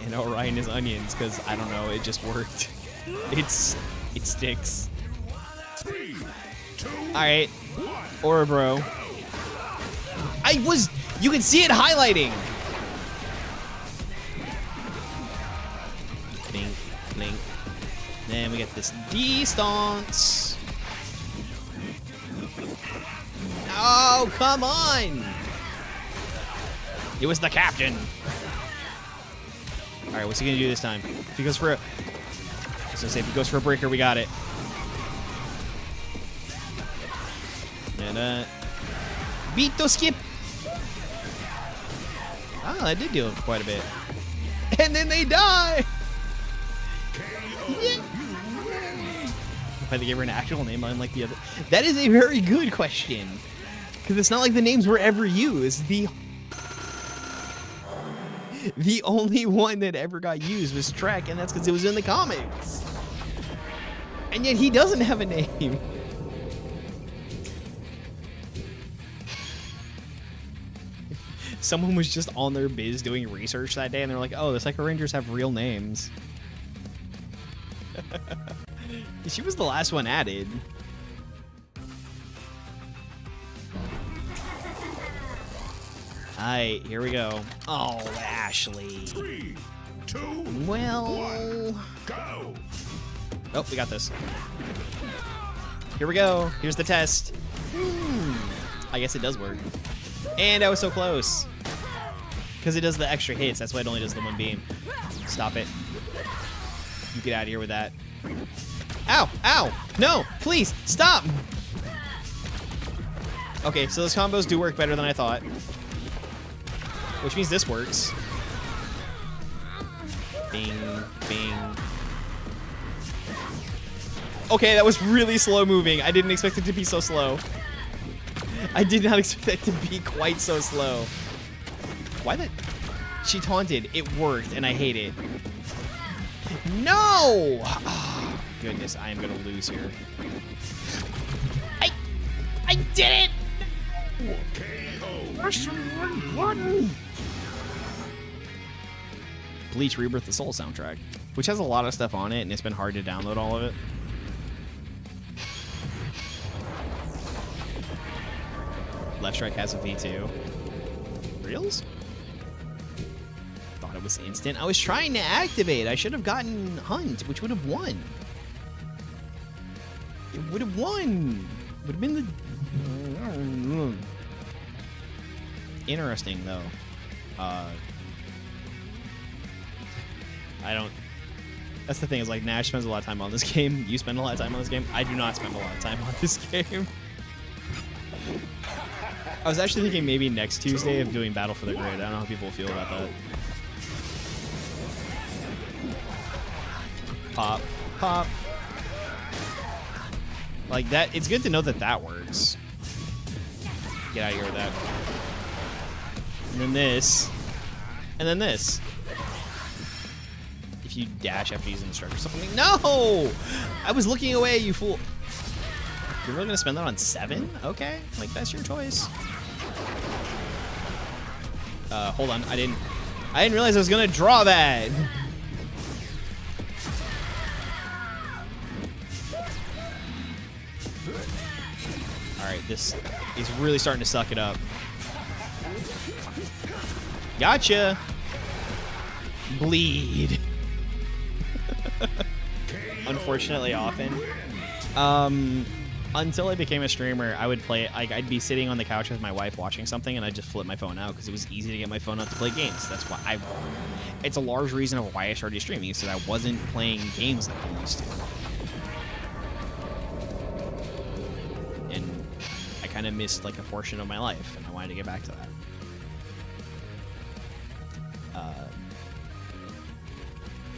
And Orion is onions, because I don't know, it just worked. It sticks. 3, 2, Alright. Orobro. You can see it highlighting! Blink, blink. Then we get this distance. Oh, come on! It was the captain. Alright, what's he gonna do this time? If he goes for a... I was gonna say, if he goes for a breaker, we got it. And, beat the skip! Oh, that did do quite a bit. And then they die! Yeah. If I gave her an actual name unlike the other... That is a very good question. Because it's not like the names were ever used. The only one that ever got used was Trek, and that's because it was in the comics. And yet he doesn't have a name. Someone was just on their biz doing research that day, and they're like, oh, the Psycho Rangers have real names. She was the last one added. Alright, here we go. Oh, Ashley. 3, 2, Well... 1, go! Oh, we got this. Here we go. Here's the test. I guess it does work. And I was so close. Because it does the extra hits. That's why it only does the one beam. Stop it. You get out of here with that. Ow! Ow! No! Please! Stop! Okay, so those combos do work better than I thought. Which means this works. Bing, bing. Okay, that was really slow moving. I didn't expect it to be so slow. I did not expect it to be quite so slow. Why the... She taunted. It worked, and I hate it. No! Oh, goodness, I am going to lose here. I did it! Press the right button! Bleach Rebirth the Soul soundtrack, which has a lot of stuff on it, and it's been hard to download all of it. Left Strike has a V2. Reels? Thought it was instant. I was trying to activate. I should have gotten Hunt, which would have won. It would have won. Would have been the... Interesting, though. I don't... That's the thing, is like, Nash spends a lot of time on this game. You spend a lot of time on this game. I do not spend a lot of time on this game. I was actually thinking maybe next Tuesday of doing Battle for the Grid. I don't know how people feel about that. Pop. Pop. Like, that, it's good to know that that works. Get out of here with that. And then this. And then this. If you dash after using instructor something. No! I was looking away, you fool. You're really gonna spend that on 7? Okay, like, that's your choice. Hold on, I didn't realize I was gonna draw that. Alright, this is really starting to suck it up. Gotcha! Bleed. Unfortunately often. Until I became a streamer, I would play it, like, I'd be sitting on the couch with my wife watching something, and I'd just flip my phone out because it was easy to get my phone out to play games. That's why it's a large reason of why I started streaming, is that I wasn't playing games like I used to. And I kind of missed, like, a portion of my life, and I wanted to get back to that.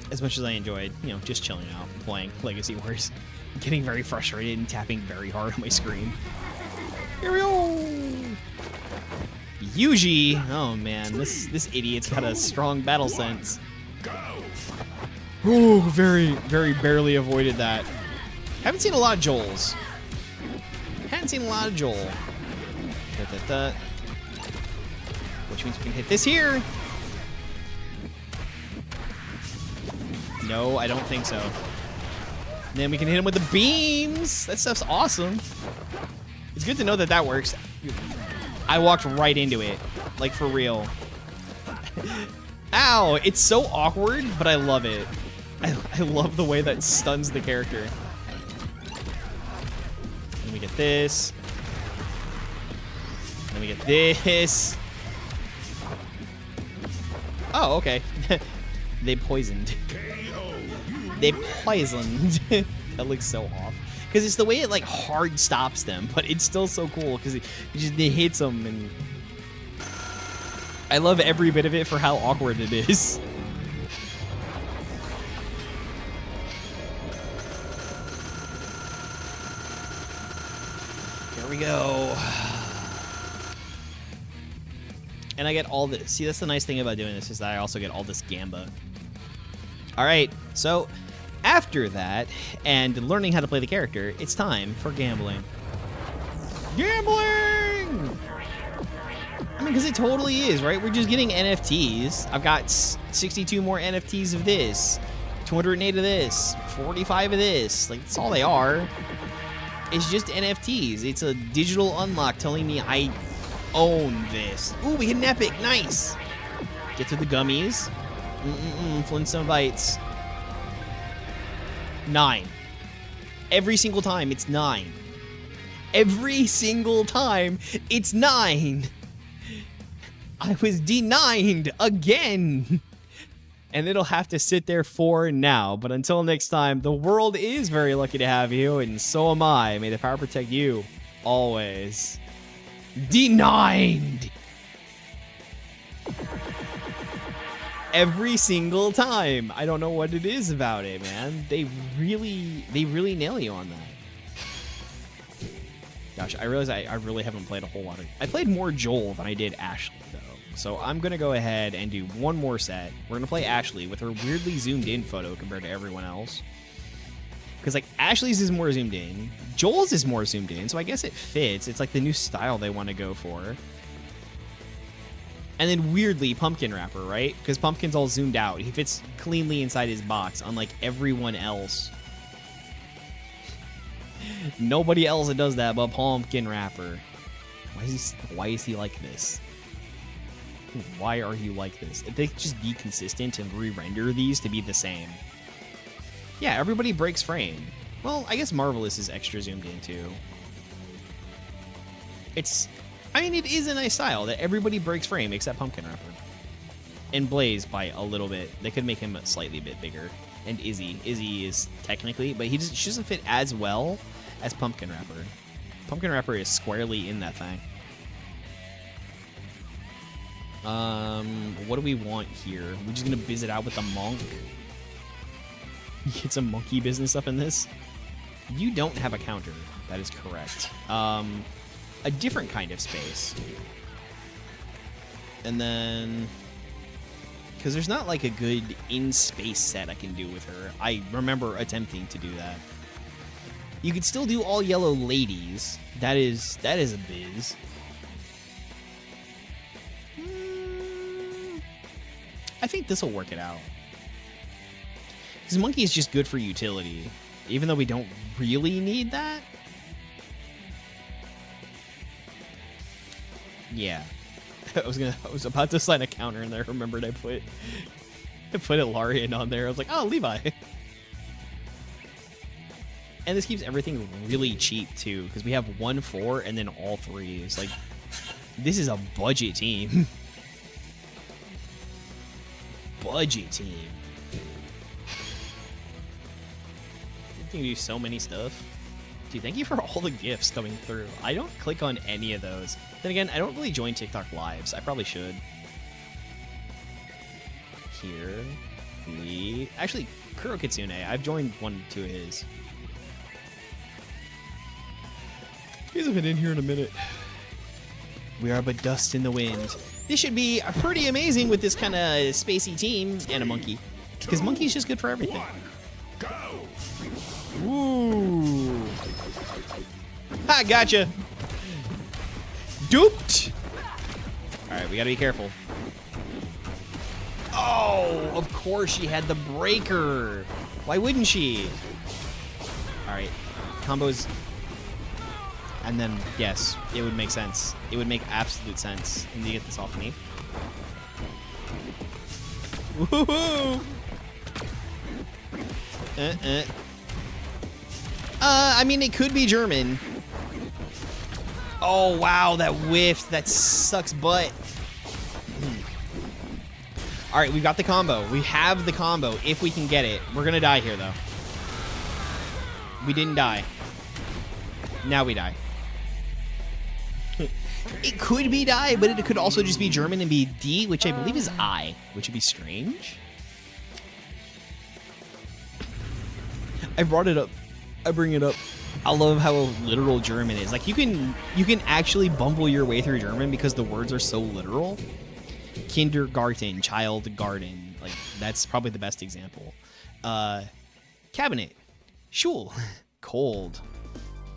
As much as I enjoyed, you know, just chilling out and playing Legacy Wars, getting very frustrated and tapping very hard on my screen. Here we go! Yuji! Oh man, this idiot's got a strong battle sense. Ooh, very, very barely avoided that. Haven't seen a lot of Joels. Haven't seen a lot of Joel. Which means we can hit this here. No, I don't think so. And then we can hit him with the beams. That stuff's awesome. It's good to know that that works. I walked right into it. Like, for real. Ow! It's so awkward, but I love it. I love the way that stuns the character. Then we get this. Then we get this. Oh, okay. They poisoned. They poisoned. That looks so off. Because it's the way it, like, hard stops them, but it's still so cool because it just hits them, and I love every bit of it for how awkward it is. Here we go. And I get all this. See, that's the nice thing about doing this, is that I also get all this gamba. All right, so after that, and learning how to play the character, it's time for gambling. Gambling! I mean, because it totally is, right? We're just getting NFTs. I've got 62 more NFTs of this, 208 of this, 45 of this. Like, that's all they are. It's just NFTs. It's a digital unlock telling me I own this. Ooh, we hit an epic. Nice. Get to the gummies. Flintstone bites. 9. Every single time, it's 9. Every single time, it's 9. I was denied again. And it'll have to sit there for now. But until next time, the world is very lucky to have you, and so am I. May the power protect you always. Denied. Every single time. I don't know what it is about it, man. They really nail you on that. Gosh, I realize I really haven't played a whole lot of... I played more Joel than I did Ashley, though. So I'm going to go ahead and do one more set. We're going to play Ashley with her weirdly zoomed in photo compared to everyone else. Because, like, Ashley's is more zoomed in. Joel's is more zoomed in, so I guess it fits. It's like the new style they want to go for. And then weirdly, Pumpkin Wrapper, right? Because Pumpkin's all zoomed out. He fits cleanly inside his box, unlike everyone else. Nobody else that does that but Pumpkin Wrapper. Why is he like this? Why are you like this? If they could just be consistent and re-render these to be the same. Yeah, everybody breaks frame. Well, I guess Marvelous is extra zoomed in too. I mean, it is a nice style that everybody breaks frame except Pumpkin Wrapper. And Blaze by a little bit. They could make him a slightly bit bigger. And Izzy. Izzy is technically, but she doesn't fit as well as Pumpkin Wrapper. Pumpkin Wrapper is squarely in that thing. What do we want here? We're just gonna biz it out with the monk. Get some monkey business up in this. You don't have a counter. That is correct. A different kind of space. And then... because there's not like a good in-space set I can do with her. I remember attempting to do that. You could still do all yellow ladies. That is a biz. I think this will work it out. Because monkey is just good for utility. Even though we don't really need that. Yeah. I was about to sign a counter and I remembered I put Ilarian on there. I was like, oh, Levi. And this keeps everything really cheap too, because we have 1-4 and then all 3s. Like, this is a budget team. Budget team. You can do so many stuff. Dude, thank you for all the gifts coming through. I don't click on any of those. Then again, I don't really join TikTok lives. I probably should. Here. Actually, Kuro Kitsune. I've joined 1 or 2 of his. He hasn't been in here in a minute. We are but dust in the wind. This should be pretty amazing with this kind of spacey team and a monkey. Because monkey's just good for everything. Go! Ooh. Ha, gotcha. Duped. All right, we got to be careful. Oh, of course she had the breaker. Why wouldn't she? All right, combos. And then, yes, it would make sense. It would make absolute sense. I need to get this off me. Woohoo! I mean, it could be German. Oh, wow, that whiffed. That sucks butt. All right, we've got the combo. We have the combo if we can get it. We're going to die here, though. We didn't die. Now we die. It could be die, but it could also just be German and be D, which I believe is I, which would be strange. I brought it up. I bring it up. I love how literal German is. Like you can actually bumble your way through German because the words are so literal. Kindergarten, child garden. Like that's probably the best example. Cabinet, Schul, cold,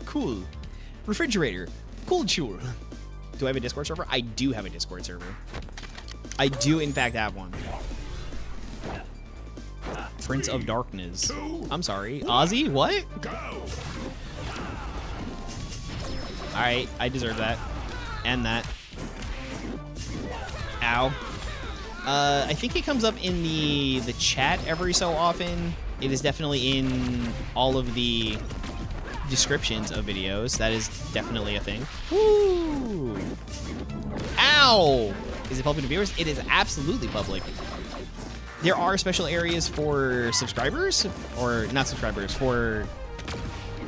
cool, refrigerator, cold Schul. Do I have a Discord server? I do have a Discord server. I do, in fact, have one. Prince of Darkness. I'm sorry. Ozzy? What? Alright, I deserve that. And that. Ow. I think it comes up in the chat every so often. It is definitely in all of the descriptions of videos. That is definitely a thing. Woo! Ow! Is it public to viewers? It is absolutely public. There are special areas for subscribers, or not subscribers, for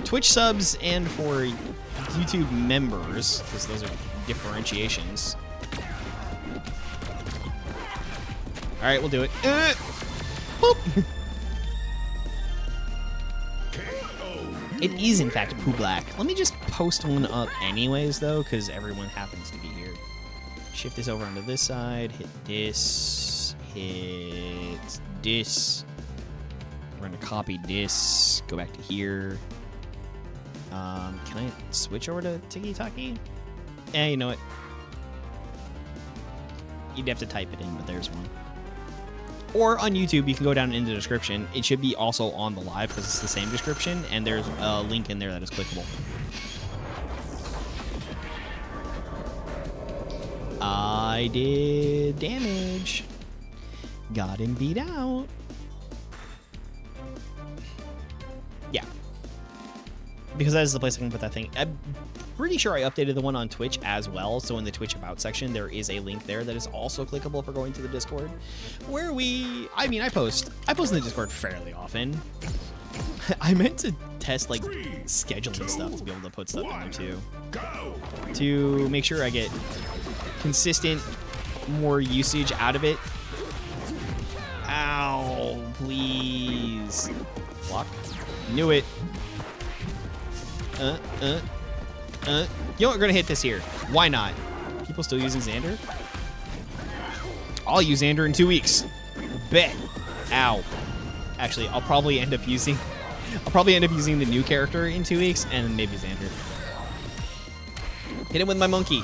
Twitch subs and for YouTube members, because those are differentiations. All right, we'll do it. Boop. It is, in fact, Pooh Black. Let me just post one up anyways, though, because everyone happens to be here. Shift this over onto this side. Hit this. Hit this. We're going to copy this. Go back to here. Can I switch over to Tiki-Taki? Eh, you know what? You'd have to type it in, but there's one. Or on YouTube, you can go down in the description. It should be also on the live because it's the same description, and there's a link in there that is clickable. I did damage. Got him beat out. Yeah. Because that is the place I can put that thing. I'm pretty sure I updated the one on Twitch as well. So in the Twitch About section, there is a link there that is also clickable for going to the Discord. Where I post in the Discord fairly often. I meant to test like scheduling stuff to be able to put stuff in there too. To make sure I get consistent more usage out of it. Ow, please. Block. Knew it. You know what, we're gonna hit this here. Why not? People still using Xander? I'll use Xander in 2 weeks. Bet. Ow. Actually, I'll probably end up using the new character in 2 weeks and maybe Xander. Hit him with my monkey.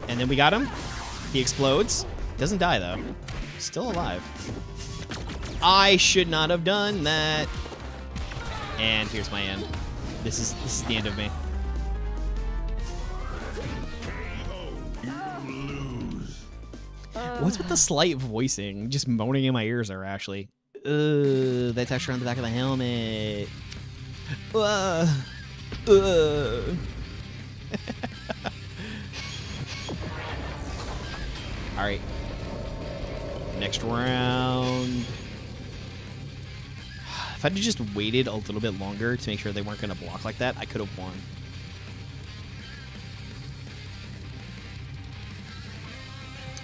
And then we got him. He explodes. Doesn't die though. Still alive. I should not have done that. And here's my end. This is the end of me. What's with the slight voicing? Just moaning in my ears are actually. That texture on the back of the helmet. All right. Next round. If I'd just waited a little bit longer to make sure they weren't going to block like that, I could have won.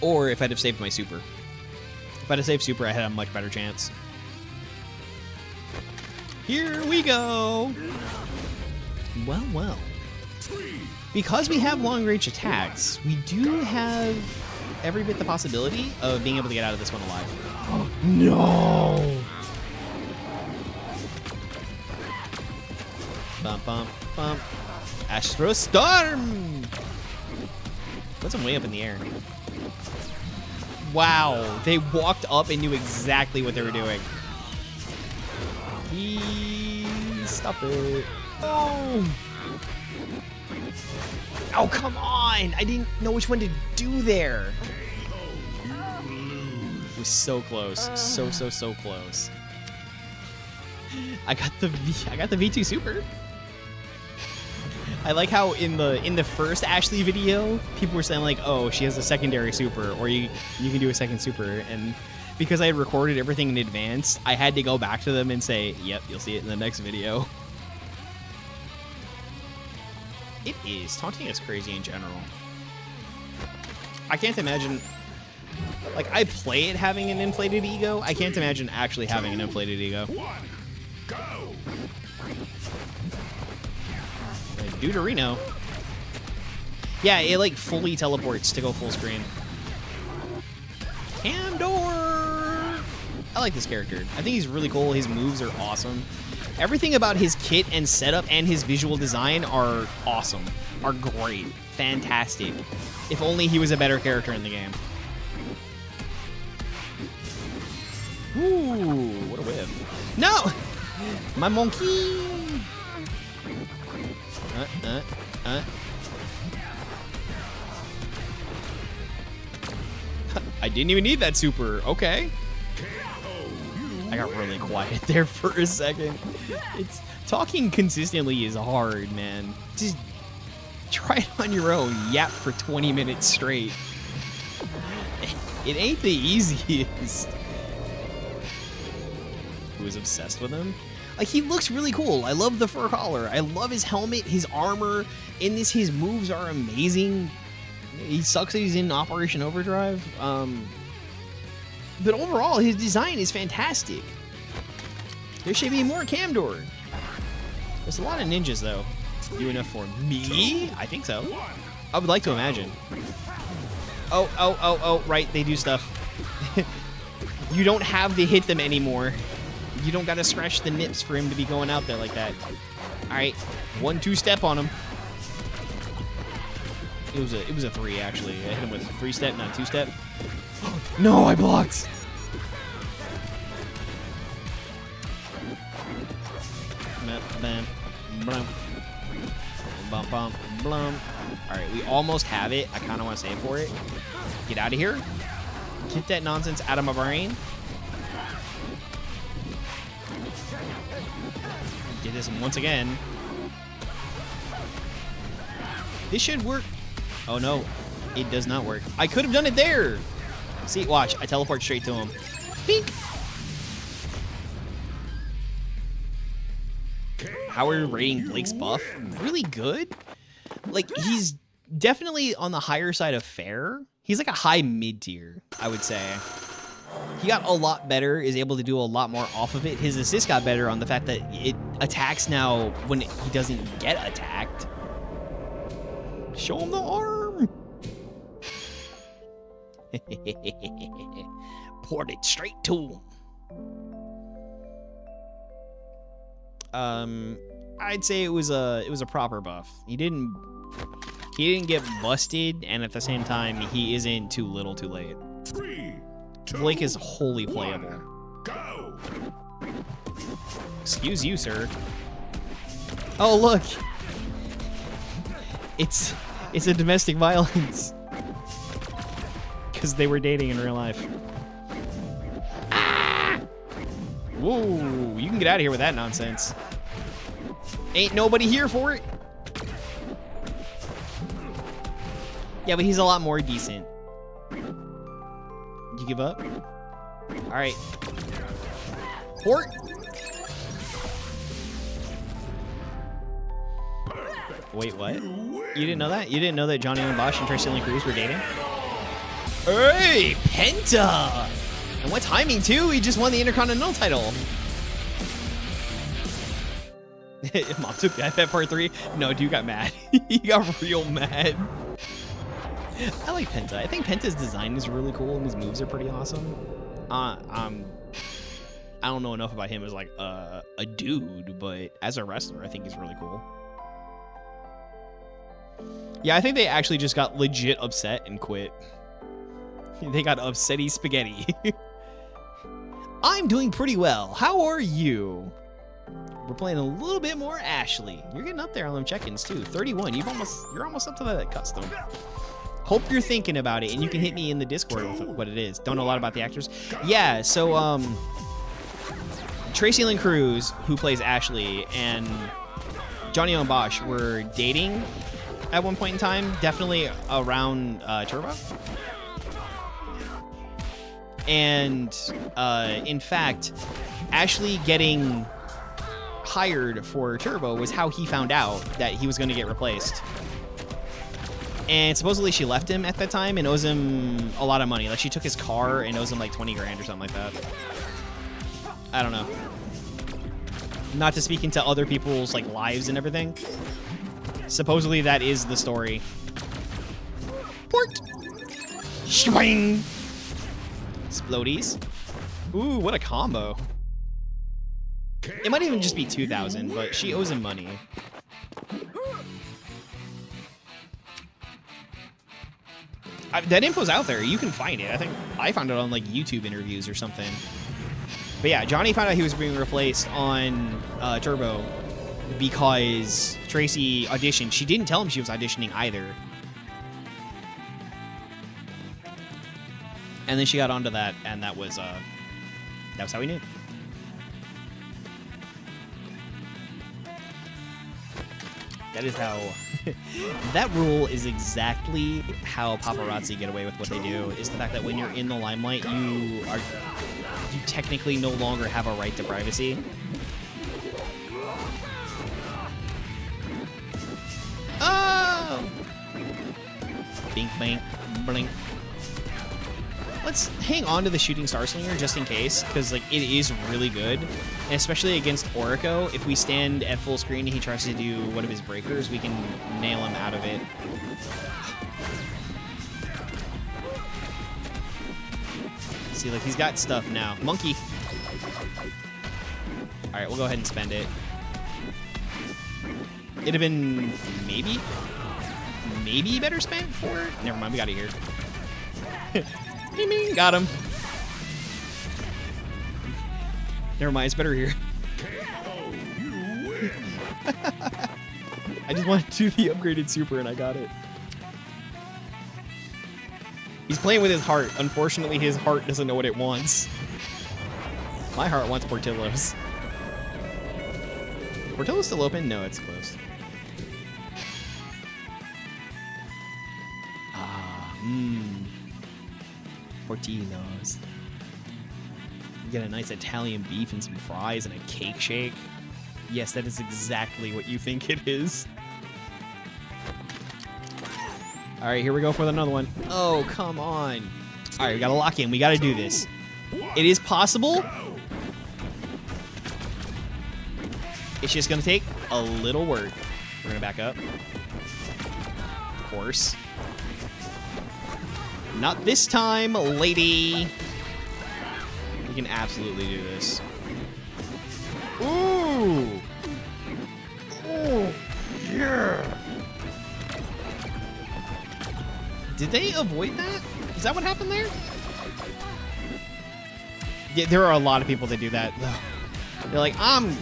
Or if I'd have saved my super. If I'd have saved super, I had a much better chance. Here we go. Well, well. Because we have long-range attacks, we do have every bit the possibility of being able to get out of this one alive. Oh, no! Bump, bump, bump. Astro Storm! Puts him way up in the air. Wow, they walked up and knew exactly what they were doing. Stop it. Oh! Oh, come on! I didn't know which one to do there. It was so close. So close. I got the V2 Super. I like how in the first Ashley video, people were saying like, "Oh, she has a secondary super, or you can do a second super." And because I had recorded everything in advance, I had to go back to them and say, "Yep, you'll see it in the next video." It is. Taunting is crazy in general. I can't imagine. Like, I play it having an inflated ego. I can't imagine actually having an inflated ego. Go. Deuterino. Yeah, it like fully teleports to go full screen. Camdor! I like this character. I think he's really cool. His moves are awesome. Everything about his kit and setup and his visual design are awesome. Are great. Fantastic. If only he was a better character in the game. Ooh, what a whiff. No! My monkey! I didn't even need that super. Okay. I got really quiet there for a second. It's talking consistently is hard, man. Just try it on your own. Yap for 20 minutes straight. It ain't the easiest. Who is obsessed with him? Like, he looks really cool. I love the fur collar. I love his helmet, his armor. In this, his moves are amazing. He sucks that he's in Operation Overdrive. But overall, his design is fantastic. There should be more Camdor. There's a lot of ninjas, though. Do enough for me? I think so. I would like to imagine. Oh, right. They do stuff. You don't have to hit them anymore. You don't gotta scratch the nips for him to be going out there like that. Alright, 1-2 step on him. It was a 3 actually. I hit him with 3 step, not 2 step. No, I blocked. Alright, we almost have it. I kinda wanna save for it. Get out of here. Get that nonsense out of my brain. Get this once again. This should work. Oh no, it does not work. I could have done it there. See, watch. I teleport straight to him. Pink. How are we rating Blake's buff? Really good. Like, he's definitely on the higher side of fair. He's like a high mid tier, I would say. He got a lot better, is able to do a lot more off of it. His assist got better on the fact that it attacks now when he doesn't get attacked. Show him the arm. Poured it straight to him. I'd say it was a proper buff. He didn't get busted, and at the same time, he isn't too little too late. 3, 2, Blake is wholly playable. 1, go. Excuse you, sir. Oh, look. It's a domestic violence. Because they were dating in real life. Ah! Whoa, you can get out of here with that nonsense. Ain't nobody here for it. Yeah, but he's a lot more decent. You give up? Alright. Port. Wait, what? You didn't know that? You didn't know that Johnny and Bosch and Tracy Ellen Cruz were dating? Hey, Penta! And what timing, too? He just won the Intercontinental title. Mom took the iPad part 3. No, dude got mad. He got real mad. I like Penta. I think Penta's design is really cool and his moves are pretty awesome. I don't know enough about him as like a dude, but as a wrestler, I think he's really cool. Yeah, I think they actually just got legit upset and quit. They got upsetty spaghetti. I'm doing pretty well. How are you? We're playing a little bit more Ashley. You're getting up there on them check-ins too. 31. You're almost up to the custom. Hope you're thinking about it, and you can hit me in the Discord with what it is. Don't know a lot about the actors. Yeah, so Tracy Lynn Cruz, who plays Ashley, and Johnny Owen Bosch were dating at one point in time, definitely around Turbo. And in fact, Ashley getting hired for Turbo was how he found out that he was going to get replaced. And supposedly she left him at that time and owes him a lot of money. Like, she took his car and owes him like 20 grand or something like that. I don't know. Not to speak into other people's like lives and everything. Supposedly that is the story. Port. Swing. Explodies. Ooh, what a combo. It might even just be 2,000, but she owes him money. That info's out there. You can find it. I think I found it on like YouTube interviews or something. But yeah, Johnny found out he was being replaced on Turbo because Tracy auditioned. She didn't tell him she was auditioning either. And then she got onto that, and that was how we knew. That is how... that rule is exactly how paparazzi get away with what they do, is the fact that when you're in the limelight, you technically no longer have a right to privacy. Oh! Bink, bink, blink. Let's hang on to the Shooting Star Slinger just in case, because like it is really good, and especially against Orico. If we stand at full screen and he tries to do one of his breakers, we can nail him out of it. See, like he's got stuff now. Monkey. All right, we'll go ahead and spend it. It'd have been maybe better spent for. Never mind, we got it here. Got him. Never mind, it's better here. I just wanted to do the upgraded super and I got it. He's playing with his heart. Unfortunately, his heart doesn't know what it wants. My heart wants Portillo's. Portillo's still open? No, it's closed. Portillo's. You get a nice Italian beef and some fries and a cake shake. Yes, that is exactly what you think it is. All right, here we go for another one. Oh, come on. All right, we got to lock in. We got to do this. It is possible. It's just going to take a little work. We're going to back up. Of course. Not this time, lady. We can absolutely do this. Ooh. Oh, yeah. Did they avoid that? Is that what happened there? Yeah, there are a lot of people that do that. They're like, I'm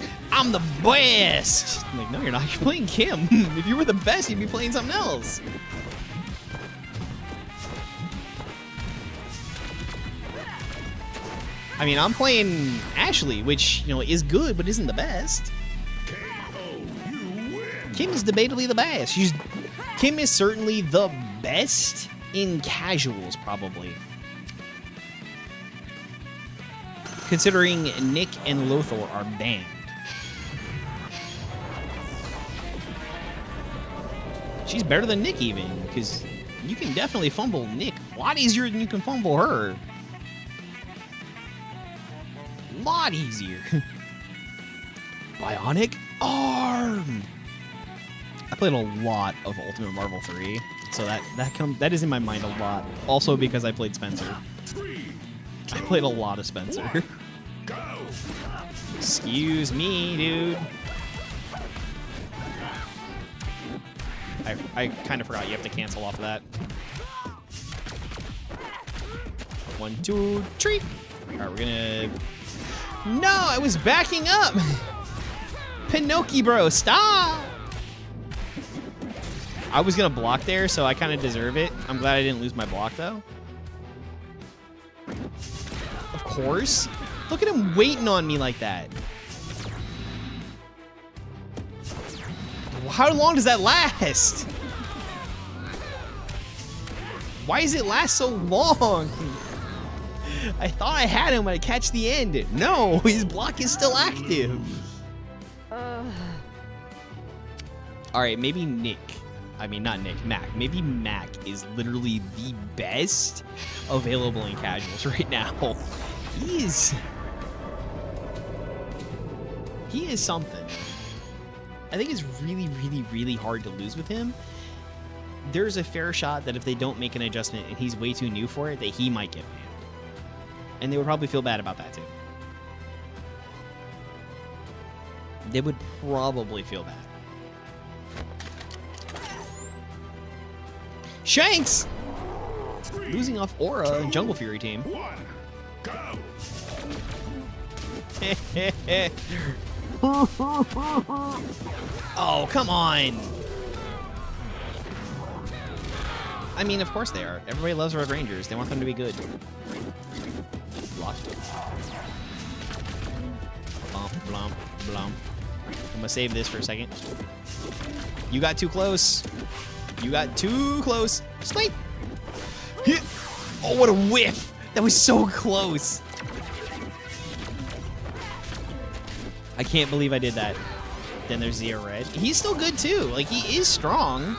the best. I'm like, no, you're not. You're playing Kim. If you were the best, you'd be playing something else. I mean, I'm playing Ashley, which, you know, is good, but isn't the best. Kim is debatably the best. Kim is certainly the best in casuals, probably. Considering Nick and Lothar are banned. She's better than Nick, even, because you can definitely fumble Nick a lot easier than you can fumble her. Lot easier. Bionic Arm. I played a lot of Ultimate Marvel 3, so that is in my mind a lot. Also because I played Spencer. I played a lot of Spencer. Excuse me, dude. I kind of forgot you have to cancel off of that. 1, 2, 3. All right, we're gonna... No, I was backing up. Pinocchio, bro, stop. I was gonna block there, so I kind of deserve it. I'm glad I didn't lose my block, though. Of course. Look at him waiting on me like that. How long does that last? Why does it last so long? I thought I had him when I catch the end. No, his block is still active. All right, maybe Nick. I mean, not Nick, Mac. Maybe Mac is literally the best available in casuals right now. He is something. I think it's really, really, really hard to lose with him. There's a fair shot that if they don't make an adjustment and he's way too new for it, that he might get banned. And they would probably feel bad about that too. They would probably feel bad. Shanks! Losing off Aura and Jungle Fury team. 1, go! Oh, come on. I mean, of course they are. Everybody loves Red Rangers. They want them to be good. Lost. Blomp, blomp, blomp. I'm gonna save this for a second. You got too close. You got too close. Sleep. Hit. Oh, what a whiff. That was so close. I can't believe I did that. Then there's Zero Red. He's still good too. Like, he is strong.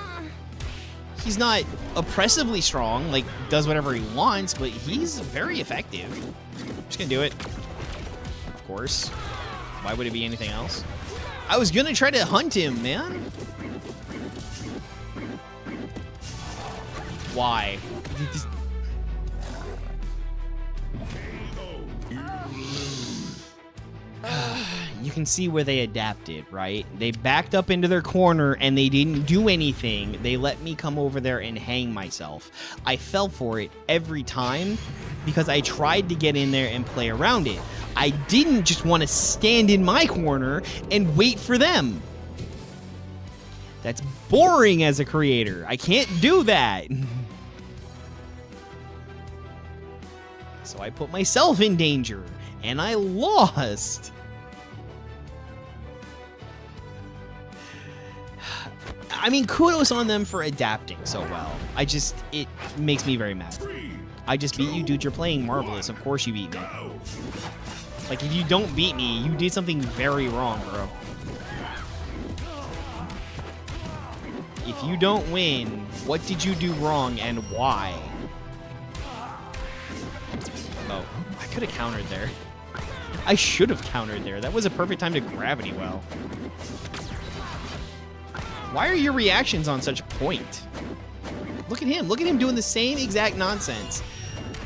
He's not oppressively strong, like does whatever he wants, but he's very effective. Just gonna do it. Of course. Why would it be anything else? I was gonna try to hunt him, man. Why? You can see where they adapted, right? They backed up into their corner and they didn't do anything. They let me come over there and hang myself. I fell for it every time because I tried to get in there and play around it. I didn't just want to stand in my corner and wait for them. That's boring as a creator. I can't do that. So I put myself in danger and I lost. I mean, kudos on them for adapting so well. It makes me very mad. I just beat you, dude. You're playing marvelous. Of course you beat me. Like, if you don't beat me, you did something very wrong, bro. If you don't win, what did you do wrong and why? Oh, I could have countered there. I should have countered there. That was a perfect time to gravity well. Why are your reactions on such point? Look at him. Look at him doing the same exact nonsense.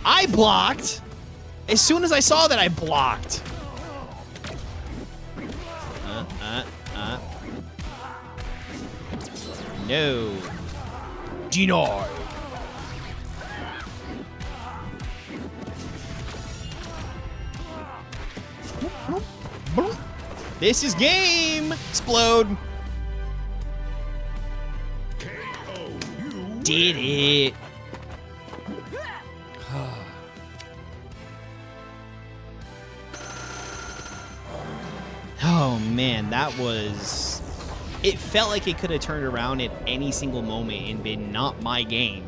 I blocked. As soon as I saw that, I blocked. No. Deny. This is game. Explode. Did it. Oh man, that was... It felt like it could have turned around at any single moment and been not my game.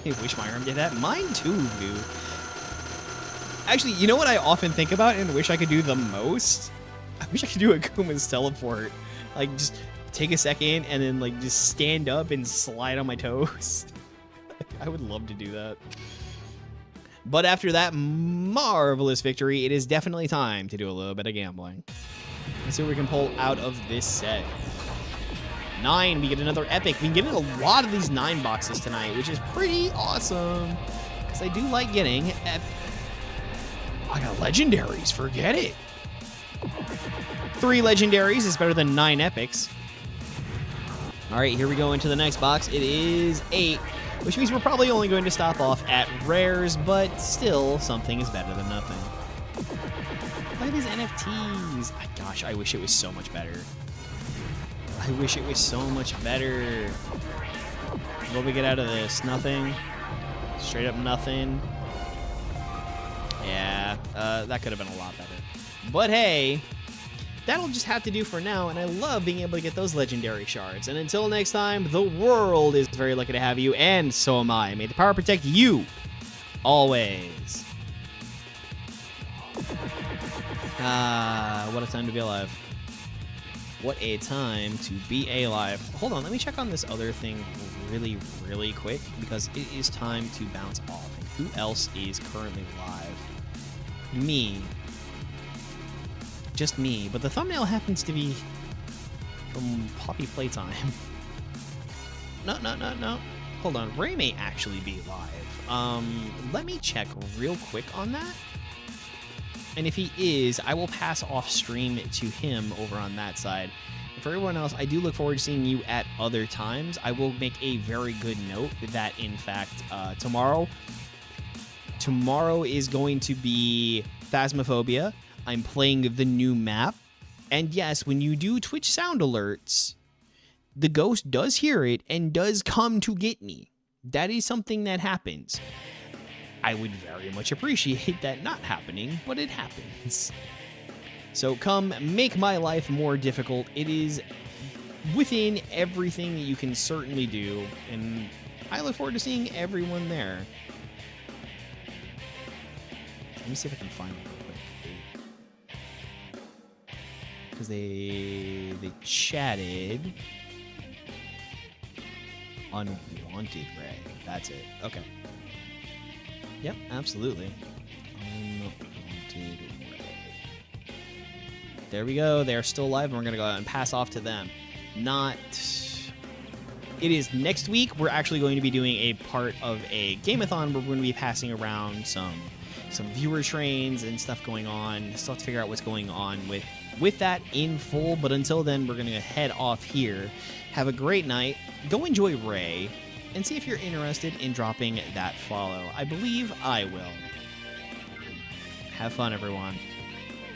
I wish my arm did that. Mine too, dude. Actually, you know what I often think about and wish I could do the most? I wish I could do a Kuma's teleport. Like, just take a second and then, like, just stand up and slide on my toes. I would love to do that. But after that marvelous victory, it is definitely time to do a little bit of gambling. Let's see what we can pull out of this set. 9, we get another epic. We can get in a lot of these 9 boxes tonight, which is pretty awesome. Because I do like getting... I got legendaries, forget it. 3 legendaries is better than 9 epics. All right, here we go into the next box. It is 8, which means we're probably only going to stop off at rares, but still, something is better than nothing. Look at these NFTs. Gosh, I wish it was so much better. I wish it was so much better. What do we get out of this? Nothing. Straight up nothing. Yeah, that could have been a lot better. But hey, that'll just have to do for now, and I love being able to get those legendary shards. And until next time, the world is very lucky to have you, and so am I. May the power protect you always. What a time to be alive. What a time to be alive. Hold on, let me check on this other thing really, really quick, because it is time to bounce off. And who else is currently live? Me. Just me, but the thumbnail happens to be from Poppy Playtime. No. Hold on, Ray may actually be live. Let me check real quick on that. And if he is, I will pass off stream to him over on that side. And for everyone else, I do look forward to seeing you at other times. I will make a very good note that, in fact, tomorrow is going to be Phasmophobia. I'm playing the new map. And yes, when you do Twitch sound alerts, the ghost does hear it and does come to get me. That is something that happens. I would very much appreciate that not happening, but it happens. So come make my life more difficult. It is within everything that you can certainly do, and I look forward to seeing everyone there. Let me see if I can find them real quick. Because they chatted. Unwanted Ray. That's it. Okay. Yep, absolutely. Unwanted Ray. There we go. They're still alive, and we're going to go out and pass off to them. It is next week. We're actually going to be doing a part of a gameathon where we're going to be passing around some viewer trains and stuff going on. Still have to figure out what's going on with that in full. But until then, we're going to head off here. Have a great night. Go enjoy Ray. And see if you're interested in dropping that follow. I believe I will. Have fun, everyone.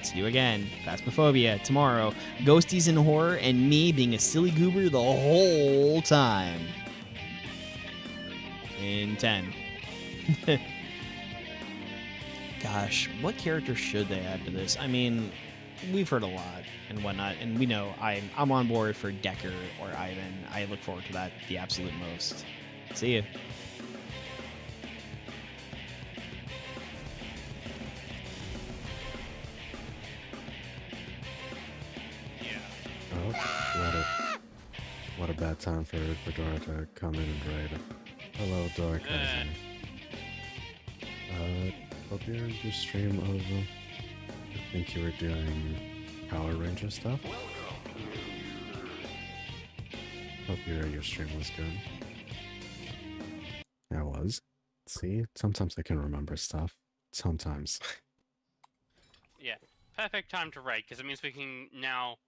See you again. Phasmophobia tomorrow. Ghosties in horror and me being a silly goober the whole time. In 10. Gosh, what character should they add to this? I mean, we've heard a lot and whatnot, and we know I'm on board for Decker or Ivan. I look forward to that the absolute most. See you. Oh, what a bad time for Dora to come in and raid. Hello, Dorakaiser. Hope your stream of, I think you were doing Power Ranger stuff. Hope your stream was good. I was. See, sometimes I can remember stuff. Sometimes. Yeah, perfect time to raid, because it means we can now